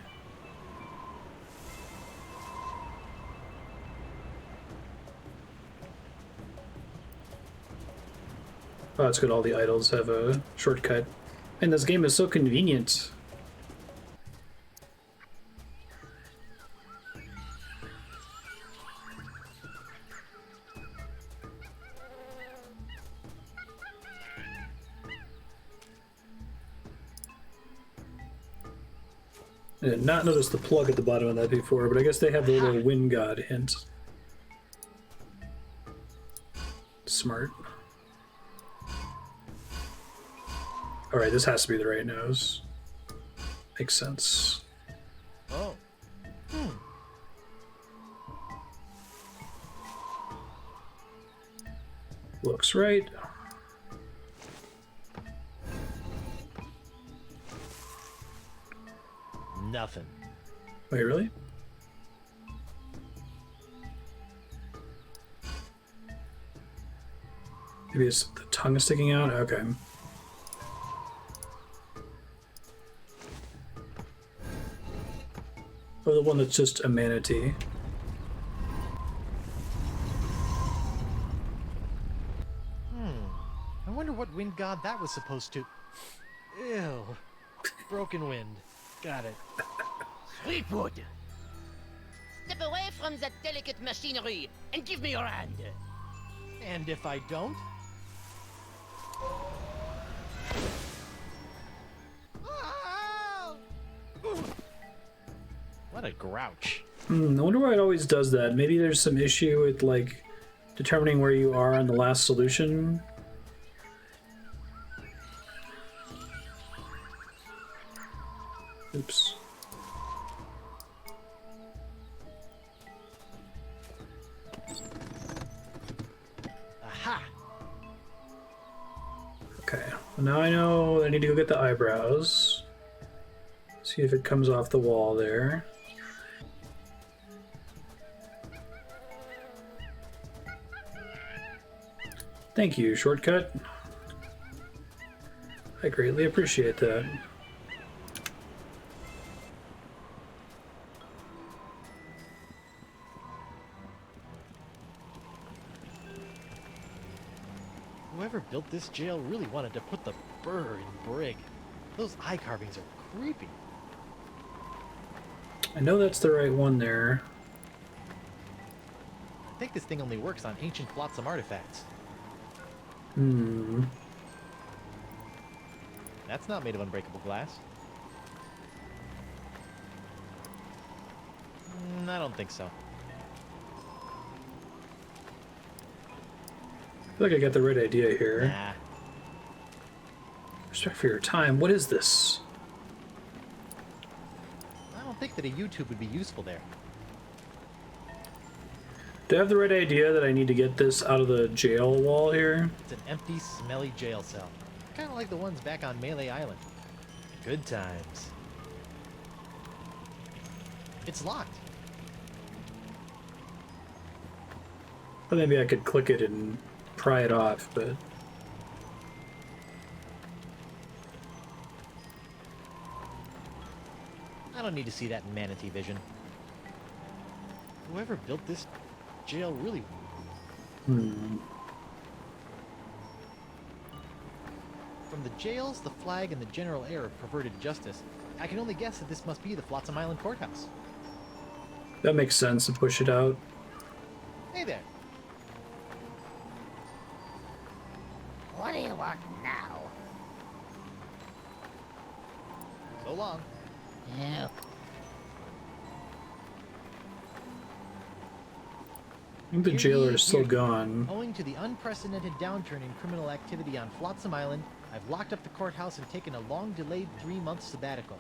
Oh, it's good all the idols have a shortcut. And this game is so convenient. I did not notice the plug at the bottom of that before, but I guess they have the little wind god hint. Smart. Alright, this has to be the right nose. Makes sense. Oh. Looks right. Nothing. Wait, really? Maybe it's the tongue is sticking out? Okay. Or the one that's just a manatee. I wonder what wind god that was supposed to... Ew. Broken wind. Got it. Sweetwood, step away from that delicate machinery and give me your hand. And if I don't? What a grouch. I wonder why it always does that. Maybe there's some issue with, like, determining where you are on the last solution. Oops. Aha! Okay, well now I know I need to go get the eyebrows. See if it comes off the wall there. Thank you, shortcut. I greatly appreciate that. Whoever built this jail really wanted to put the burr in Brig. Those eye carvings are creepy. I know that's the right one there. I think this thing only works on ancient flotsam artifacts. That's not made of unbreakable glass. I don't think so. I feel like I got the right idea here. Nah. Respect for your time. What is this? I don't think that a YouTube would be useful there. Do I have the right idea that I need to get this out of the jail wall here? It's an empty, smelly jail cell. Kind of like the ones back on Melee Island. Good times. It's locked. Well, maybe I could click it and pry it off, but... I don't need to see that in manatee vision. Whoever built this jail really... From the jails, the flag, and the general air of perverted justice, I can only guess that this must be the Flotsam Island courthouse. That makes sense to push it out. Hey there. What do you want now? So long. Yeah. I think the jailer is still gone. Owing to the unprecedented downturn in criminal activity on Flotsam Island, I've locked up the courthouse and taken a long-delayed 3-month sabbatical.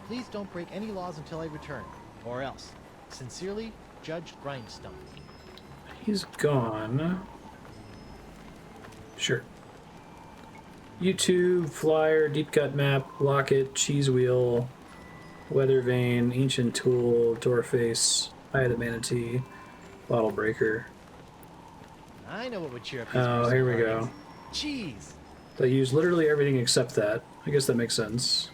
Please don't break any laws until I return, or else. Sincerely, Judge Grindstone. He's gone. Sure. YouTube, flyer, deep cut map, locket, cheese wheel, weather vane, ancient tool, door face, eye of the manatee, bottle breaker. I know what would cheer up these Oh, here we go. Cheese! They use literally everything except that. I guess that makes sense.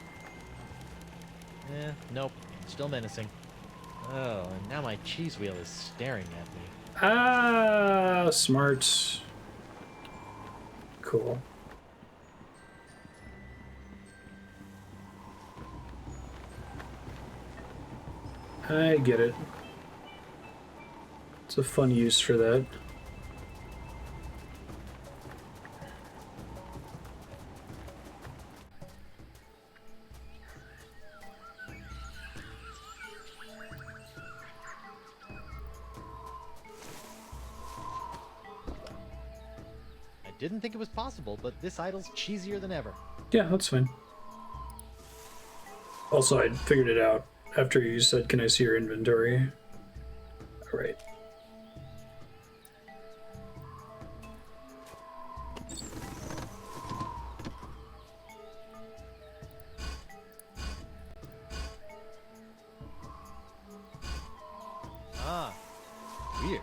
Nope. Still menacing. Oh, and now my cheese wheel is staring at me. Ah, smart. Cool. I get it. It's a fun use for that. Didn't think it was possible, but this idol's cheesier than ever. Yeah, that's fine. Also, I figured it out after you said, "Can I see your inventory?" All right. Ah, weird.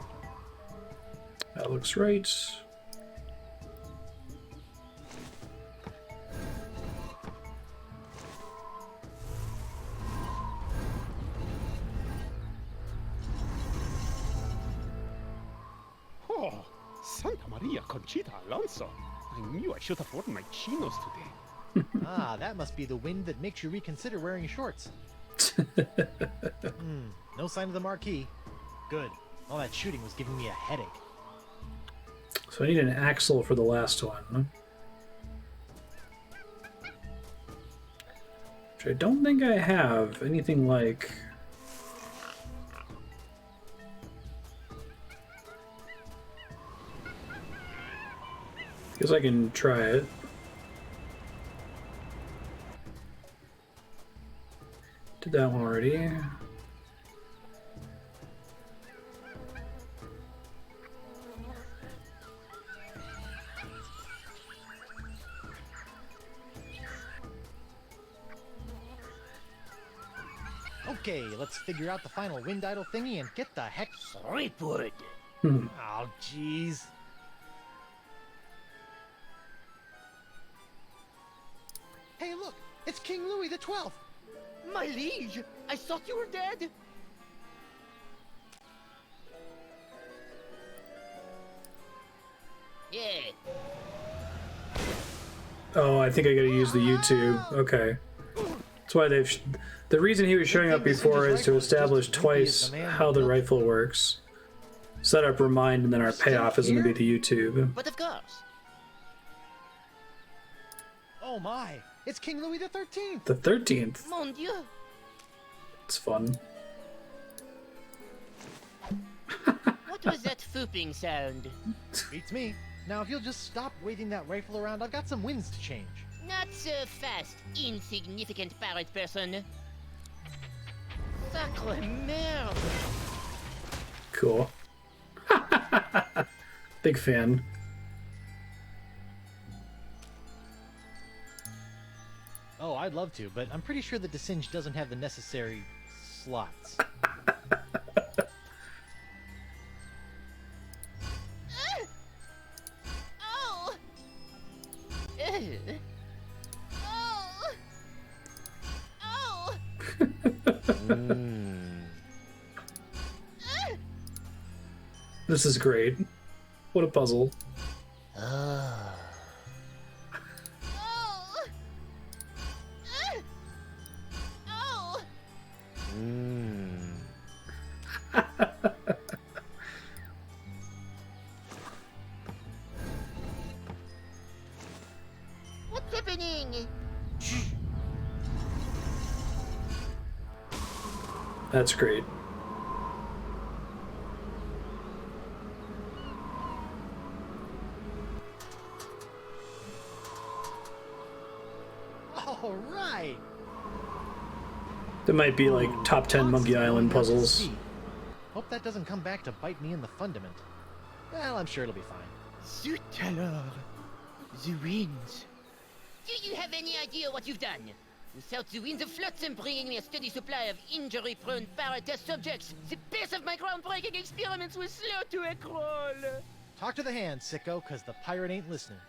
That looks right. Oh, Santa Maria Conchita Alonso. I knew I should have worn my chinos today. Ah, that must be the wind that makes you reconsider wearing shorts. No sign of the marquee. Good. All that shooting was giving me a headache. So I need an axle for the last one. Which I don't think I have anything like. Guess I can try it. Did that one already. Okay, let's figure out the final wind idol thingy and get the heck... Threepwood! Oh, jeez. Hey, look! It's King Louis the 12th! My liege, I thought you were dead. Yeah. Oh, I think I gotta use the YouTube. Okay. That's why they've... The reason he was showing up before is to establish twice how the rifle works. Set up, remind, and then our payoff is going to be the YouTube. But of course. Oh my! It's King Louis the 13th! The 13th? Mon Dieu! It's fun. What was that fooping sound? Beats me. Now, if you'll just stop waving that rifle around, I've got some winds to change. Not so fast, insignificant parrot person. Sacre merde! Cool. Big fan. Oh, I'd love to, but I'm pretty sure the Desynge doesn't have the necessary slots. Oh! Oh! Oh! This is great. What a puzzle. That's great. All right. That might be like top 10 Monkey Island puzzles. Hope that doesn't come back to bite me in the fundament. Well, I'm sure it'll be fine. Zut alors! The winds. Do you have any idea what you've done? Without the winds of flotsam bringing me a steady supply of injury-prone para-test subjects, the pace of my groundbreaking experiments was slow to crawl. Talk to the hand, sicko, cause the pirate ain't listening.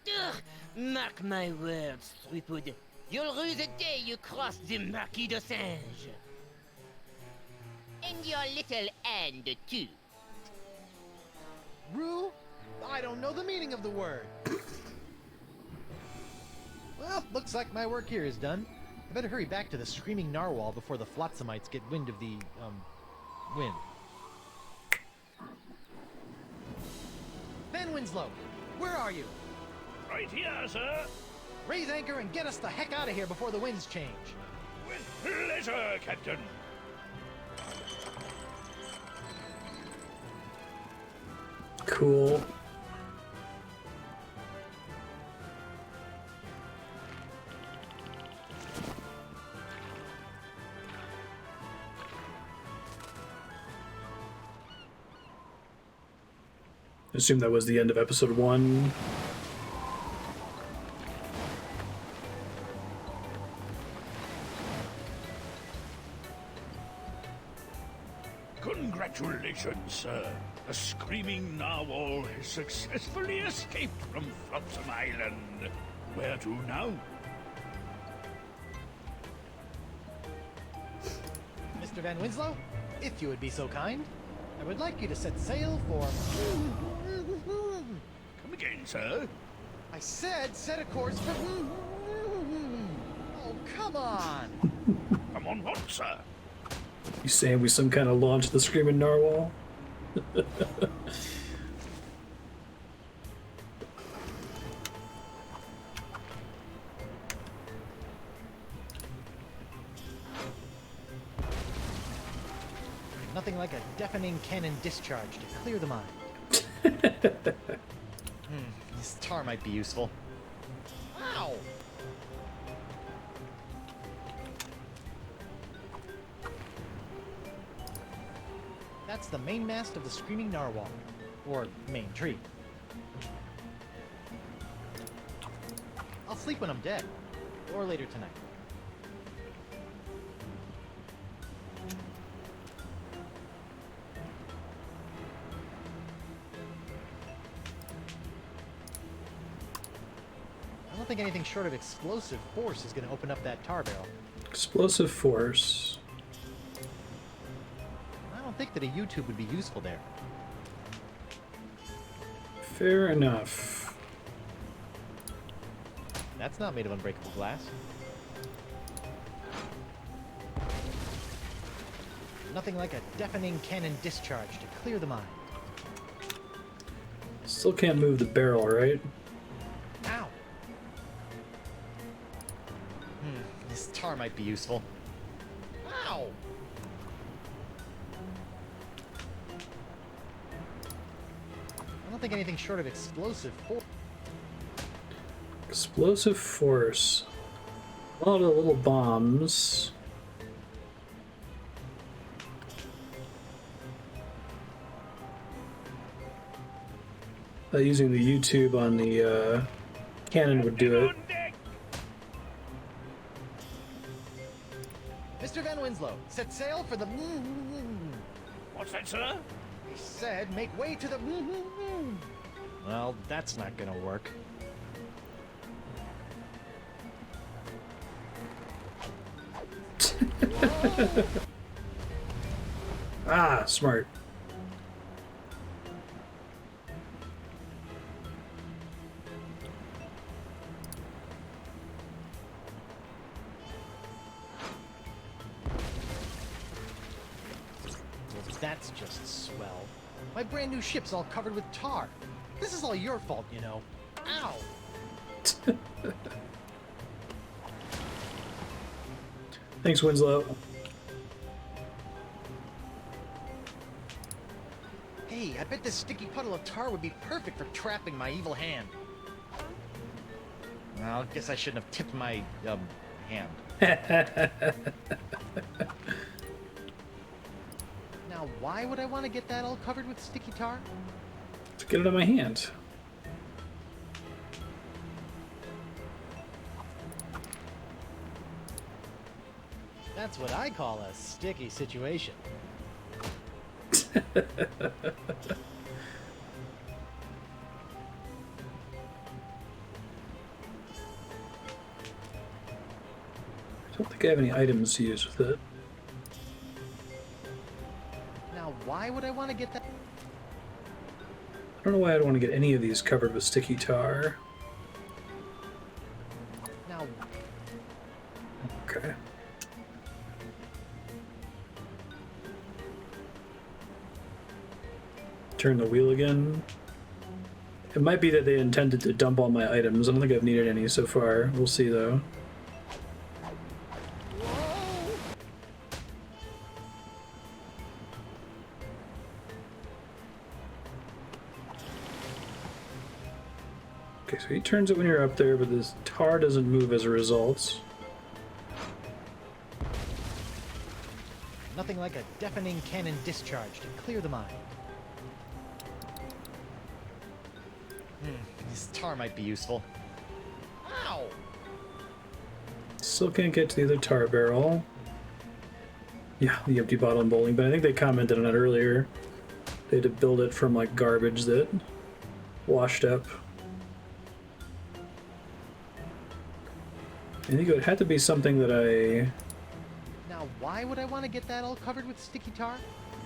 Ugh, mark my words, Threepwood. You'll rue the day you cross the Marquis de Singe. And your little hand, too. Rue? I don't know the meaning of the word. Well, looks like my work here is done. I better hurry back to the Screaming Narwhal before the Flotsamites get wind of the, wind. Van Winslow, where are you? Right here, sir. Raise anchor and get us the heck out of here before the winds change. With pleasure, Captain. Cool. I assume that was the end of episode 1. Congratulations, sir. The Screaming Narwhal has successfully escaped from Flotsam Island. Where to now? Mr. Van Winslow, if you would be so kind, I would like you to set sail for... Come again, sir? I said set a course for... Oh, come on! Come on what, sir? You saying we some kind of launch the Screaming Narwhal? Nothing like a deafening cannon discharge to clear the mind. This tar might be useful. Ow! That's the main mast of the Screaming Narwhal. Or main tree. I'll sleep when I'm dead. Or later tonight. I don't think anything short of explosive force is going to open up that tar barrel. Explosive force. I don't think that a U-tube would be useful there. Fair enough. That's not made of unbreakable glass. Nothing like a deafening cannon discharge to clear the mind. Still can't move the barrel, right? Ow! This tar might be useful. Ow! I don't think anything short of explosive force. Explosive force. A lot of little bombs. Using the U-tube on the cannon would do it. Mr. Van Winslow, set sail for the... What's that, sir? He said make way to the... Well, that's not gonna work. Ah, smart. That's just swell. My brand new ship's all covered with tar. This is all your fault, you know. Ow! Thanks, Winslow. Hey, I bet this sticky puddle of tar would be perfect for trapping my evil hand. Well, I guess I shouldn't have tipped my, hand. Now, why would I want to get that all covered with sticky tar? To get it on my hand. That's what I call a sticky situation. I don't think I have any items to use with it. Now, why would I want to get that? I don't know why I'd want to get any of these covered with sticky tar. Now, okay. Turn the wheel again. It might be that they intended to dump all my items. I don't think I've needed any so far. We'll see though. Okay, so he turns it when you're up there, but this tar doesn't move as a result. nothing like a deafening cannon discharge to clear the mind. This tar might be useful. Ow! Still can't get to the other tar barrel. Yeah, the empty bottle and bowling, but I think they commented on it earlier. They had to build it from like garbage that washed up. I think it had to be something that I Now, why would I want to get that all covered with sticky tar?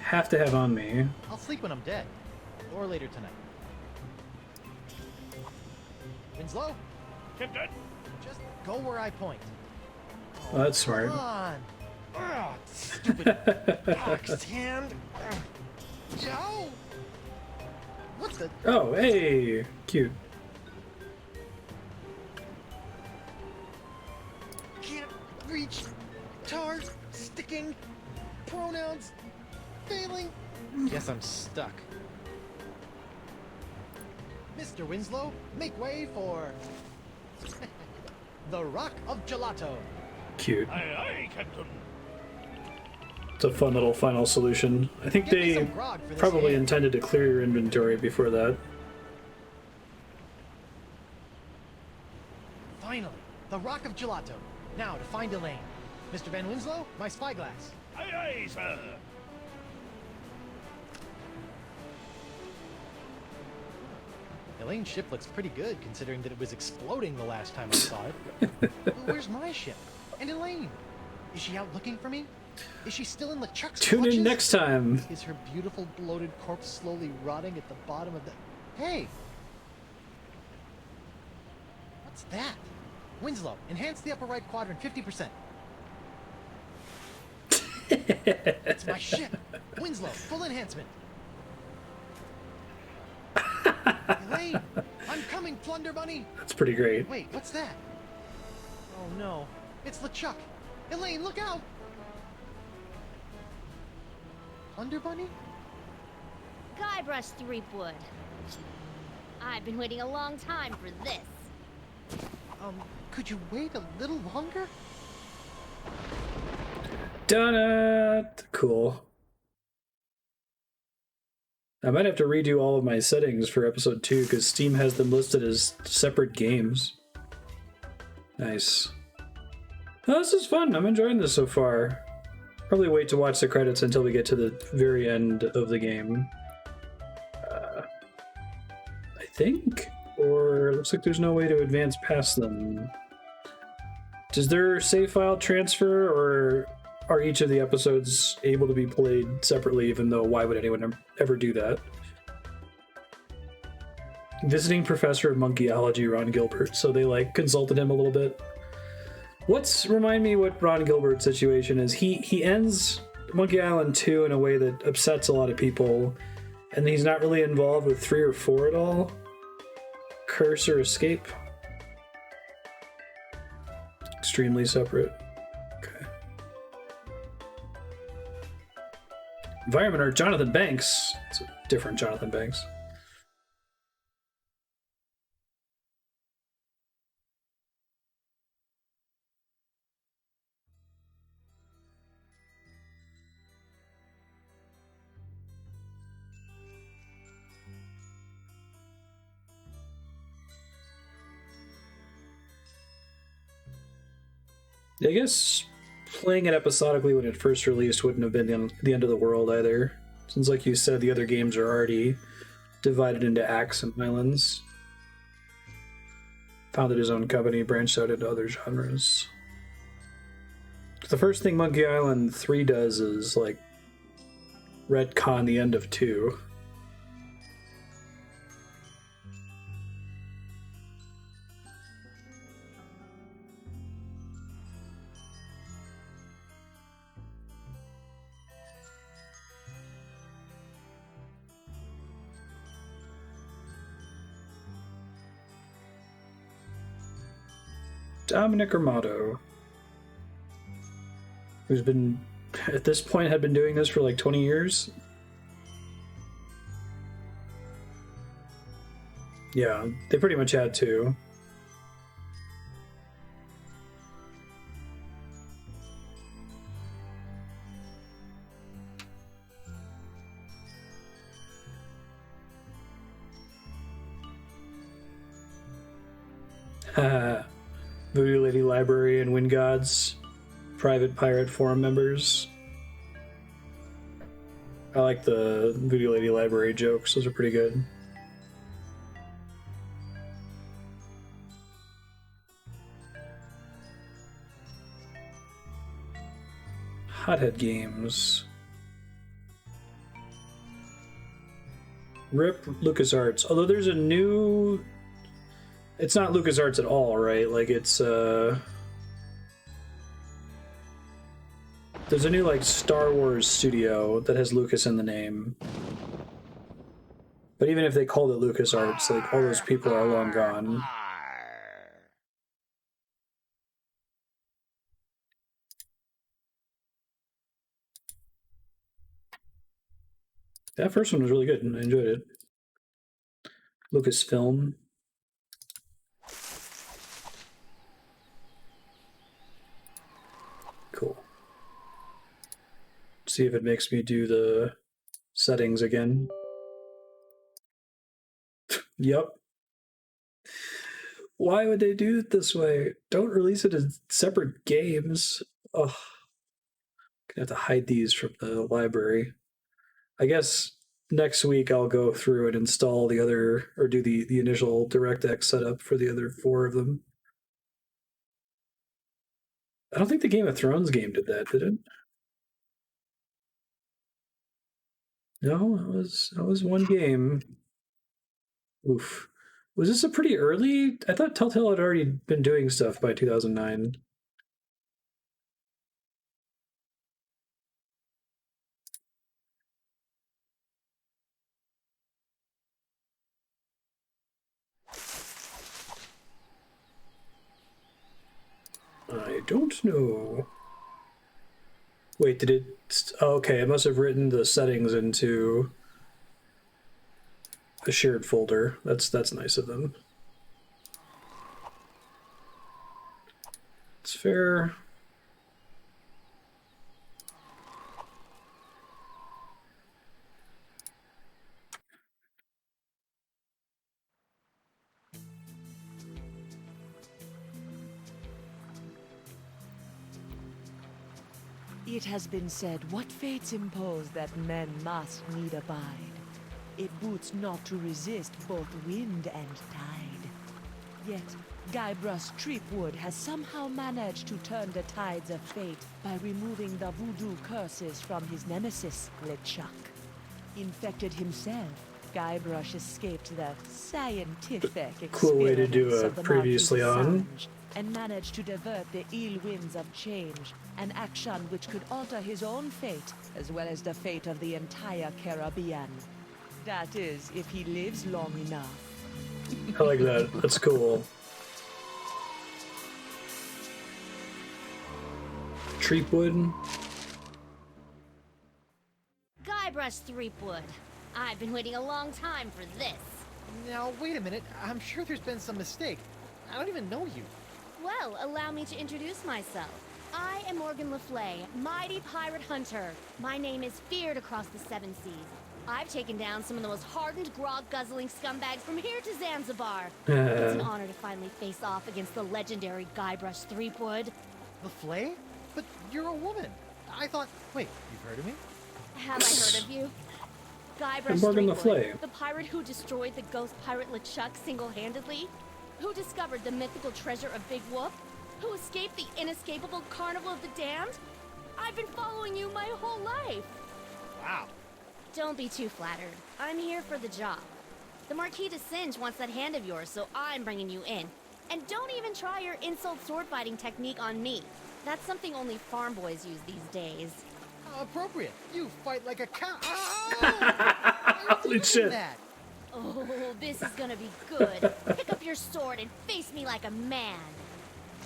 have to have on me. I'll sleep when I'm dead. Or later tonight. Winslow? Captain? Just go where I point. Oh, that's smart. Come on! Ugh, stupid boxed hand. Joe! What the? Oh, hey! Cute. Can't reach. Tar. Sticking. Pronouns. Failing. Guess I'm stuck. Mr. Winslow, make way for... the Rock of Gelato. Cute. Aye, aye, Captain. It's a fun little final solution. I think Give me they some grog for this probably hand. intended to clear your inventory before that. Finally, the Rock of Gelato. Now to find Elaine. Mr. Van Winslow, my spyglass. Aye, aye, sir. Elaine's ship looks pretty good, considering that it was exploding the last time I saw it. Where's my ship? And Elaine? Is she out looking for me? Is she still in LeChuck's Tune clutches? in next time. Is her beautiful bloated corpse slowly rotting at the bottom of the... Hey! What's that? Winslow, enhance the upper right quadrant 50%. It's my ship. Winslow, full enhancement. Elaine, I'm coming, Plunder Bunny. That's pretty great. Wait, what's that? Oh no, it's LeChuck. Elaine, look out! Plunder Bunny? Guybrush Threepwood. I've been waiting a long time for this. Could you wait a little longer? Done it! Cool. I might have to redo all of my settings for episode 2 because Steam has them listed as separate games. Nice. Oh, this is fun. I'm enjoying this so far. Probably wait to watch the credits until we get to the very end of the game. I think? Or it looks like there's no way to advance past them. Does their save file transfer, or are each of the episodes able to be played separately, even though why would anyone ever do that? Visiting professor of monkeyology, Ron Gilbert, so they like consulted him a little bit. Remind me what Ron Gilbert's situation is. He ends Monkey Island 2 in a way that upsets a lot of people, and he's not really involved with 3 or 4 at all. Curse or Escape? Extremely separate. Okay. Environment art, Jonathan Banks. It's a different Jonathan Banks. I guess playing it episodically when it first released wouldn't have been the end of the world either. Since, like you said, the other games are already divided into acts and islands. Founded his own company, branched out into other genres. The first thing Monkey Island 3 does is, like, retcon the end of 2. Dominic Armato, who's been, at this point, had been doing this for like 20 years. Yeah, they pretty much had to. Voodoo Lady Library and Wind Gods, private pirate forum members. I like the Voodoo Lady Library jokes, those are pretty good. Hothead Games. RIP LucasArts. Although there's a new... It's not LucasArts at all, right? Like, it's, there's a new, like, Star Wars studio that has Lucas in the name. But even if they called it LucasArts, like, all those people are long gone. That first one was really good, and I enjoyed it. Lucasfilm. Cool. See if it makes me do the settings again. Yep. Why would they do it this way? Don't release it as separate games. Oh, gonna have to hide these from the library. I guess next week I'll go through and install the other, or do the initial DirectX setup for the other 4 of them. I don't think the Game of Thrones game did that, did it? No, that was one game. Oof. Was this a pretty early? I thought Telltale had already been doing stuff by 2009. I don't know. Wait, did it... Oh, okay, I must have written the settings into a shared folder. That's nice of them. It's fair. It has been said, what fates impose that men must need abide. It boots not to resist both wind and tide. Yet, Guybrush Threepwood has somehow managed to turn the tides of fate by removing the voodoo curses from his nemesis, LeChuck. Infected himself, Guybrush escaped the scientific Cool way to do experiments a of the previously Marquis de on. Sange, and managed to divert the ill winds of change, an action which could alter his own fate, as well as the fate of the entire Caribbean. That is, if he lives long enough. I like that. That's cool. Threepwood. Guybrush Threepwood. I've been waiting a long time for this. Now, wait a minute. I'm sure there's been some mistake. I don't even know you. Well, allow me to introduce myself. I am Morgan Le Flay, mighty pirate hunter. My name is feared across the seven seas. I've taken down some of the most hardened, grog-guzzling scumbags from here to Zanzibar. It's an honor to finally face off against the legendary Guybrush Threepwood. The Flay? But you're a woman. I thought... Wait, you've heard of me? Have I heard of you? Guybrush Morgan Le Threepwood, Flay. the pirate who destroyed the ghost pirate LeChuck single-handedly? Who discovered the mythical treasure of Big Whoop? Who escaped the inescapable Carnival of the Damned? I've been following you my whole life. Wow. Don't be too flattered. I'm here for the job. The Marquis de Singe wants that hand of yours, so I'm bringing you in. And don't even try your insult sword-fighting technique on me. That's something only farm boys use these days. Appropriate. You fight like a cow. Holy shit. That? Oh, this is gonna be good. Pick up your sword and face me like a man.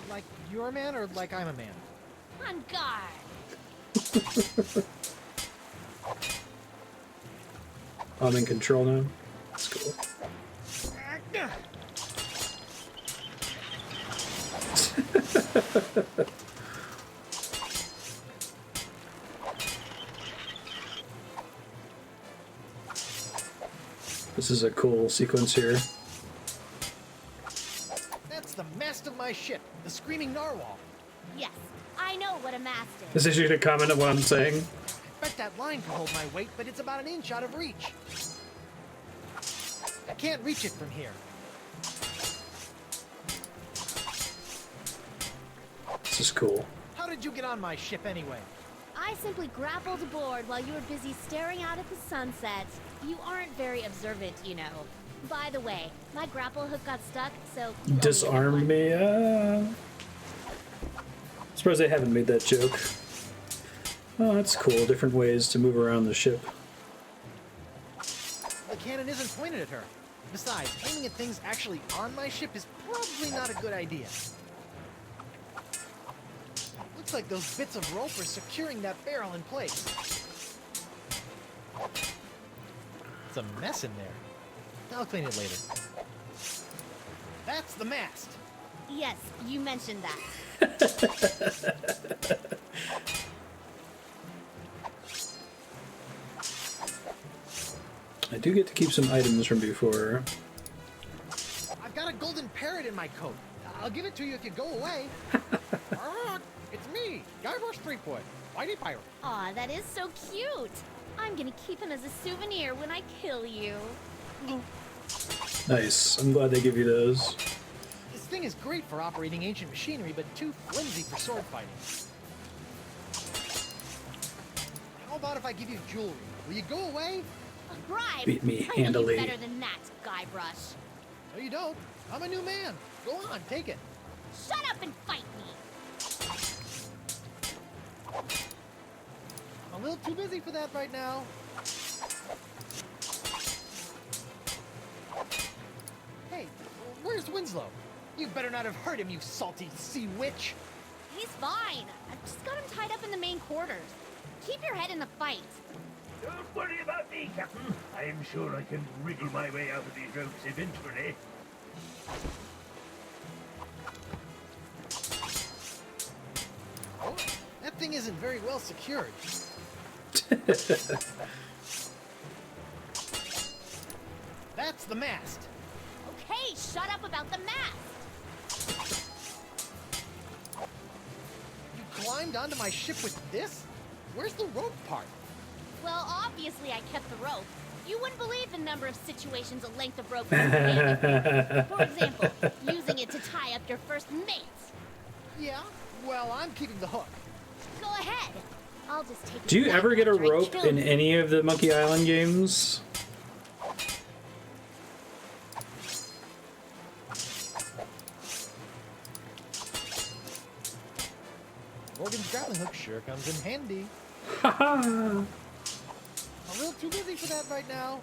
Like you're a man or like I'm a man? On guard. I'm in control now. That's cool. This is a cool sequence here. That's the mast of my ship, the Screaming Narwhal. Yes, I know what a mast Is is. this you to comment on what I'm saying? I bet that line can hold my weight, but it's about an inch out of reach. I can't reach it from here. This is cool. How did you get on my ship anyway? I simply grappled aboard while you were busy staring out at the sunset. You aren't very observant, you know. By the way, my grapple hook got stuck, so... Disarmed me. Surprised they haven't made that joke. Oh, that's cool. Different ways to move around the ship. The cannon isn't pointed at her. Besides, aiming at things actually on my ship is probably not a good idea. Looks like those bits of rope are securing that barrel in place. It's a mess in there. I'll clean it later. That's the mast. Yes, you mentioned that. I do get to keep some items from before. I've got a golden parrot in my coat. I'll give it to you if you go away. It's me, Guybrush Threepwood, mighty pirate. Aw, that is so cute. I'm gonna keep him as a souvenir when I kill you. Nice. I'm glad they give you those. This thing is great for operating ancient machinery, but too flimsy for sword fighting. How about if I give you jewelry? Will you go away? A bribe? Beat me I know handily. you better than that, Guybrush. No, you don't. I'm a new man. Go on, take it. Shut up and fight me. I'm a little too busy for that right now. Hey, where's Winslow? You better not have hurt him, you salty sea witch. He's fine. I've just got him tied up in the main quarters. Keep your head in the fight. Don't worry about me, Captain. I'm sure I can wriggle my way out of these ropes eventually. Oh, that thing isn't very well secured. That's the mast. Okay, shut up about the mast. You climbed onto my ship with this? Where's the rope part? Well, obviously I kept the rope. You wouldn't believe the number of situations a length of rope can handle. For example, using it to tie up your first mate. Yeah? Well, I'm keeping the hook. Go ahead. I'll just take Do you it ever get a after I rope kill in you. any of the Monkey Island games? Morgan's grappling hook sure comes in handy. Haha! I'm a little too busy for that right now.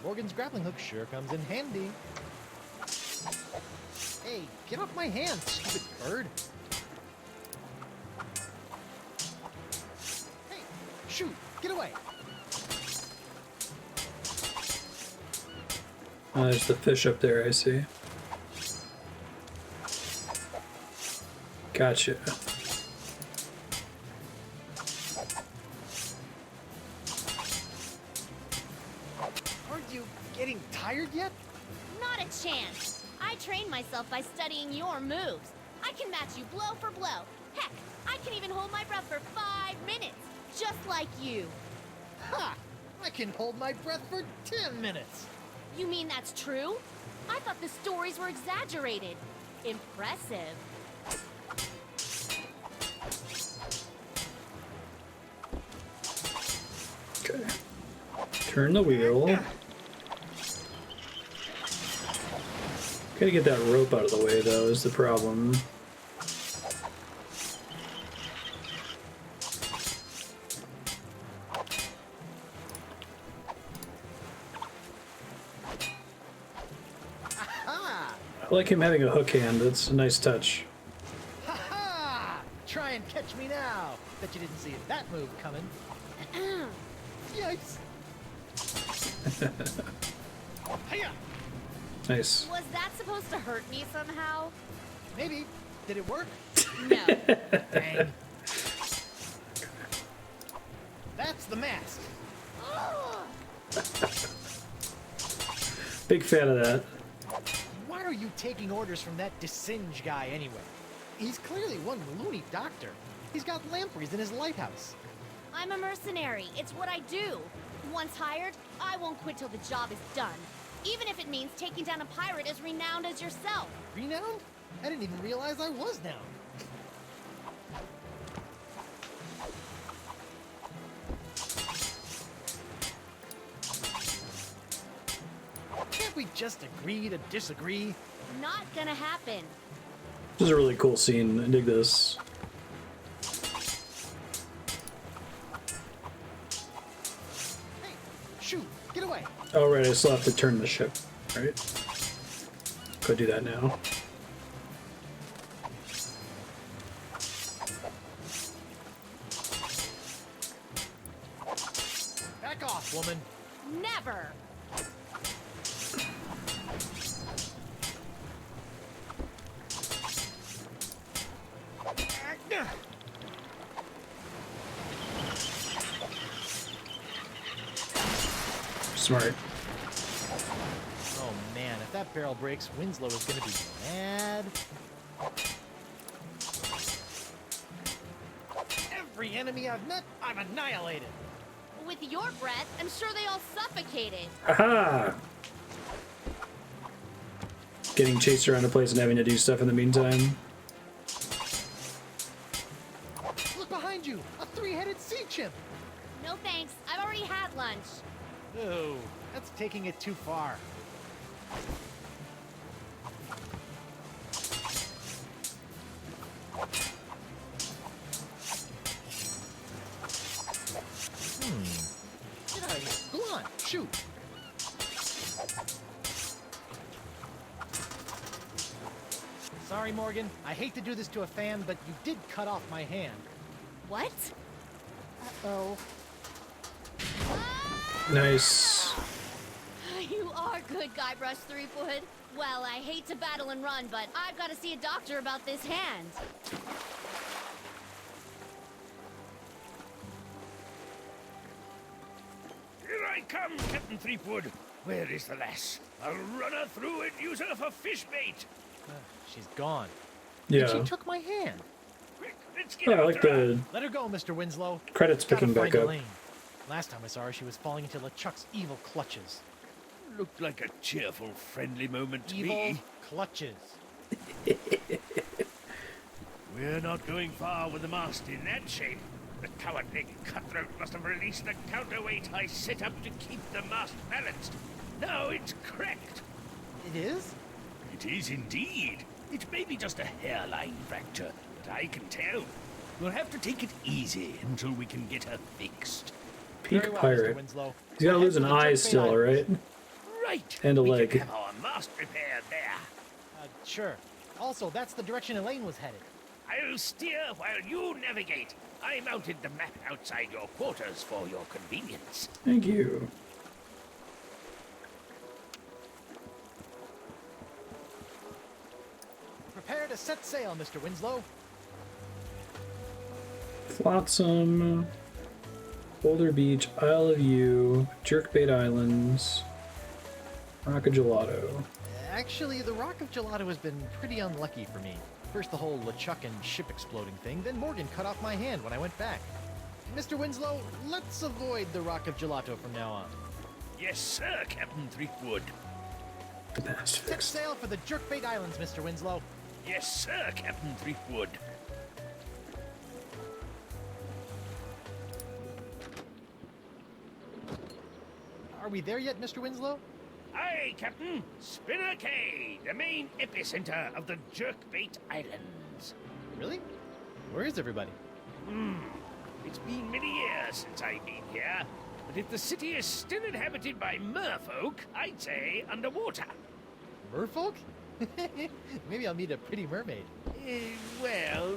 Morgan's grappling hook sure comes in handy. Hey, get off my hand, stupid bird. Hey, shoot, get away! Oh, there's the fish up there, I see. Gotcha. Aren't you getting tired yet? Not a chance. I trained myself by studying your moves. I can match you blow for blow. Heck, I can even hold my breath for 5 minutes, just like you. Ha! I can hold my breath for 10 minutes. You mean that's true? I thought the stories were exaggerated. Impressive. Okay. Turn the wheel. Gotta get that rope out of the way, though, is the problem. I like him having a hook hand. That's a nice touch. Ha ha! Try and catch me now. Bet you didn't see that move coming. Yikes! Hiya! Nice. Was that supposed to hurt me somehow? Maybe. Did it work? No. Dang. That's the mask. Big fan of that. Why are you taking orders from that Desinge guy anyway? He's clearly one loony doctor. He's got lampreys in his lighthouse. I'm a mercenary. It's what I do. Once hired, I won't quit till the job is done. Even if it means taking down a pirate as renowned as yourself. Renowned? I didn't even realize I was now. Can't we just agree to disagree? Not gonna happen. This is a really cool scene. I dig this. Hey, shoot, get away. Oh, right, I still have to turn the ship, right? Go do that now. Back off, woman. Never. Smart. Oh man, if that barrel breaks, Winslow is gonna be mad. Every enemy I've met, I've annihilated. With your breath, I'm sure they all suffocated. Aha! Getting chased around a place and having to do stuff in the meantime. Look behind you! A three-headed sea chimp! No thanks. I've already had lunch. Oh, that's taking it too far. Get out of here. Go on, shoot. Sorry, Morgan. I hate to do this to a fan, but you did cut off my hand. What? Uh-oh. Nice. You are good, Guybrush Threepwood. Well, I hate to battle and run, but I've got to see a doctor about this hand. Here I come, Captain Threepwood. Where is the lass? I'll run her through and use her for fish bait. She's gone. Yeah. And she took my hand. Quick, let's get Oh, I after like her. the Let her go, Mr. Winslow. credits Gotta picking back find up. Elaine. Last time I saw her, she was falling into LeChuck's evil clutches. Looked like a cheerful, friendly moment to Evil me. clutches. We're not going far with the mast in that shape. The cowardly cutthroat must have released the counterweight I set up to keep the mast balanced. Now it's cracked. It is? It is indeed. It may be just a hairline fracture, but I can tell. We'll have to take it easy until we can get her fixed. Peak Very well, Mr. pirate. Winslow. He's gotta Head lose for an the eye Jerkbait still, Islands. right? Right. And a we leg. can have our mast repaired there. Sure. Also, that's the direction Elaine was headed. I'll steer while you navigate. I mounted the map outside your quarters for your convenience. Thank you. Prepare to set sail, Mr. Winslow. Flotsam, Boulder Beach, Isle of U, Jerkbait Islands, Rock of Gelato. Actually, the Rock of Gelato has been pretty unlucky for me. First the whole LeChuck and ship exploding thing, then Morgan cut off my hand when I went back. Mr. Winslow, let's avoid the Rock of Gelato from now on. Yes, sir, Captain Threepwood. Set sail for the Jerkbait Islands, Mr. Winslow. Yes, sir, Captain Threepwood. Are we there yet, Mr. Winslow? Aye, Captain. Spinner Cay, the main epicenter of the Jerkbait Islands. Really? Where is everybody? It's been many years since I've been here, but if the city is still inhabited by merfolk, I'd say underwater. Merfolk? Maybe I'll meet a pretty mermaid. Well...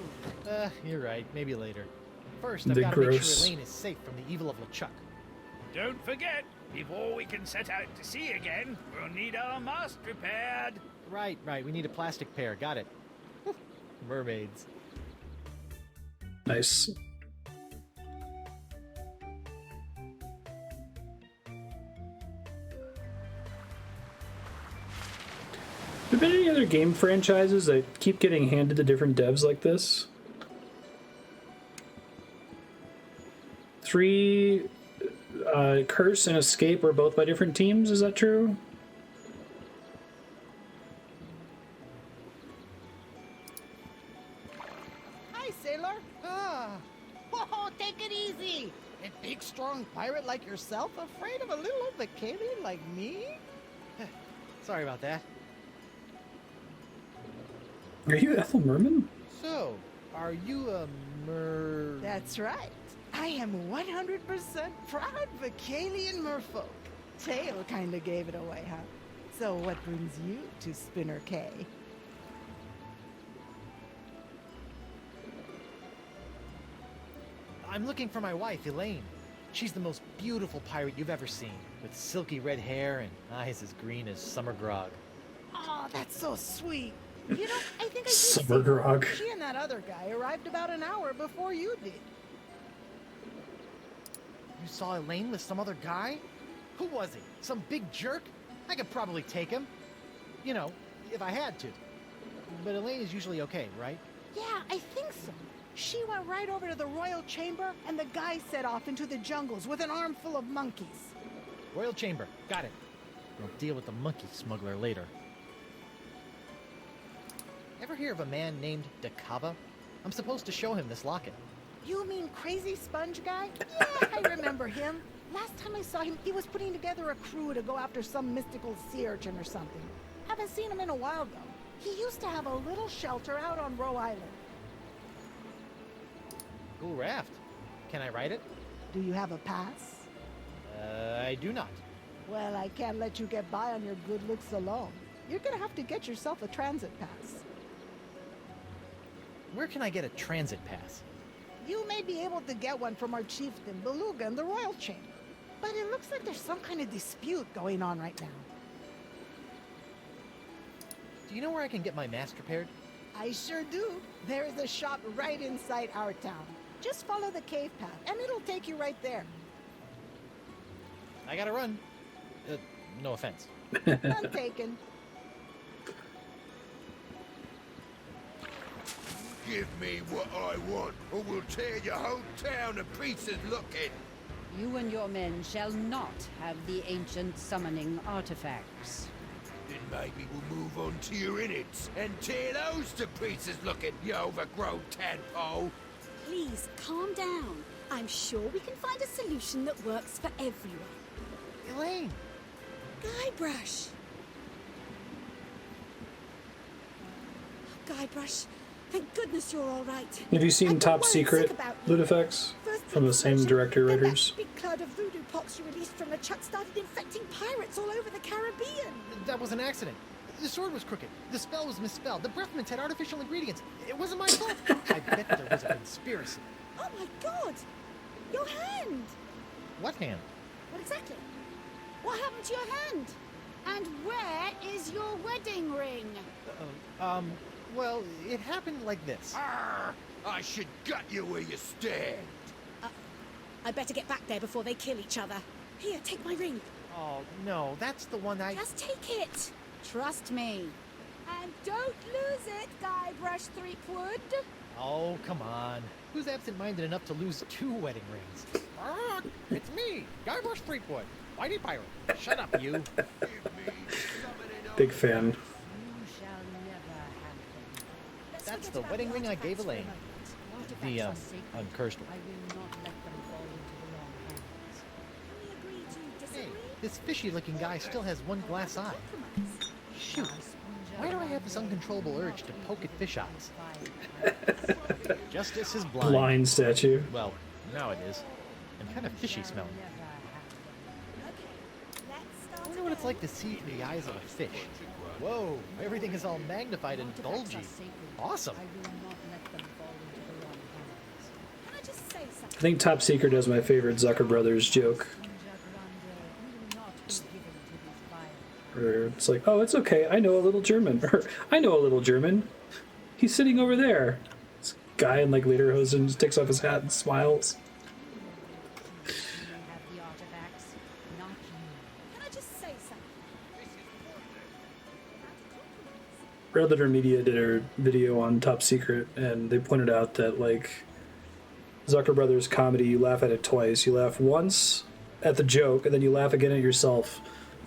You're right. Maybe later. First, I've The got to make gross. sure Elaine is safe from the evil of LeChuck. Don't forget, before we can set out to sea again, we'll need our mast repaired. Right. We need a plastic pair. Got it. Mermaids. Nice. Have there been any other game franchises that keep getting handed to different devs like this? 3, Curse and Escape were both by different teams, is that true? Hi, sailor. Whoa, take it easy. A big, strong pirate like yourself afraid of a little old Vicalian like me? Sorry about that. Are you Ethel Merman? So, are you a That's right. I am 100% proud Vicalian merfolk. Tail kinda gave it away, huh? So what brings you to Spinner Cay? I'm looking for my wife, Elaine. She's the most beautiful pirate you've ever seen, with silky red hair and eyes as green as summer grog. Oh, that's so sweet. You know, I think I did Summer see grog. She and that other guy arrived about an hour before you did. You saw Elaine with some other guy? Who was he? Some big jerk? I could probably take him. You know, if I had to. But Elaine is usually okay, right? Yeah, I think so. She went right over to the royal chamber, and the guy set off into the jungles with an armful of monkeys. Royal Chamber. Got it. We'll deal with the monkey smuggler later. Ever hear of a man named Dakava? I'm supposed to show him this locket. You mean Crazy Sponge guy? Yeah, I remember him. Last time I saw him, he was putting together a crew to go after some mystical sea urchin or something. Haven't seen him in a while, though. He used to have a little shelter out on Roe Island. Cool raft. Can I ride it? Do you have a pass? I do not. Well, I can't let you get by on your good looks alone. You're gonna have to get yourself a transit pass. Where can I get a transit pass? You may be able to get one from our chieftain, Beluga, in the royal chamber. But it looks like there's some kind of dispute going on right now. Do you know where I can get my mast repaired? I sure do. There is a shop right inside our town. Just follow the cave path, and it'll take you right there. I gotta run. No offense. None taken. Give me what I want, or we'll tear your whole town to pieces looking. You and your men shall not have the ancient summoning artifacts. Then maybe we'll move on to your innards and tear those to pieces looking, you overgrown tadpole. Please, calm down. I'm sure we can find a solution that works for everyone. Elaine! Guybrush! Guybrush, thank goodness you're all right. Have you seen Top Secret loot effects from the same director writers? Big cloud of voodoo pox you released from LeChuck started infecting pirates all over the Caribbean. That was an accident. The sword was crooked. The spell was misspelled. The breath mints had artificial ingredients. It wasn't my fault. I bet there was a conspiracy. Oh my god! Your hand! What hand? What exactly? What happened to your hand? And where is your wedding ring? Well, it happened like this. Arr! I should gut you where you stand. I better get back there before they kill each other. Here, take my ring. Oh, no, that's the one I... Just take it. Trust me. And don't lose it, Guybrush Threepwood. Oh, come on. Who's absent-minded enough to lose 2 wedding rings? It's me, Guybrush Threepwood, Mighty Pirate. Shut up, you. Big fan. You shall never have them. That's the wedding ring I gave Elaine. The, uncursed one. I will not let them fall into the wrong hands. We agree to Hey, disagree? this fishy-looking guy still has one glass eye. Shoot. Why do I have this uncontrollable urge to poke at fish eyes? Justice is blind. Blind statue. Well, now it is. And kind of fishy smelling. I wonder what it's like to see through the eyes of a fish. Whoa, everything is all magnified and bulgy. Awesome. I will not let them fall into the wrong hands. Can I just say something? I think Top Secret has my favorite Zucker Brothers joke. Where it's like, oh, it's okay, I know a little German. Or, I know a little German. He's sitting over there. This guy in like lederhosen just takes off his hat and smiles. You have the artifacts, not you. Can I just say something? Red Letter Media did a video on Top Secret, and they pointed out that, like, Zucker Brothers comedy, you laugh at it twice. You laugh once at the joke, and then you laugh again at yourself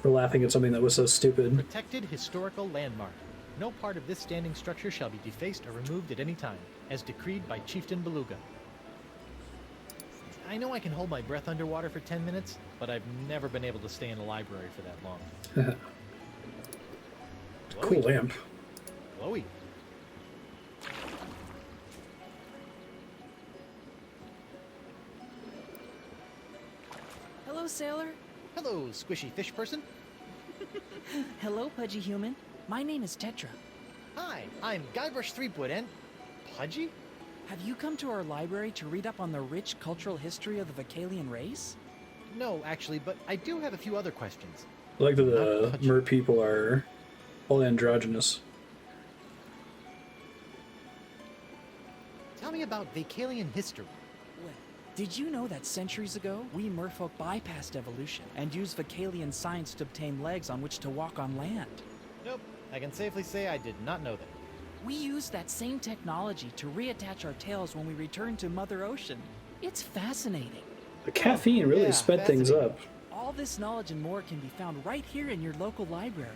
for laughing at something that was so stupid. Protected historical landmark. No part of this standing structure shall be defaced or removed at any time, as decreed by Chieftain Beluga. I know I can hold my breath underwater for 10 minutes, but I've never been able to stay in a library for that long. Cool lamp. Glowy. Hello, sailor. Hello, squishy fish person. Hello, pudgy human. My name is Tetra. Hi, I'm Guybrush Threepwood and... Pudgy? Have you come to our library to read up on the rich cultural history of the Vocalian race? No, actually, but I do have a few other questions. I like that the mer people are all androgynous. Tell me about Vocalian history. Well, did you know that centuries ago, we merfolk bypassed evolution and used Vocalian science to obtain legs on which to walk on land? Nope, I can safely say I did not know that. We used that same technology to reattach our tails when we returned to Mother Ocean. It's fascinating. The caffeine really sped things up. All this knowledge and more can be found right here in your local library.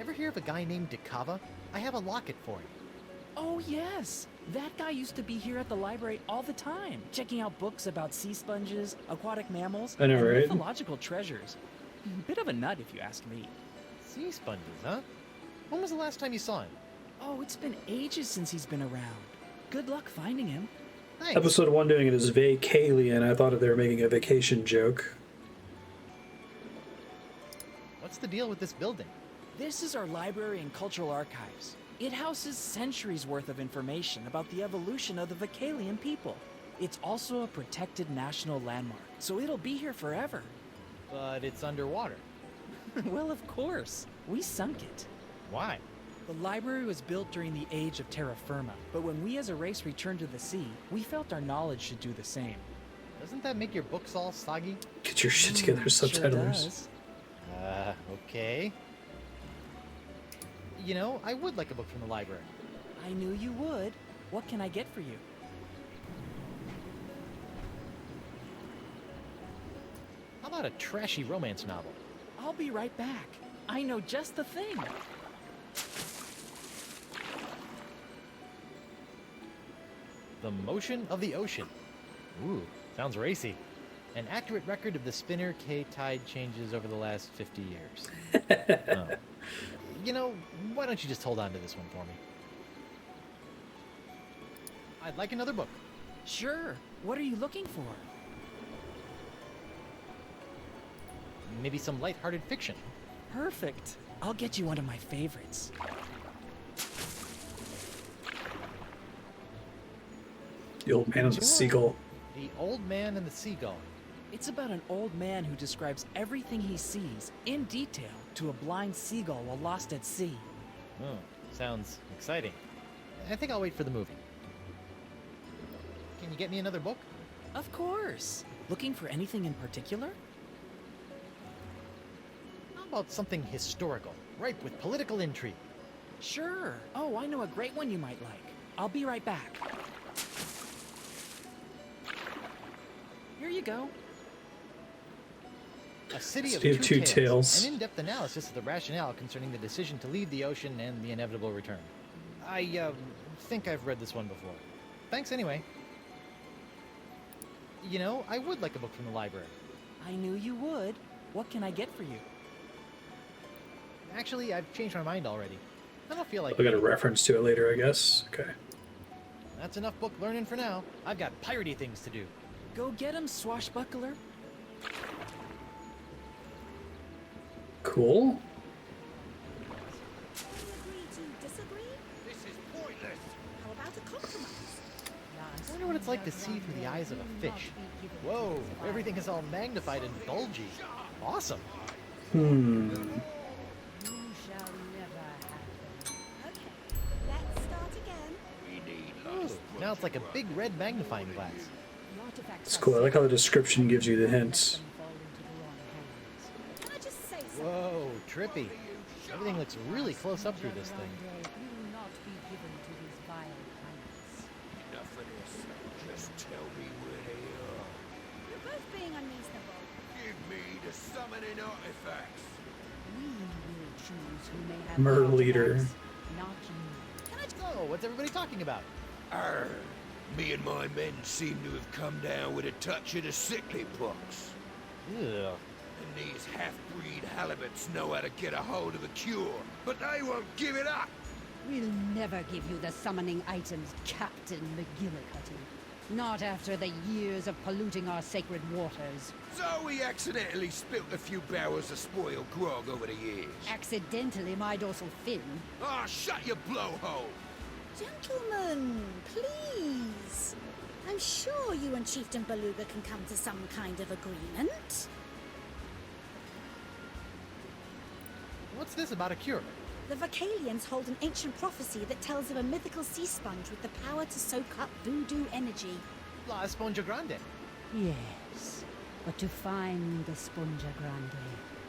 Ever hear of a guy named Dakava? I have a locket for him. Oh, yes. That guy used to be here at the library all the time, checking out books about sea sponges, aquatic mammals, I know, and right? mythological treasures. Bit of a nut, if you ask me. Sea sponges, huh? When was the last time you saw him? Oh, it's been ages since he's been around. Good luck finding him. Thanks. Episode 1 doing it as Vacalian. I thought if they were making a vacation joke. What's the deal with this building? This is our library and cultural archives. It houses centuries worth of information about the evolution of the Vocalian people. It's also a protected national landmark, so it'll be here forever. But it's underwater. Well, of course. We sunk it. Why? The library was built during the age of terra firma, but when we as a race returned to the sea, we felt our knowledge should do the same. Doesn't that make your books all soggy? Get your shit together, subtitlers. Okay. You know, I would like a book from the library. I knew you would. What can I get for you? How about a trashy romance novel? I'll be right back. I know just the thing. The Motion of the Ocean. Ooh, sounds racy. An accurate record of the spinner K tide changes over the last 50 years. Oh. You know, why don't you just hold on to this one for me? I'd like another book. Sure. What are you looking for? Maybe some lighthearted fiction. Perfect. I'll get you one of my favorites. The Old Man and the Seagull. The Old Man and the Seagull. It's about an old man who describes everything he sees, in detail, to a blind seagull while lost at sea. Oh, sounds exciting. I think I'll wait for the movie. Can you get me another book? Of course. Looking for anything in particular? How about something historical, ripe with political intrigue? Sure. Oh, I know a great one you might like. I'll be right back. Here you go. A City of City of Two Two Tales. Tales. An in-depth analysis of the rationale concerning the decision to leave the ocean and the inevitable return. I think I've read this one before. Thanks anyway. You know, I would like a book from the library. I knew you would. What can I get for you? Actually, I've changed my mind already. I don't feel like... I'll get a reference to it later, I guess. Okay. That's enough book learning for now. I've got piratey things to do. Go get him, swashbuckler. Cool. Agree to disagree? This is pointless. How about a compromise? I wonder what it's like to see through the eyes of a fish. Whoa, everything is all magnified and bulgy. Awesome. Hmm. You shall never have them. Okay, let's start again. We need Ooh, now it's like a big red magnifying glass. The artifacts It's are cool. I like how the sacred. description gives you the hints. Fall into the wrong hands. Can I just say something? Whoa, trippy. Everything looks really close up through this thing. You will not be given to these vile planets. Enough of this. Just tell me where they are. You're both being unreasonable. Give me the summoning artifacts. We will choose who may have Murder the leader. artifacts, not you. Can I just... Oh, what's everybody talking about? Arr, me and my men seem to have come down with a touch of the sickly pox. Ugh. And these half-breed halibuts know how to get a hold of the cure, but they won't give it up. We'll never give you the summoning items, Captain McGillicuddy. Not after the years of polluting our sacred waters. So we accidentally spilt a few barrels of spoiled grog over the years. Accidentally, my dorsal fin. Ah, shut your blowhole! Gentlemen, please. I'm sure you and Chieftain Beluga can come to some kind of agreement. What's this about a cure? The Vocalians hold an ancient prophecy that tells of a mythical sea sponge with the power to soak up voodoo energy. La Esponja Grande. Yes, but to find the Sponja Grande,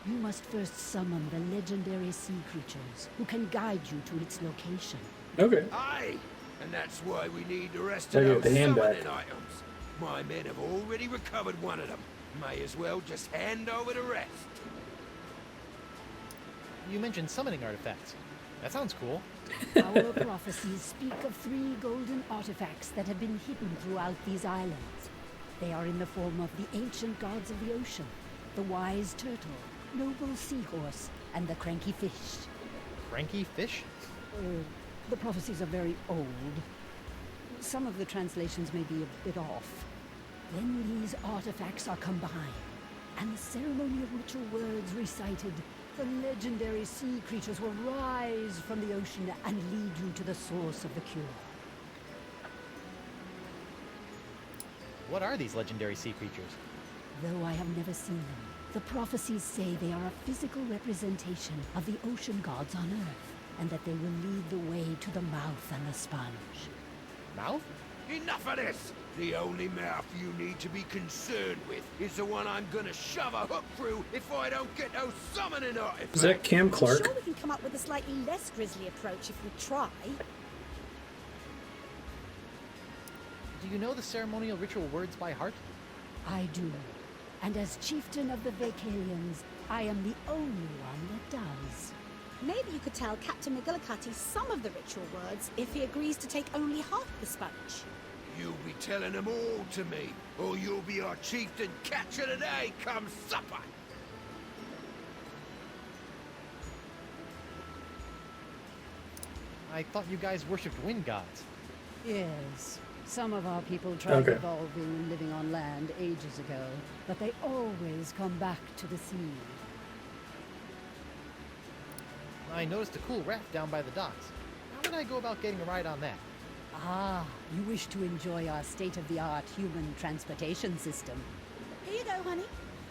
you must first summon the legendary sea creatures who can guide you to its location. Okay. Aye! And that's why we need the rest I of get those the hand summoning back. items. My men have already recovered one of them. May as well just hand over the rest. You mentioned summoning artifacts. That sounds cool. Our prophecies speak of 3 golden artifacts that have been hidden throughout these islands. They are in the form of the ancient gods of the ocean, the wise turtle, noble seahorse, and the cranky fish. Cranky fish? The prophecies are very old. Some of the translations may be a bit off. When these artifacts are combined, and the ceremonial ritual words recited, the legendary sea creatures will rise from the ocean and lead you to the source of the cure. What are these legendary sea creatures? Though I have never seen them, the prophecies say they are a physical representation of the ocean gods on Earth, and that they will lead the way to the mouth and the sponge. Mouth? Enough of this! The only mouth you need to be concerned with is the one I'm gonna shove a hook through if I don't get those summoning artifacts. Is that Cam I'm Clark? sure we can come up with a slightly less grisly approach if we try. Do you know the ceremonial ritual words by heart? I do. And as chieftain of the Vacalians, I am the only one that does. Maybe you could tell Captain McGillicuddy some of the ritual words if he agrees to take only half the sponge. You'll be telling them all to me, or you'll be our chieftain catch of the day come supper. I thought you guys worshipped wind gods. Yes, Some of our people tried evolving and living on land ages ago, but they always come back to the sea. I noticed a cool raft down by the docks. How would I go about getting a ride on that? Ah, you wish to enjoy our state-of-the-art human transportation system. Here you go, honey.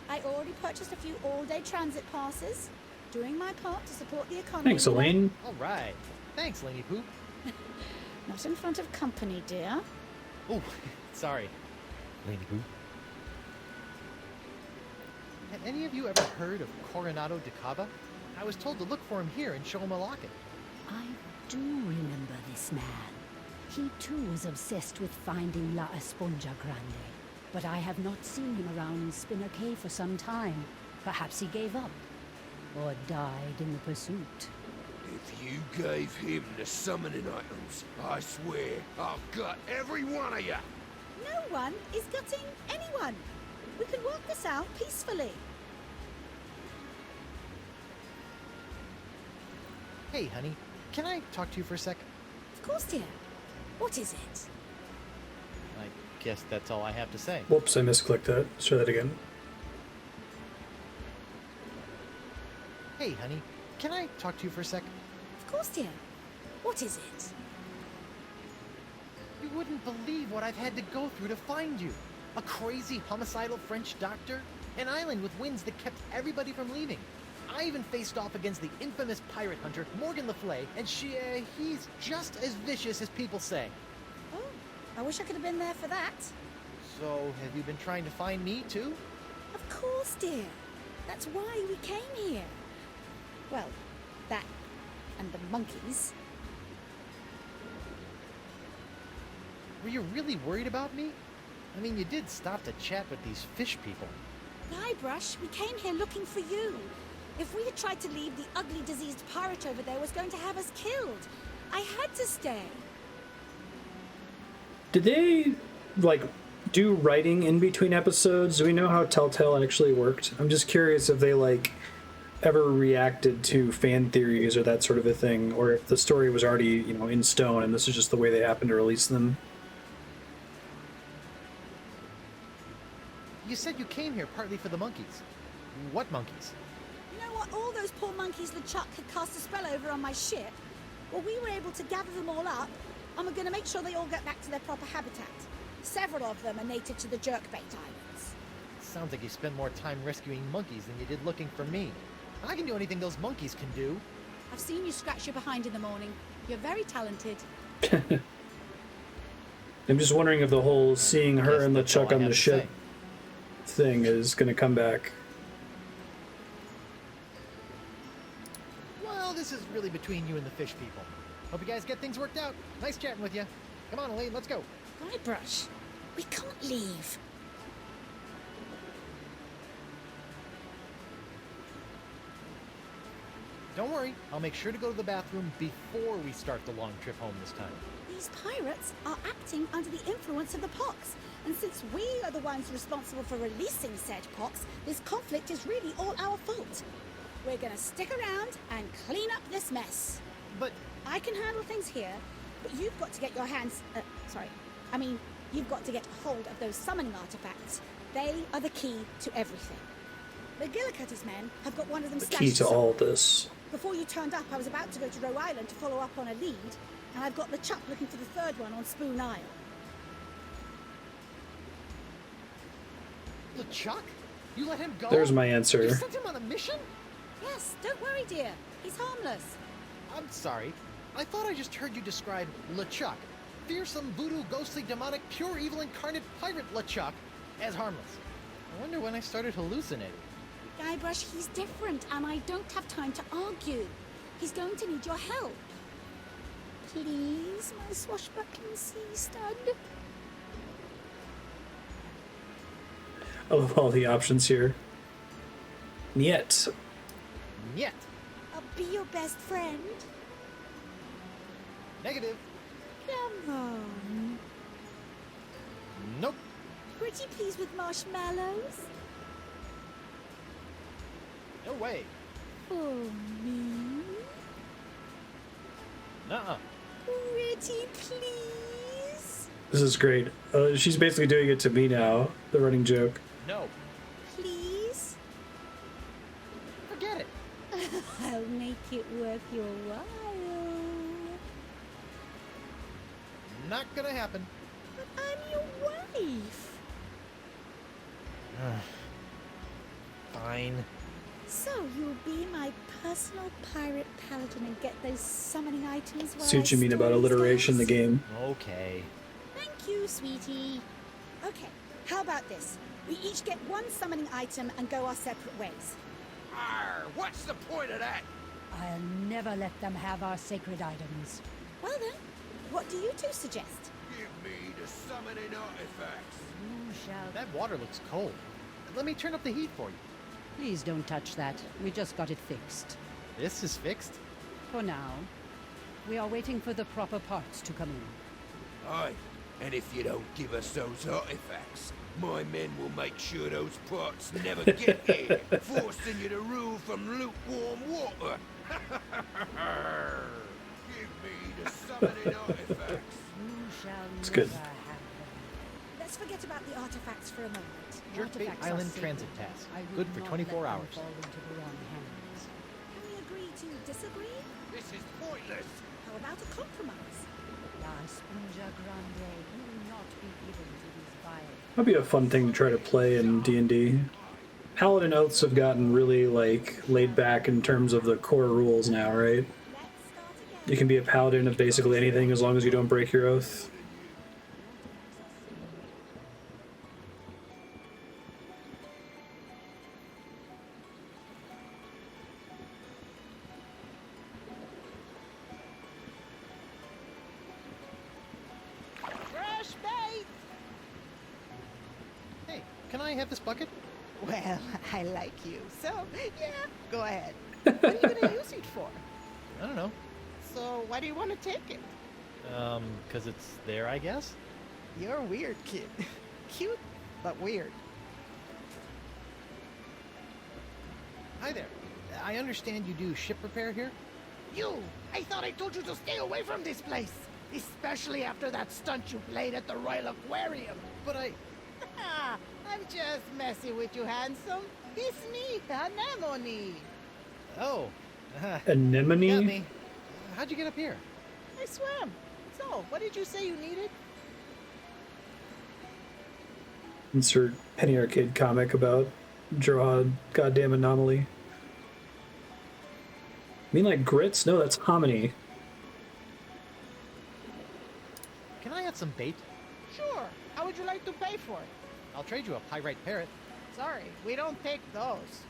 I already purchased a few all-day transit passes. Doing my part to support the economy. Thanks, Elaine. All right. Thanks, Laney Poo. Not in front of company, dear. Oh, sorry, Laney Poo. Have any of you ever heard of Coronado de Cava? I was told to look for him here and show him a locket. I do remember this man. He too was obsessed with finding La Esponja Grande. But I have not seen him around Spinner Cave for some time. Perhaps he gave up. Or died in the pursuit. If you gave him the summoning items, I swear I'll gut every one of you. No one is gutting anyone. We can work this out peacefully. Hey, honey, can I talk to you for a sec? Of course, dear. What is it? I guess that's all I have to say. Whoops, I misclicked that. Let's try that again. Hey, honey, can I talk to you for a sec? Of course, dear. What is it? You wouldn't believe what I've had to go through to find you. A crazy homicidal French doctor, an island with winds that kept everybody from leaving. I even faced off against the infamous pirate hunter, Morgan Le Fay, and he's just as vicious as people say. Oh, I wish I could have been there for that. So, have you been trying to find me, too? Of course, dear. That's why we came here. Well, that and the monkeys. Were you really worried about me? I mean, you did stop to chat with these fish people. Guybrush, we came here looking for you. If we had tried to leave, the ugly, diseased pirate over there was going to have us killed. I had to stay. Did they, like, do writing in between episodes? Do we know how Telltale actually worked? I'm just curious if they, like, ever reacted to fan theories or that sort of a thing, or if the story was already, you know, in stone and this is just the way they happened to release them. You said you came here partly for the monkeys. What monkeys? You know what? All those poor monkeys LeChuck had cast a spell over on my ship. Well, we were able to gather them all up, and we're going to make sure they all get back to their proper habitat. Several of them are native to the Jerkbait Islands. Sounds like you spend more time rescuing monkeys than you did looking for me. I can do anything those monkeys can do. I've seen you scratch your behind in the morning. You're very talented. I'm just wondering if the whole seeing her and LeChuck on the ship thing is going to come back. Well, this is really between you and the fish people. Hope you guys get things worked out. Nice chatting with you. Come on, Elaine, let's go. Guybrush, we can't leave. Don't worry, I'll make sure to go to the bathroom before we start the long trip home this time. These pirates are acting under the influence of the pox, and since we are the ones responsible for releasing said pox, this conflict is really all our fault. We're gonna stick around and clean up this mess. But I can handle things here, but you've got to get your hands... you've got to get a hold of those summoning artifacts. They are the key to everything. The Gillicuddy's men have got one of them The key to all this. Before you turned up, I was about to go to Roe Island to follow up on a lead, and I've got LeChuck looking for the third one on Spoon Isle. LeChuck? You let him go? There's my answer. You sent him on a mission? Yes, don't worry, dear. He's harmless. I'm sorry. I thought I just heard you describe LeChuck, fearsome, voodoo, ghostly, demonic, pure evil incarnate pirate LeChuck, as harmless. I wonder when I started hallucinating. Guybrush, he's different, and I don't have time to argue. He's going to need your help. Please, my swashbuckling sea stud. I love all the options here. Niet. Niet. I'll be your best friend. Negative. Come on. Nope. Pretty please with marshmallows? No way. For me? Nuh-uh. Pretty please? This is great. She's basically doing it to me now. The running joke. No. Please? Forget it. I'll make it worth your while. Not gonna happen. But I'm your wife. Fine. So you'll be my personal pirate paladin and get those summoning items while See what you our mean about stories alliteration in the goes? game. Okay. Thank you, sweetie. Okay, how about this? We each get one summoning item and go our separate ways. Arr, what's the point of that? I'll never let them have our sacred items. Well then, what do you two suggest? Give me the summoning artifacts. You shall. That water looks cold. Let me turn up the heat for you. Please don't touch that. We just got it fixed. This is fixed? For now. We are waiting for the proper parts to come in. Aye, and if you don't give us those artifacts, my men will make sure those parts never get here, forcing you to rule from lukewarm water. Give me the summoning artifacts. You shall It's never good. have them. Let's forget about the artifacts for a moment. Jerkbait Artifacts are Island sacred. transit task. I will Good for not 24 let them hours. fall into the wrong hands. Can we agree to disagree? This is pointless. How about a compromise? La Sponja Grande will not be given to these vile. That'd be a fun thing to try to play in D&D. Paladin oaths have gotten really like laid back in terms of the core rules now, right? You can be a paladin of basically anything as long as you don't break your oath. Fresh bait! Hey, can I have this bucket? Well, I like you, so yeah, go ahead. What are you gonna use it for? I don't know. So why do you want to take it? 'Cause it's there, I guess? You're a weird kid. Cute, but weird. Hi there. I understand you do ship repair here? You! I thought I told you to stay away from this place! Especially after that stunt you played at the Royal Aquarium! But I'm just messing with you, handsome. It's me, Anemone. Oh. Anemone? Got me. How'd you get up here? I swam. So, what did you say you needed? Insert Penny Arcade comic about Gerard goddamn anomaly. You mean like grits? No, that's hominy. Can I have some bait? Sure. How would you like to pay for it? I'll trade you a pyrite parrot. Sorry, we don't take those.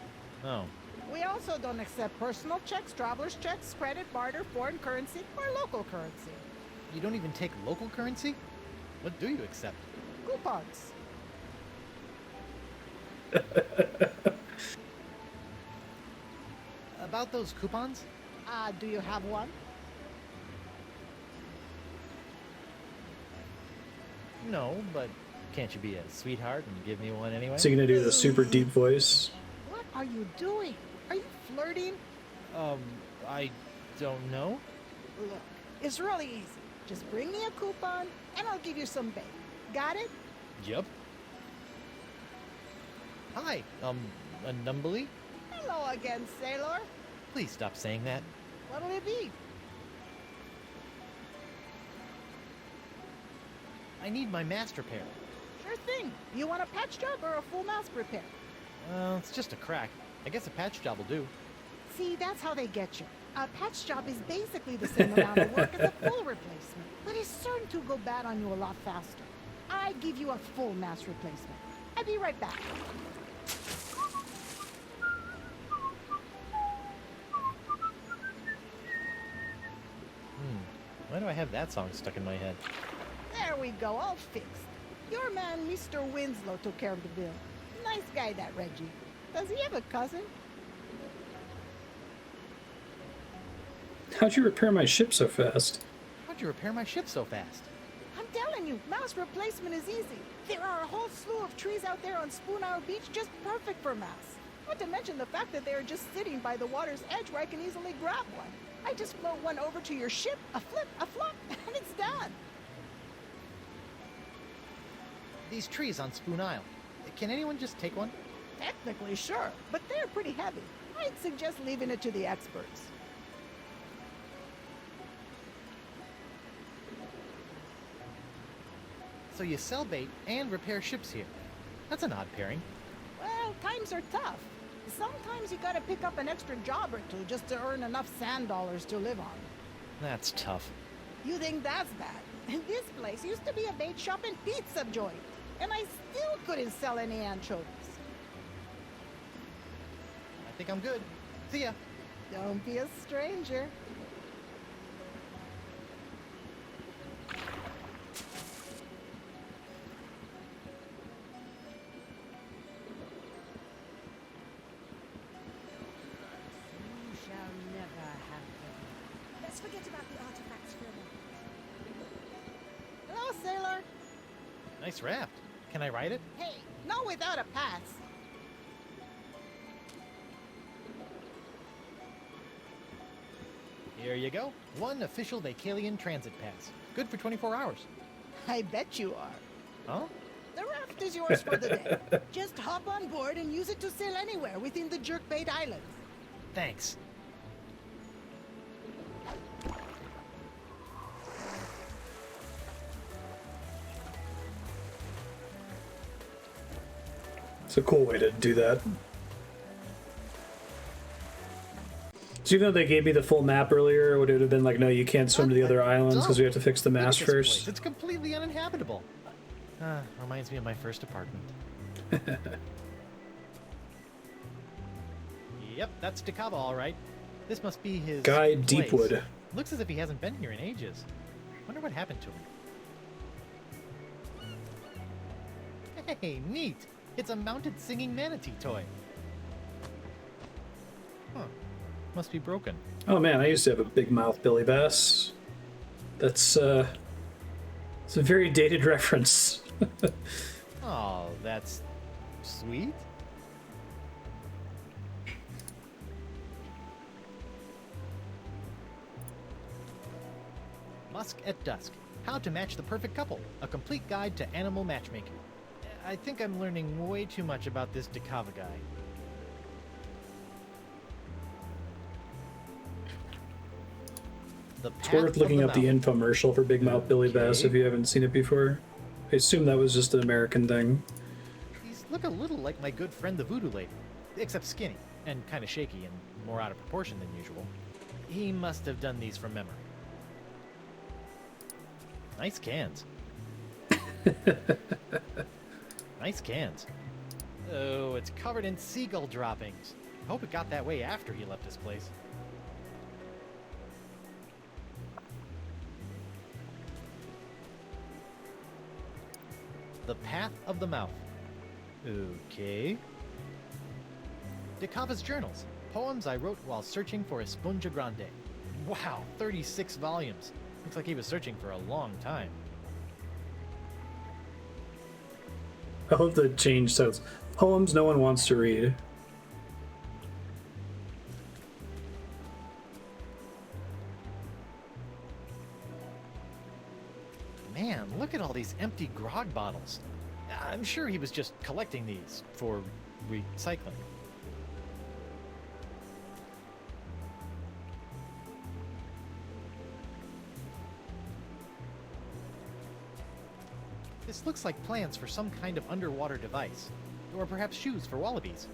Oh. We also don't accept personal checks, traveler's checks, credit, barter, foreign currency, or local currency. You don't even take local currency? What do you accept? Coupons. About those coupons? Do you have one? No, but can't you be a sweetheart and give me one anyway? So you're gonna do the super deep voice? What are you doing? Are you flirting? I don't know. Look, it's really easy. Just bring me a coupon, and I'll give you some bait. Got it? Yep. Hi, Numbly? Hello again, sailor. Please stop saying that. What'll it be? I need my mast repair. Sure thing. You want a patch job or a full mast repair? It's just a crack. I guess a patch job will do. See, that's how they get you. A patch job is basically the same amount of work as a full replacement, but it's certain to go bad on you a lot faster. I give you a full mast replacement. I'll be right back. Why do I have that song stuck in my head? There we go, all fixed. Your man, Mr. Winslow, took care of the bill. Nice guy, that Reggie. Does he have a cousin? How'd you repair my ship so fast? How'd you repair my ship so fast? I'm telling you, mouse replacement is easy. There are a whole slew of trees out there on Spoon Hour Beach just perfect for mouse. Not to mention the fact that they are just sitting by the water's edge where I can easily grab one. I just float one over to your ship, a flip, a flop, and it's done. these trees on Spoon Isle. Can anyone just take one? Technically, sure, but they're pretty heavy. I'd suggest leaving it to the experts. So you sell bait and repair ships here. That's an odd pairing. Well, times are tough. Sometimes you gotta pick up an extra job or two just to earn enough sand dollars to live on. That's tough. You think that's bad? This place used to be a bait shop and pizza joint, and I still couldn't sell any anchovies. I think I'm good. See ya. Don't be a stranger. You shall never have them. Let's forget about the artifacts for a moment. Hello, sailor. Nice raft. Can I ride it? Hey, not without a pass. Here you go. One official Vacalian transit pass. Good for 24 hours. I bet you are. Huh? The raft is yours for the day. Just hop on board and use it to sail anywhere within the Jerkbait Islands. Thanks. It's a cool way to do that. So even though they gave me the full map earlier, would it have been like, no, you can't swim to the other islands because we have to fix the mast Look at this first? place. It's completely uninhabitable. Reminds me of my first apartment. Yep, that's Dakava, all right. This must be his Guy place. Deepwood. Looks as if he hasn't been here in ages. Wonder what happened to him. Hey, neat! It's a mounted singing manatee toy. Huh. Must be broken. Oh man, I used to have a big mouth Billy Bass. That's it's a very dated reference. Oh, that's sweet. Musk at Dusk. How to match the perfect couple. A complete guide to animal matchmaking. I think I'm learning way too much about this Dakava guy. It's worth looking up the infomercial for Big Mouth Billy Bass if you haven't seen it before. I assume that was just an American thing. These look a little like my good friend the Voodoo Lady, except skinny and kind of shaky and more out of proportion than usual. He must have done these from memory. Nice cans. Nice cans. Oh, it's covered in seagull droppings. I hope it got that way after he left his place. The Path of the Mouth. Okay. Dakava's journals. Poems I wrote while searching for Esponja Grande. Wow, 36 volumes. Looks like he was searching for a long time. I hope the change says poems no one wants to read. Man, look at all these empty grog bottles. I'm sure he was just collecting these for recycling. This looks like plans for some kind of underwater device. Or perhaps shoes for wallabies.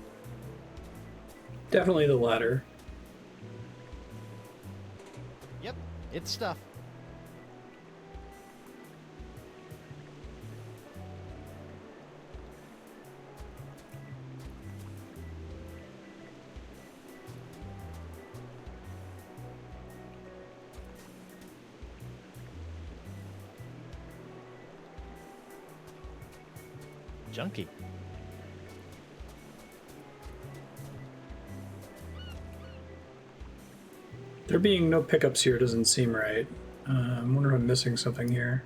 Definitely the latter. Yep, it's stuff. Junkie. There being no pickups here doesn't seem right. I'm wondering if I'm missing something here.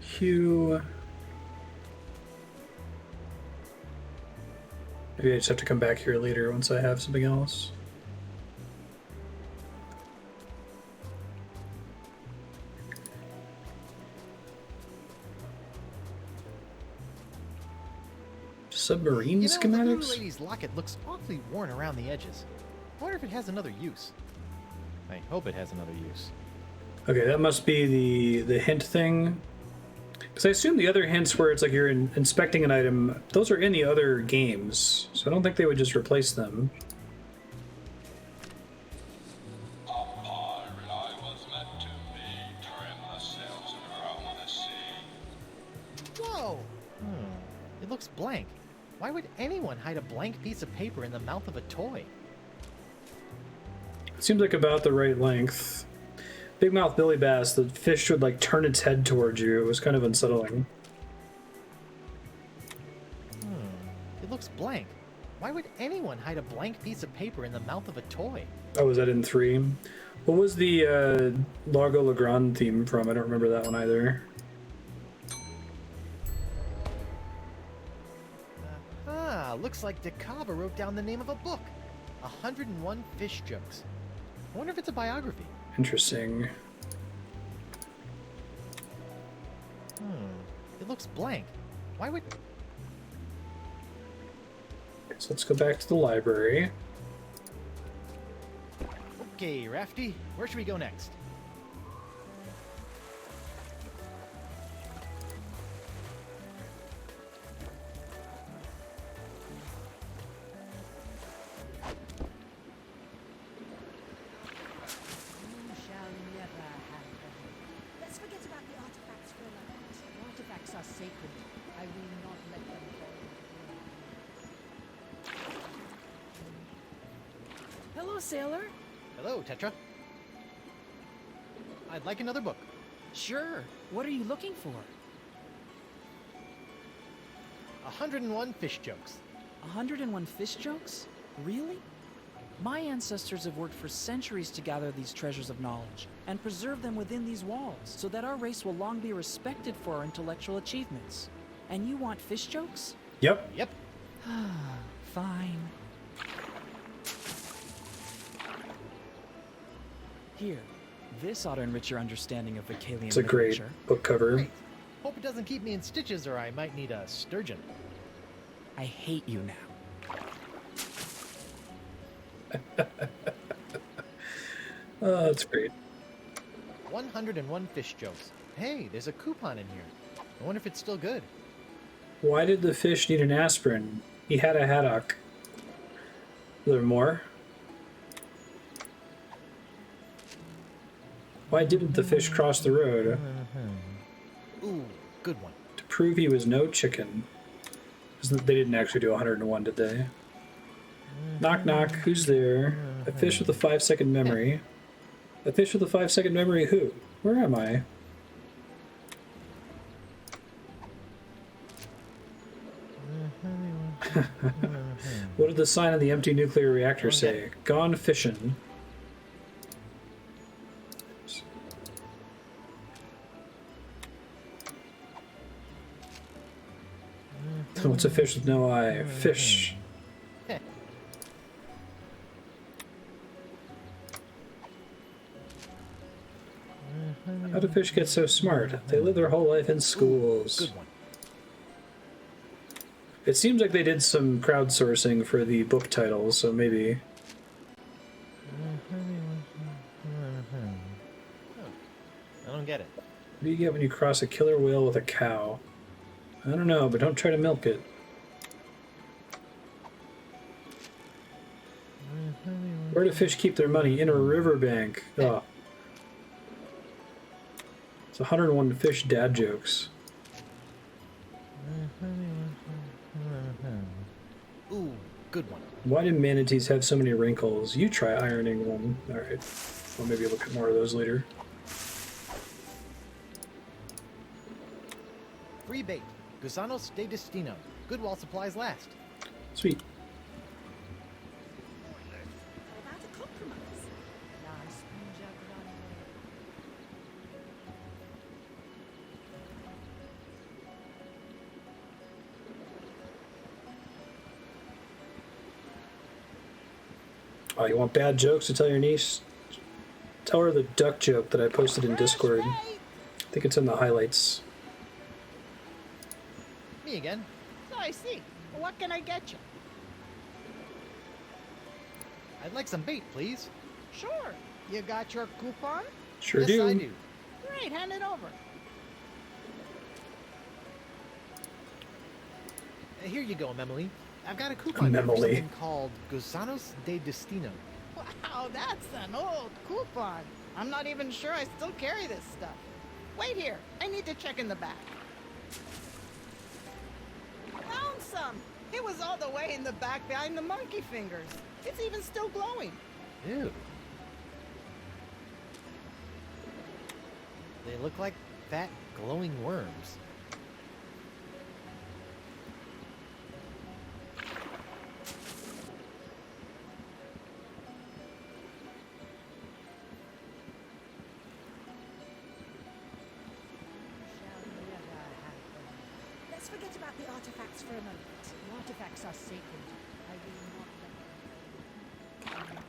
Hugh. Maybe I just have to come back here later once I have something else. Submarine You know, the Voodoo schematics? Lady's locket looks awfully worn around the edges. I wonder if it has another use. I hope it has another use. Okay, that must be the hint thing. Because I assume the other hints where it's like you're inspecting an item, those are in the other games. So I don't think they would just replace them. Whoa! It looks blank. Why would anyone hide a blank piece of paper in the mouth of a toy? It seems like about the right length. Big Mouth Billy Bass, the fish would like turn its head towards you. It was kind of unsettling. It looks blank. Why would anyone hide a blank piece of paper in the mouth of a toy? Oh, was that in 3? What was the Largo Legrand theme from? I don't remember that one either. Looks like DeCava wrote down the name of a book. 101 Fish Jokes. I wonder if it's a biography. Interesting. It looks blank. Why would... So let's go back to the library. Okay, Rafty, where should we go next? Let's forget about the artifacts for a moment. Artifacts are sacred. I will not let them fall. Hello, sailor. Hello, Tetra. I'd like another book. Sure. What are you looking for? 101 Fish Jokes. 101 fish jokes? Really? My ancestors have worked for centuries to gather these treasures of knowledge and preserve them within these walls so that our race will long be respected for our intellectual achievements. And you want fish jokes? Yep. Yep. Fine. Here, this ought to enrich your understanding of Vicalian It's a great literature. book cover. Great. Hope it doesn't keep me in stitches or I might need a sturgeon. I hate you now. Oh, that's great. 101 Fish Jokes. Hey, there's a coupon in here. I wonder if it's still good. Why did the fish need an aspirin? He had a haddock. Are there more? Why didn't the fish cross the road? Ooh, good one. To prove he was no chicken. They didn't actually do 101, did they? Knock knock, who's there? A fish with a 5-second memory. A fish with a 5-second memory who? Where am I? What did the sign on the empty nuclear reactor say? Gone fishing. What's a fish with no eye? Fish. How do fish get so smart? They live their whole life in schools. Good one. It seems like they did some crowdsourcing for the book titles, so maybe. I don't get it. What do you get when you cross a killer whale with a cow? I don't know, but don't try to milk it. Where do fish keep their money? In a riverbank. Oh. It's 101 fish dad jokes. Ooh, good one. Why do manatees have so many wrinkles? You try ironing one. Alright. Well, maybe look at more of those later. Free bait. Gusanos de Destino. Good while supplies last. Sweet. About a compromise. Oh, you want bad jokes to tell your niece? Tell her the duck joke that I posted in Discord. I think it's in the highlights. Me again. So I see. What can I get you? I'd like some bait, please. Sure. You got your coupon? Sure yes, do. I do. Great, hand it over. Here you go, Emily. I've got a coupon here for something called Gusanos de Destino. Wow, that's an old coupon. I'm not even sure I still carry this stuff. Wait here. I need to check in the back. Found some. It was all the way in the back behind the monkey fingers. It's even still glowing. Ew. They look like fat, glowing worms. Let's forget about the artifacts for a moment. The artifacts are sacred. I will not let them.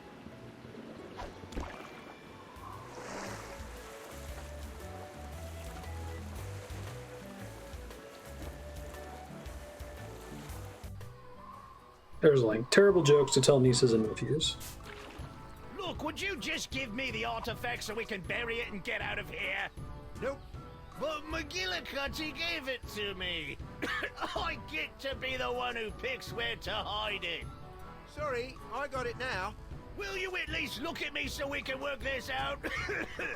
There's like terrible jokes to tell nieces and nephews. Look, would you just give me the artifact so we can bury it and get out of here? Nope. But McGillicuddy gave it to me. I get to be the one who picks where to hide it. Sorry, I got it now. Will you at least look at me so we can work this out?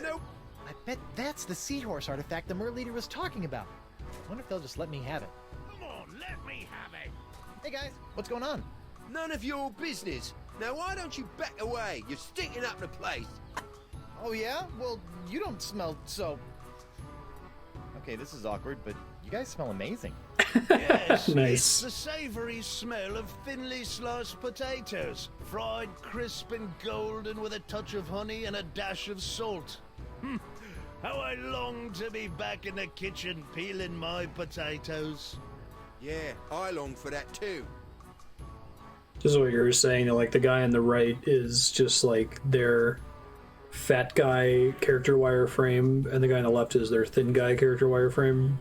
Nope. I bet that's the seahorse artifact the mer leader was talking about. I wonder if they'll just let me have it. Come on, let me have it. Hey guys, what's going on? None of your business. Now why don't you back away? You're stinking up the place. Oh yeah? Well, you don't smell so... Okay, this is awkward, but you guys smell amazing. Yes, Nice. It's the savory smell of thinly sliced potatoes, fried crisp and golden with a touch of honey and a dash of salt. How I long to be back in the kitchen peeling my potatoes. Yeah, I long for that too. Just what you were saying, like the guy on the right is just like their fat guy character wireframe, and the guy on the left is their thin guy character wireframe.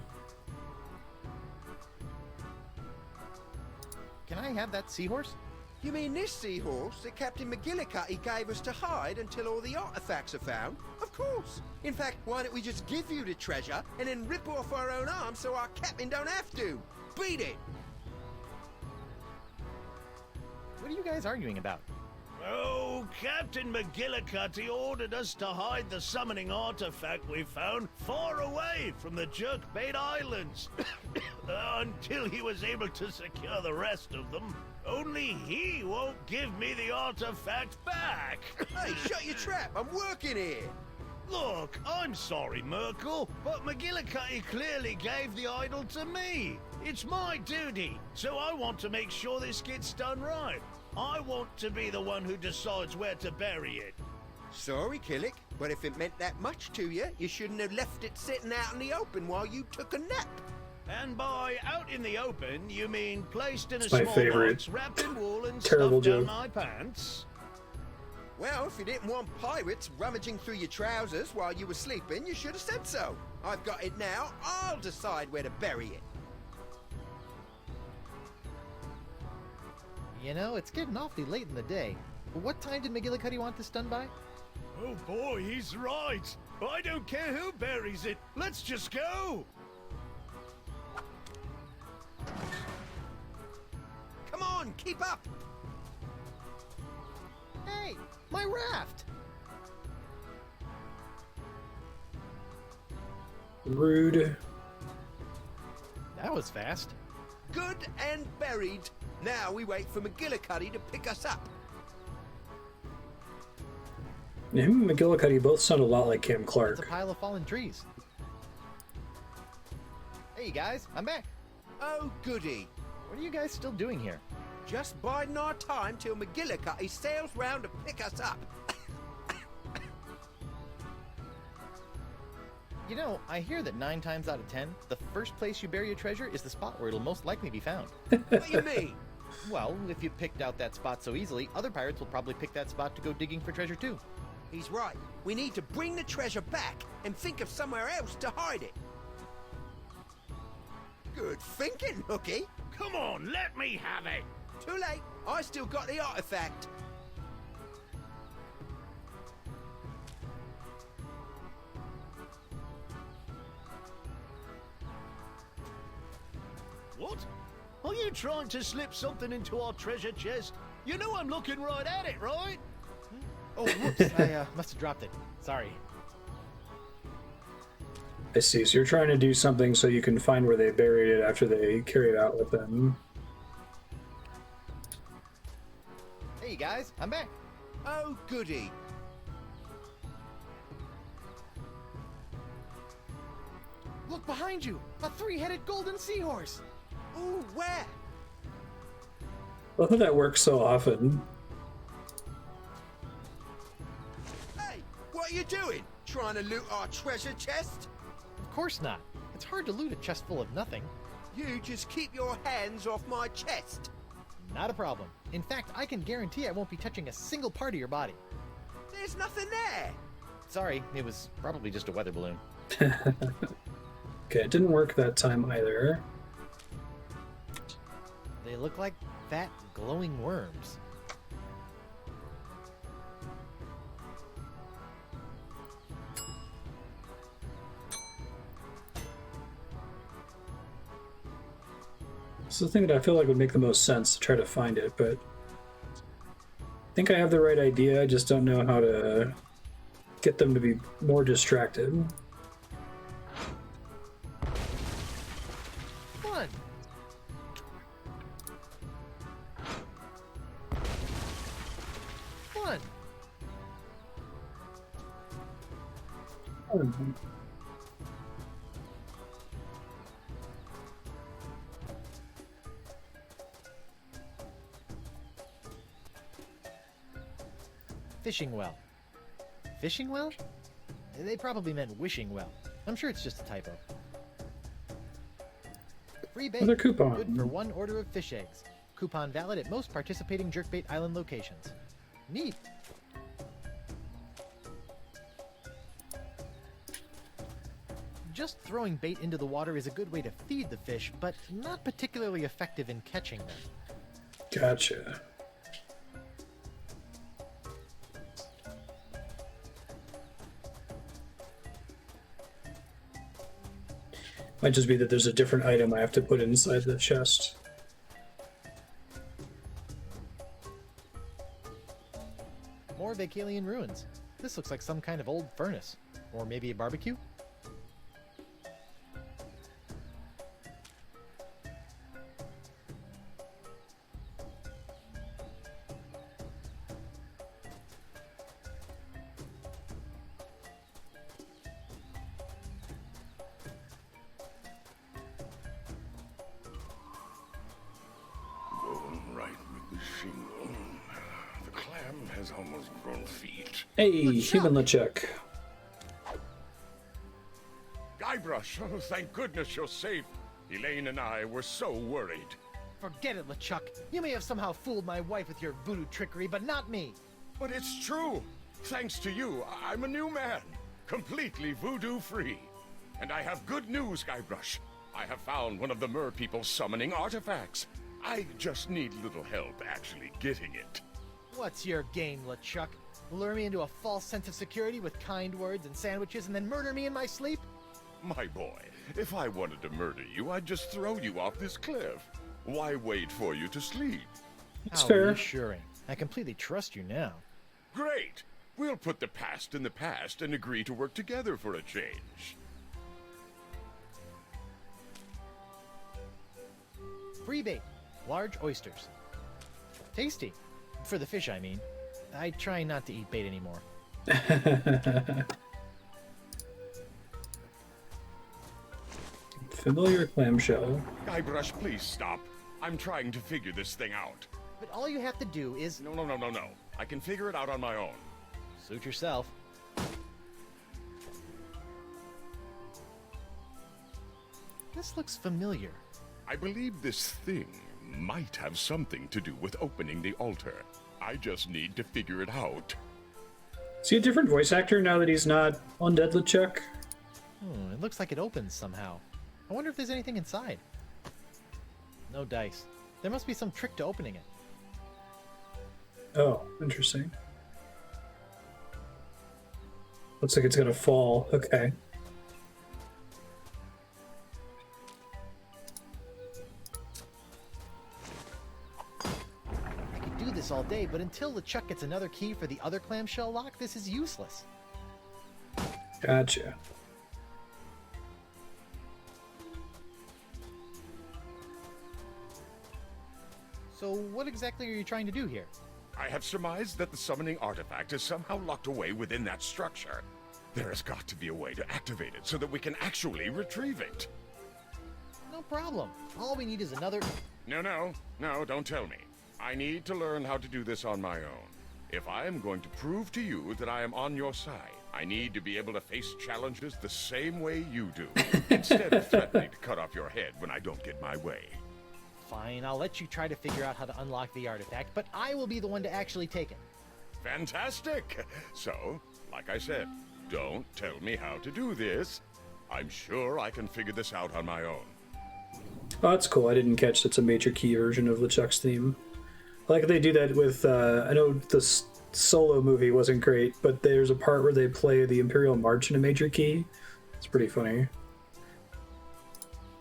Can I have that seahorse? You mean this seahorse that Captain McGillicuddy gave us to hide until all the artifacts are found? Of course. In fact, why don't we just give you the treasure and then rip off our own arms so our captain don't have to? Beat it! What are you guys arguing about? Oh, Captain McGillicuddy ordered us to hide the summoning artifact we found far away from the Jerkbait Islands until he was able to secure the rest of them. Only he won't give me the artifact back. Hey, shut your trap! I'm working here! Look, I'm sorry, Merkel, but McGillicuddy clearly gave the idol to me. It's my duty, so I want to make sure this gets done right. I want to be the one who decides where to bury it. Sorry, Killick, but if it meant that much to you, you shouldn't have left it sitting out in the open while you took a nap. And by out in the open, you mean placed in a It's my small favorite. box, wrapped in wool and Terrible stuffed down joke. my pants? Well, if you didn't want pirates rummaging through your trousers while you were sleeping, you should have said so. I've got it now. I'll decide where to bury it. You know, it's getting awfully late in the day. What time did McGillicuddy want this done by? Oh boy, he's right. I don't care who buries it. Let's just go. Come on, keep up. Hey, my raft! Rude. That was fast. Good and buried. Now we wait for McGillicuddy to pick us up. Him and McGillicuddy both sound a lot like Cam It's a Clark. pile of fallen trees. Hey guys, I'm back. Oh, goody. What are you guys still doing here? Just biding our time till McGillicuddy sails round to pick us up. You know, I hear that 9 times out of 10, the first place you bury a treasure is the spot where it'll most likely be found. What do you mean? Well, if you picked out that spot so easily, other pirates will probably pick that spot to go digging for treasure too. He's right. We need to bring the treasure back and think of somewhere else to hide it. Good thinking, Hooky. Come on, let me have it! Too late. I still got the artifact. What? Are you trying to slip something into our treasure chest? You know I'm looking right at it, right? Oh, whoops. I must have dropped it. Sorry. I see. So you're trying to do something so you can find where they buried it after they carry it out with them. Hey, guys. I'm back. Oh, goody. Look behind you. A three-headed golden seahorse. Ooh, where? I love how that works so often. Hey, what are you doing? Trying to loot our treasure chest? Of course not. It's hard to loot a chest full of nothing. You just keep your hands off my chest. Not a problem. In fact, I can guarantee I won't be touching a single part of your body. There's nothing there. Sorry, it was probably just a weather balloon. Okay, it didn't work that time either. They look like fat, glowing worms. This is the thing that I feel like would make the most sense to try to find it, but I think I have the right idea, I just don't know how to get them to be more distracted. Fun. Fun. Fishing well. Fishing well? They probably meant wishing well. I'm sure it's just a typo. Free bait. Another coupon. Good for 1 order of fish eggs. Coupon valid at most participating jerkbait island locations. Neat. Just throwing bait into the water is a good way to feed the fish, but not particularly effective in catching them. Gotcha. Might just be that there's a different item I have to put inside the chest. More Vacalian ruins. This looks like some kind of old furnace. Or maybe a barbecue? Going right with the shingle. The clam has almost grown feet. Hey, human LeChuck. Guybrush, oh, thank goodness you're safe. Elaine and I were so worried. Forget it, LeChuck. You may have somehow fooled my wife with your voodoo trickery, but not me. But it's true. Thanks to you, I'm a new man. Completely voodoo-free. And I have good news, Guybrush. I have found one of the mer people's summoning artifacts. I just need little help actually getting it. What's your game, LeChuck? Lure me into a false sense of security with kind words and sandwiches and then murder me in my sleep? My boy, if I wanted to murder you, I'd just throw you off this cliff. Why wait for you to sleep? That's How fair. reassuring. I completely trust you now. Great! We'll put the past in the past and agree to work together for a change. Free bait. Large oysters. Tasty. For the fish, I mean. I try not to eat bait anymore. Familiar clamshell. Guybrush, please stop. I'm trying to figure this thing out. But all you have to do is... No. I can figure it out on my own. Suit yourself. This looks familiar. I believe this thing might have something to do with opening the altar. I just need to figure it out. Is he a different voice actor now that he's not Undead LeChuck? It looks like it opens somehow. I wonder if there's anything inside. No dice. There must be some trick to opening it. Oh, interesting. Looks like it's gonna fall. Okay. I could do this all day, but until LeChuck gets another key for the other clamshell lock, this is useless. Gotcha. So what exactly are you trying to do here? I have surmised that the summoning artifact is somehow locked away within that structure. There has got to be a way to activate it so that we can actually retrieve it. No problem. All we need is another... No, don't tell me. I need to learn how to do this on my own. If I am going to prove to you that I am on your side, I need to be able to face challenges the same way you do, instead of threatening to cut off your head when I don't get my way. Fine, I'll let you try to figure out how to unlock the artifact, but I will be the one to actually take it. Fantastic! So, like I said, don't tell me how to do this. I'm sure I can figure this out on my own. Oh, that's cool. I didn't catch that's a major key version of LeChuck's theme. I like they do that with, I know the Solo movie wasn't great, but there's a part where they play the Imperial March in a major key. It's pretty funny.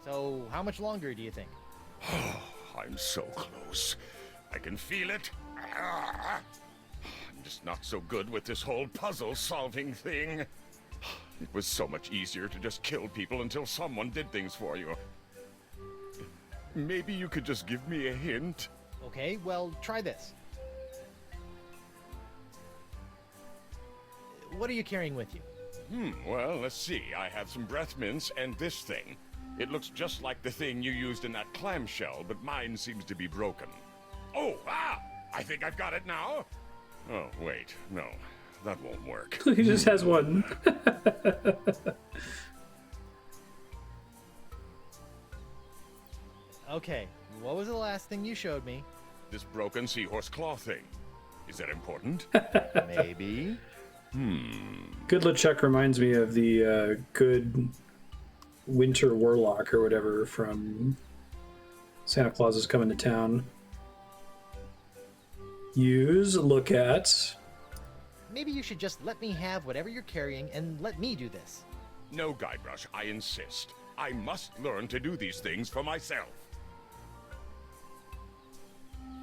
So, how much longer do you think? I'm so close. I can feel it. I'm just not so good with this whole puzzle-solving thing. It was so much easier to just kill people until someone did things for you. Maybe you could just give me a hint? Okay, well, try this. What are you carrying with you? Well, let's see. I have some breath mints and this thing. It looks just like the thing you used in that clamshell, but mine seems to be broken. Oh, I think I've got it now. Oh, wait, no, that won't work. He just has one. Okay, what was the last thing you showed me? This broken seahorse claw thing. Is that important? Maybe. Good LeChuck reminds me of the good Winter Warlock or whatever from Santa Claus is Coming to Town. Use, look at. Maybe you should just let me have whatever you're carrying and let me do this. No, Guybrush, I insist. I must learn to do these things for myself.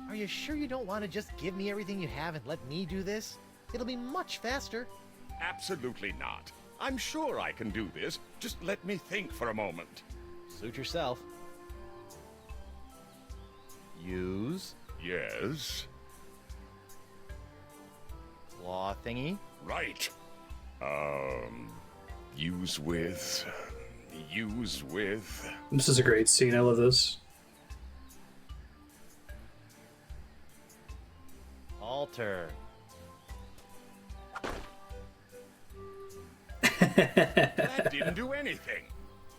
Are you sure you don't want to just give me everything you have and let me do this? It'll be much faster. Absolutely not. I'm sure I can do this. Just let me think for a moment. Suit yourself. Use. Yes. Claw thingy. Right. Use with. This is a great scene. I love this. Alter. That didn't do anything.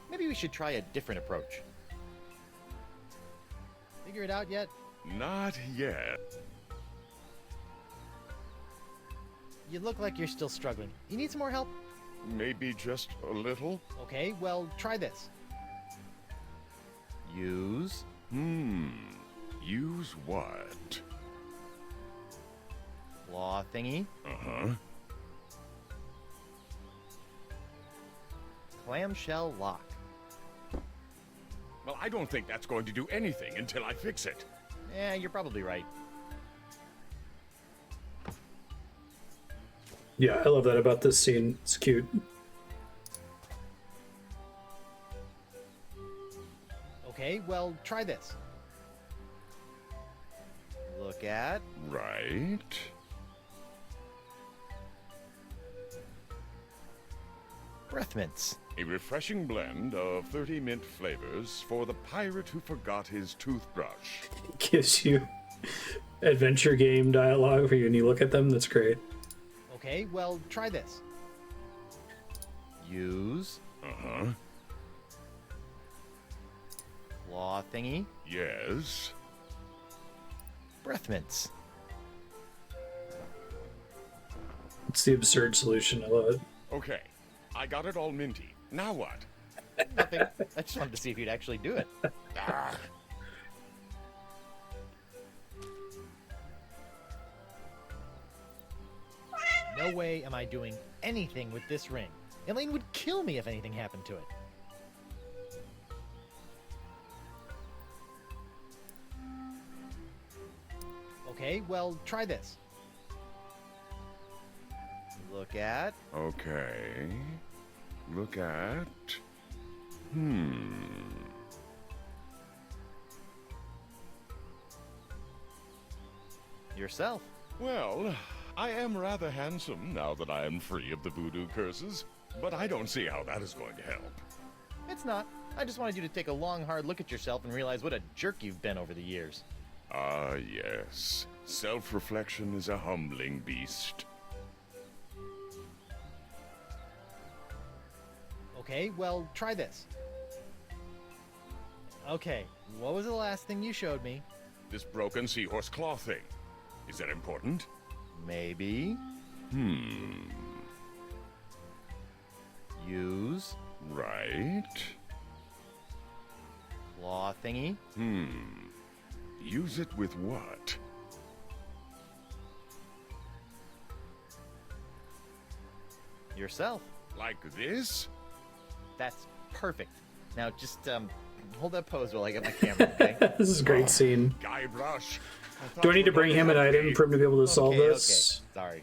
Maybe we should try a different approach. Figure it out yet? Not yet. You look like you're still struggling. You need some more help? Maybe just a little. Okay, well, try this. Use. Use what? Claw thingy. Uh-huh. Clamshell lock. Well, I don't think that's going to do anything until I fix it. Yeah, you're probably right. Yeah, I love that about this scene. It's cute. Okay, well, try this. Look at. Right. Breath mints. A refreshing blend of 30 mint flavors for the pirate who forgot his toothbrush. It gives you adventure game dialogue when you look at them. That's great. Okay, well, try this. Use. Uh-huh. Claw thingy. Yes. Breath mints. It's the absurd solution. I love it. Okay, I got it all minty. Now what? Nothing. I just wanted to see if you'd actually do it. No way am I doing anything with this ring. Elaine would kill me if anything happened to it. Okay, well, try this. Look at... Okay. Look at... Yourself. Well, I am rather handsome now that I am free of the voodoo curses, but I don't see how that is going to help. It's not. I just wanted you to take a long, hard look at yourself and realize what a jerk you've been over the years. Ah, yes. Self-reflection is a humbling beast. Okay, well, try this. Okay, what was the last thing you showed me? This broken seahorse claw thing. Is that important? Maybe. Use. Right. Claw thingy. Use it with what? Yourself. Like this? That's perfect. Now just hold that pose while I get my camera, okay? This is a great scene. Guybrush. Do I need to bring him an item for him to be able to solve this? Okay, sorry.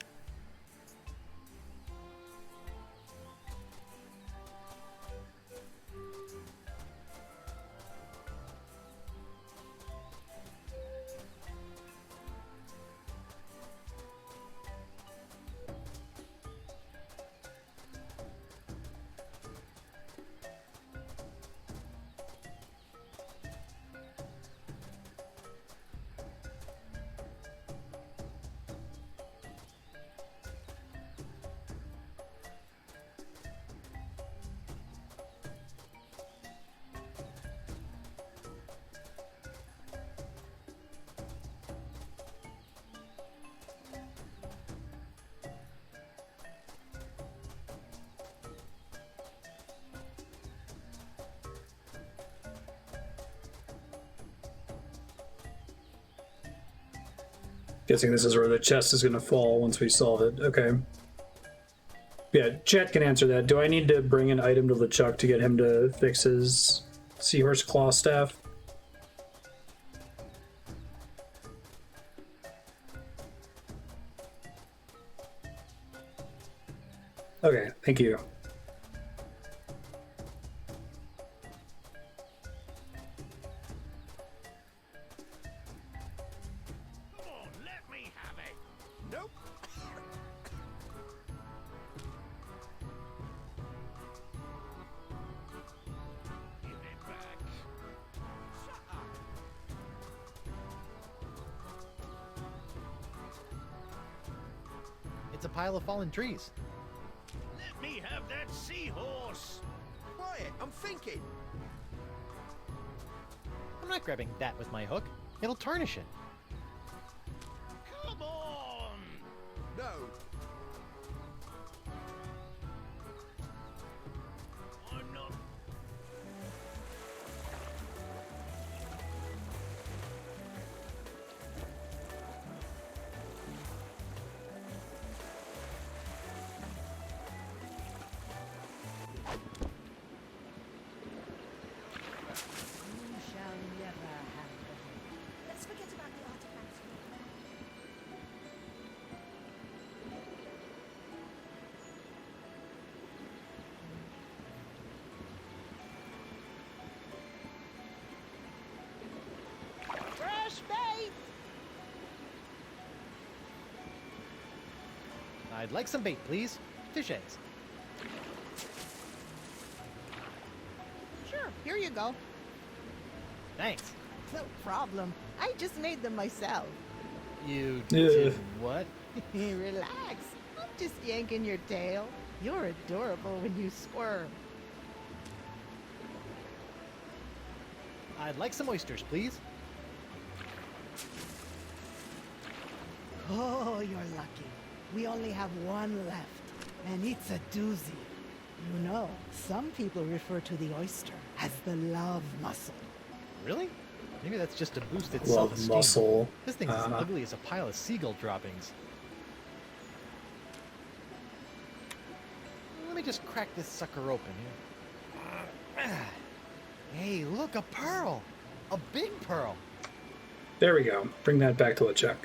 Guessing this is where the chest is going to fall once we solve it. Okay. Yeah, chat can answer that. Do I need to bring an item to LeChuck to get him to fix his seahorse claw staff? Okay, thank you. It's a pile of fallen trees. Let me have that seahorse. Quiet, I'm thinking. I'm not grabbing that with my hook. It'll tarnish it. Come on. No. I'm not. Let's forget about the artifacts. Fresh bait! I'd like some bait, please. Fish eggs. Sure, here you go. Thanks. No problem. I just made them myself. You did what? Relax. I'm just yanking your tail. You're adorable when you squirm. I'd like some oysters, please. Oh, you're lucky. We only have one left, and it's a doozy. You know, some people refer to the oyster as the love muscle. Really? Maybe that's just to boost its Love self-esteem. muscle. This thing's as ugly as a pile of seagull droppings. me just crack this sucker open here. Hey, look, a pearl! A big pearl! There we go. Bring that back to LeChuck.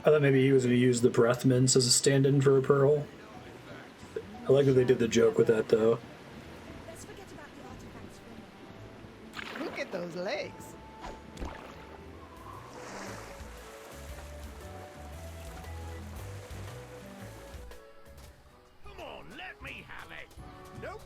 I thought maybe he was going to use the breath mints as a stand-in for a pearl. I like that they did the joke with that, though. Look at those legs. Come on, let me have it. Nope.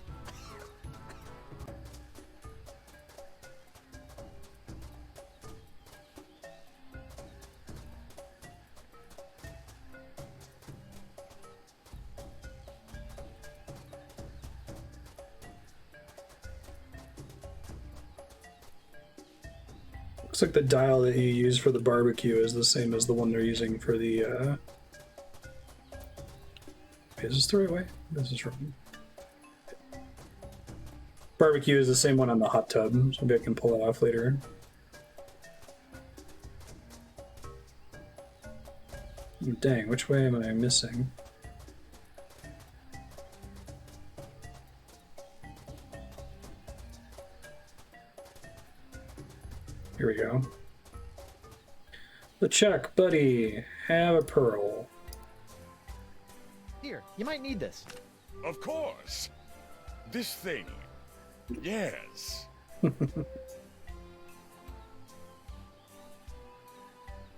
Looks like the dial that you use for the barbecue is the same as the one they're using for the, Wait, is this the right way? This is wrong. Barbecue is the same one on the hot tub, so maybe I can pull it off later. Dang, which way am I missing? Here we go. LeChuck, buddy, have a pearl. Here, you might need this. Of course. This thing. Yes.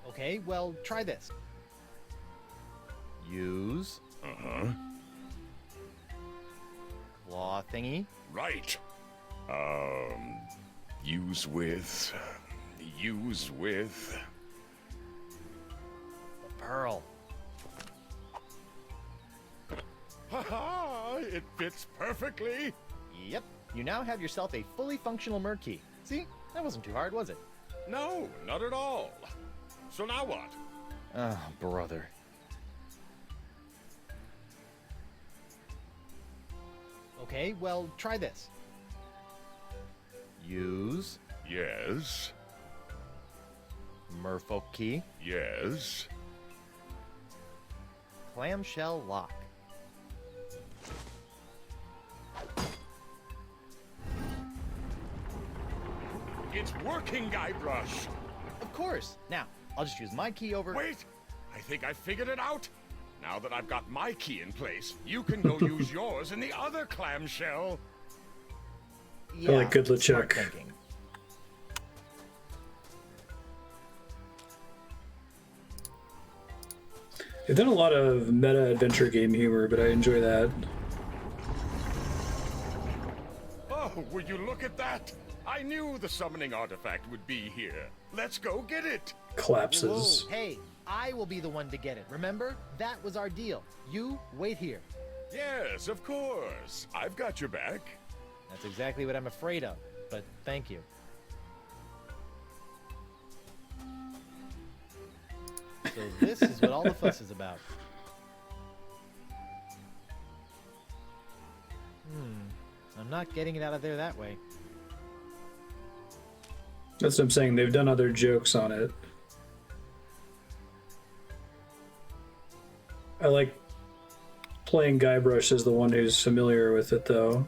Okay, well, try this. Use. Uh-huh. Claw thingy. Right. Use with... The pearl. Ha-ha! It fits perfectly. Yep, you now have yourself a fully functional Murky. See? That wasn't too hard, was it? No, not at all. So now what? Oh, brother. Okay, well, try this. Use. Yes. Merfolk key. Yes. Clamshell lock. It's working, Guybrush. Of course. Now, I'll just use my key over... Wait! I think I figured it out. Now that I've got my key in place, you can go use yours in the other clamshell. I like good LeChuck. They've done a lot of meta adventure game humor, but I enjoy that. Oh, will you look at that? I knew the summoning artifact would be here. Let's go get it. Collapses. Whoa, hey, I will be the one to get it. Remember? That was our deal. You wait here. Yes, of course. I've got your back. That's exactly what I'm afraid of, but thank you. So this is what all the fuss is about. I'm not getting it out of there that way. That's what I'm saying. They've done other jokes on it. I like playing Guybrush as the one who's familiar with it, though.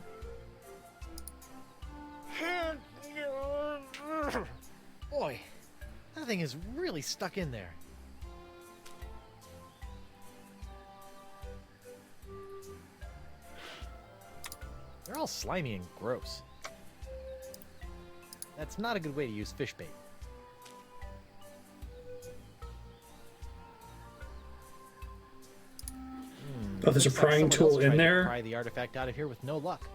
Boy, that thing is really stuck in there. They're all slimy and gross. That's not a good way to use fish bait. Oh, there's a prying tool in there? Pry the artifact out of here with no luck.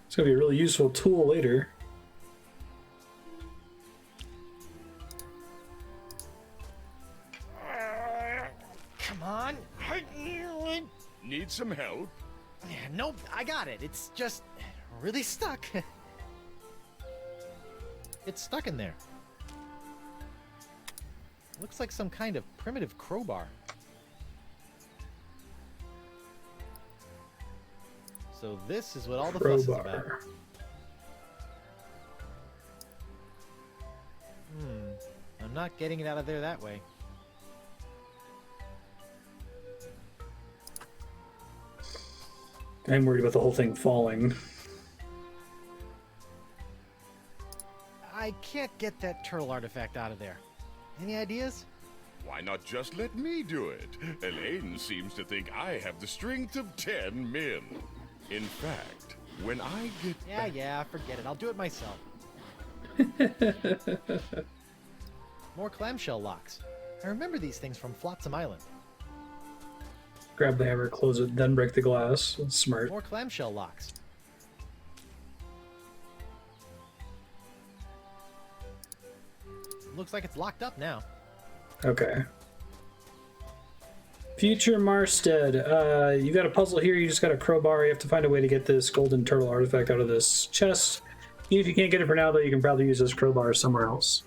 It's gonna be a really useful tool later. Come on. Need some help? Nope, I got it. It's just really stuck. It's stuck in there. Looks like some kind of primitive crowbar. So this is what all the fuss is about. not getting it out of there that way. I'm worried about the whole thing falling. I can't get that turtle artifact out of there. Any ideas? Why not just let me do it? Elaine seems to think I have the strength of 10 men. In fact, when I get Yeah, forget it. I'll do it myself. More clamshell locks. I remember these things from Flotsam Island. Grab the hammer, close it, then break the glass. That's smart. More clamshell locks. Looks like it's locked up now. Okay. Future Marstead. You got a puzzle here. You just got a crowbar. You have to find a way to get this golden turtle artifact out of this chest. Even if you can't get it for now, though, you can probably use this crowbar somewhere else.